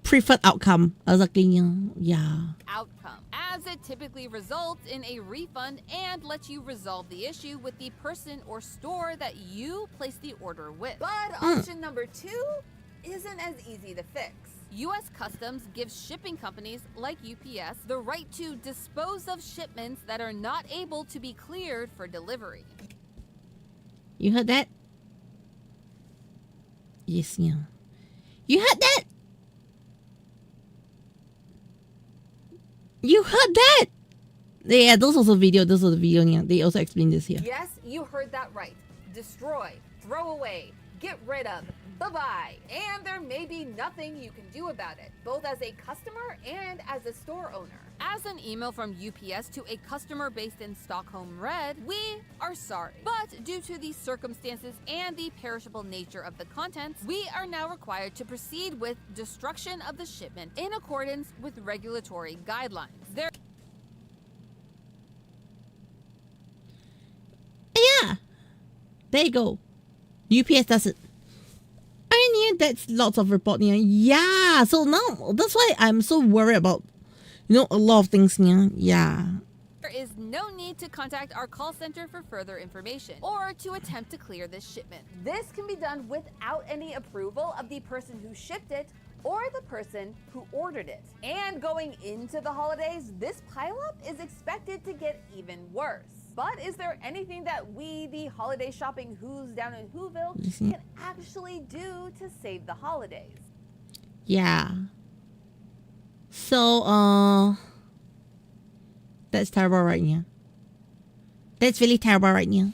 Speaker 1: preferred outcome. Yeah.
Speaker 3: Outcome, as it typically results in a refund and lets you resolve the issue with the person or store that you placed the order with. But option number 2 isn't as easy to fix. U.S. Customs gives shipping companies like UPS the right to dispose of shipments that are not able to be cleared for delivery.
Speaker 1: You heard that? Yes, yeah. You heard that? You heard that? Yeah, those also video. Those are the video. Yeah, they also explain this here.
Speaker 3: Yes, you heard that right. Destroy, throw away, get rid of, bye-bye. And there may be nothing you can do about it, both as a customer and as a store owner. As an email from UPS to a customer based in Stockholm read, we are sorry, but due to the circumstances and the perishable nature of the contents, we are now required to proceed with destruction of the shipment in accordance with regulatory guidelines.
Speaker 1: Yeah, there you go. UPS does it. I mean, yeah, that's lots of reporting. Yeah, so now that's why I'm so worried about, a lot of things. Yeah.
Speaker 3: There is no need to contact our call center for further information or to attempt to clear this shipment. This can be done without any approval of the person who shipped it or the person who ordered it. And going into the holidays, this pileup is expected to get even worse. But is there anything that we, the holiday shopping who's down in Whoville, can actually do to save the holidays?
Speaker 1: Yeah. So, that's terrible right now. That's really terrible right now.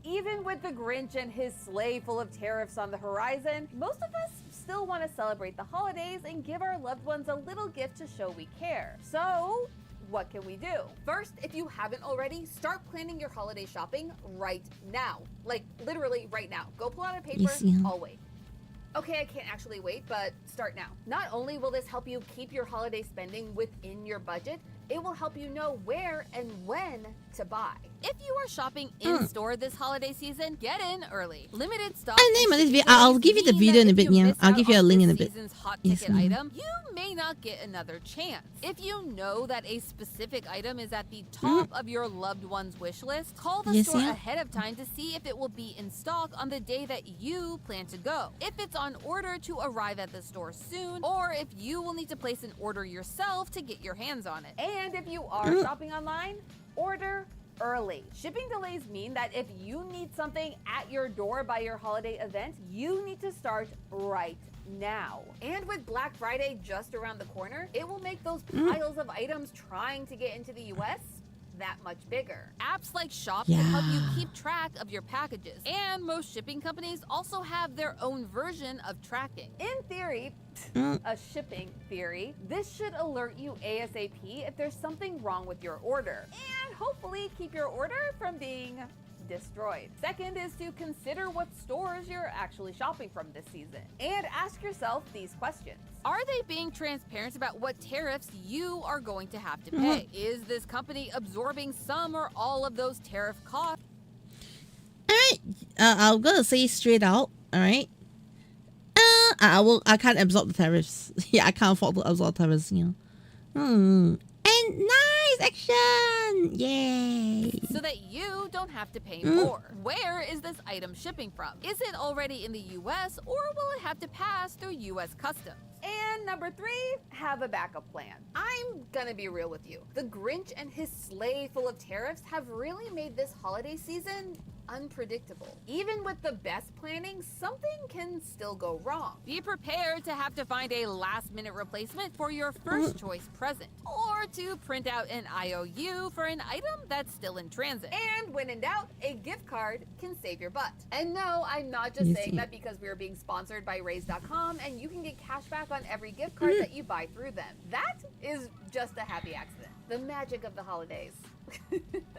Speaker 3: Even with the Grinch and his sleigh full of tariffs on the horizon, most of us still want to celebrate the holidays and give our loved ones a little gift to show we care. So, what can we do? First, if you haven't already, start planning your holiday shopping right now. Like, literally right now. Go pull out a paper, I'll wait. Okay, I can't actually wait, but start now. Not only will this help you keep your holiday spending within your budget, it will help you know where and when to buy. If you are shopping in store this holiday season, get in early. Limited stock.
Speaker 1: And name of this video, I'll give you the video in a bit, yeah. I'll give you a link in a bit.
Speaker 3: Hot ticket item, you may not get another chance. If you know that a specific item is at the top of your loved one's wish list, call the store ahead of time to see if it will be in stock on the day that you plan to go. If it's on order to arrive at the store soon, or if you will need to place an order yourself to get your hands on it. And if you are shopping online, order early. Shipping delays mean that if you need something at your door by your holiday event, you need to start right now. And with Black Friday just around the corner, it will make those piles of items trying to get into the US that much bigger. Apps like Shop can help you keep track of your packages, and most shipping companies also have their own version of tracking. In theory, a shipping theory, this should alert you ASAP if there's something wrong with your order, and hopefully keep your order from being destroyed. Second is to consider what stores you're actually shopping from this season, and ask yourself these questions. Are they being transparent about what tariffs you are going to have to pay? Is this company absorbing some or all of those tariff costs?
Speaker 1: Alright, I'm gonna say straight out, alright? I can't absorb the tariffs. Yeah, I can't afford to absorb tariffs, you know. And nice action! Yay!
Speaker 3: So that you don't have to pay more. Where is this item shipping from? Is it already in the US, or will it have to pass through US customs? And number 3, have a backup plan. I'm gonna be real with you. The Grinch and his sleigh full of tariffs have really made this holiday season unpredictable. Even with the best planning, something can still go wrong. Be prepared to have to find a last-minute replacement for your first choice present, or to print out an IOU for an item that's still in transit. And when in doubt, a gift card can save your butt. And no, I'm not just saying that because we're being sponsored by Raise.com and you can get cash back on every gift card that you buy through them. That is just a happy accident. The magic of the holidays.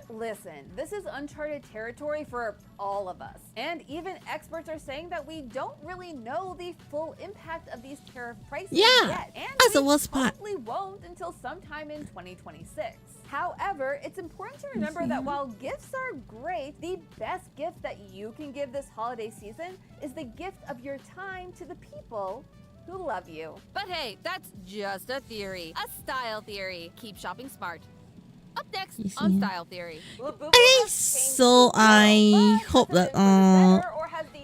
Speaker 3: Listen, this is uncharted territory for all of us. And even experts are saying that we don't really know the full impact of these tariff prices yet. And
Speaker 1: that's the
Speaker 3: we
Speaker 1: worst part.
Speaker 3: probably won't until sometime in 2026. However, it's important to remember that while gifts are great, the best gift that you can give this holiday season is the gift of your time to the people who love you. But hey, that's just a theory, a style theory. Keep shopping smart. Up next on Style Theory.
Speaker 1: Okay, so I hope that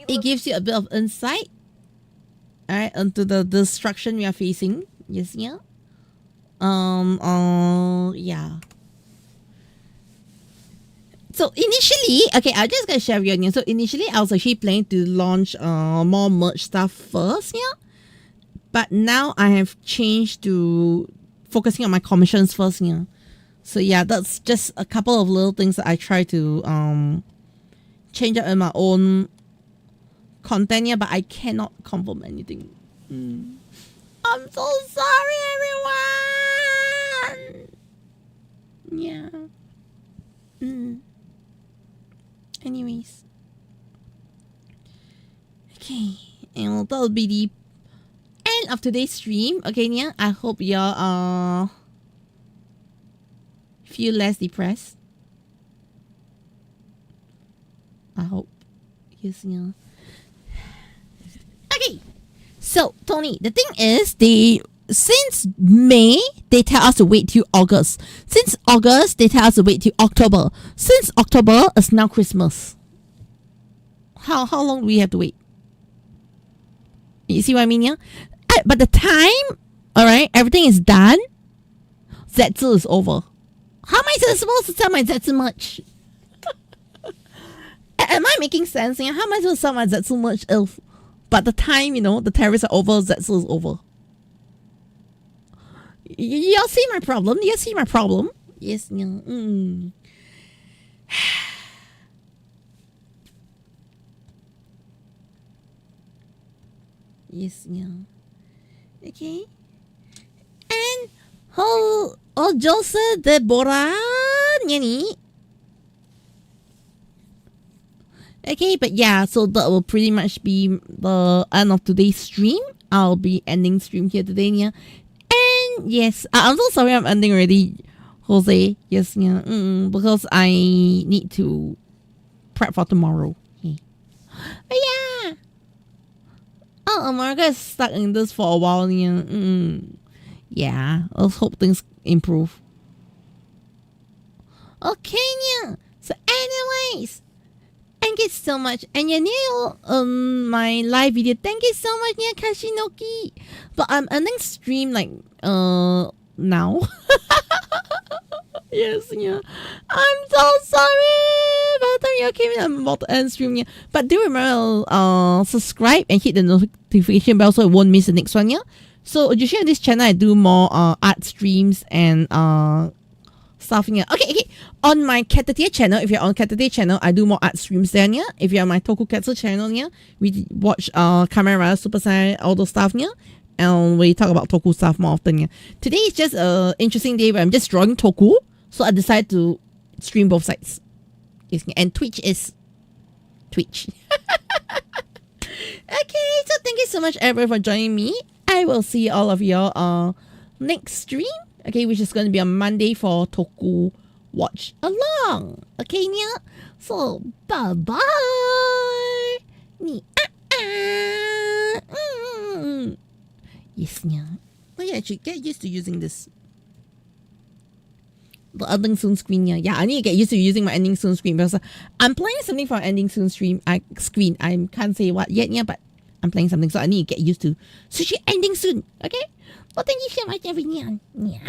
Speaker 1: it gives you a bit of insight, alright, into the destruction we are facing. Yes, yeah. Yeah. So initially, okay, I'm just gonna share with you. So initially, I was actually planning to launch more merch stuff first, yeah. But now I have changed to focusing on my commissions first, yeah. So yeah, that's just a couple of little things that I try to change up in my own content, yeah, but I cannot confirm anything. I'm so sorry, everyone. Yeah. Anyways. Okay, and that'll be the end of today's stream. Okay, yeah, I hope y'all feel less depressed. I hope. Yes, yeah. Okay. So, Tony, the thing is, since May, they tell us to wait till August. Since August, they tell us to wait till October. Since October, it's now Christmas. How long do we have to wait? You see what I mean, yeah? But the time, alright, everything is done. Zetsu is over. How am I supposed to sell my Zetsu merch? Am I making sense? Yeah? How am I supposed to sell my Zetsu merch if but the time, you know, the tariffs are over, Zetsu is over? Y'all see my problem? You see my problem? Yes, yeah. Yes, yeah. Okay. And Jose Deborah Nyani. Okay, but yeah, so that will pretty much be the end of today's stream. I'll be ending stream here today, yeah. And yes, I'm so sorry I'm ending already. Jose, yes, yeah, because I need to prep for tomorrow. Yeah. But yeah. Oh, America is stuck in this for a while. Yeah, yeah. Let's hope things improve. Okay, yeah. So, anyways, thank you so much. And you new my live video. Thank you so much, yeah, Kashinoki. But I'm ending stream like now. Yes, yeah. I'm so sorry. By the time you came in, I'm about to end stream, yeah. But do remember subscribe and hit the notification bell so you won't miss the next one, yeah. So usually on this channel I do more art streams and stuff, yeah. Okay. On my Caturteer-Channel, if you're on Caturteer-Channel, I do more art streams there, yeah. If you're on my Toku Channel, yeah, we watch Kamen Rider Super Saiyan, all those stuff, yeah. And we talk about Toku stuff more often, yeah. Today is just an interesting day where I'm just drawing Toku. So I decided to stream both sides. Yes, and Twitch is Twitch. Okay, so thank you so much everyone for joining me. I will see all of you next stream. Okay, which is going to be on Monday for Toku Watch Along. Okay, yeah. So bye-bye. Yes, yeah. Oh yeah, actually get used to using this. The ending soon screen, yeah. Yeah, I need to get used to using my ending soon screen because I'm playing something for ending soon screen. I can't say what yet, yeah, but I'm playing something, so I need to get used to sushi ending soon. Okay? Well, thank you so much, everyone. Yeah.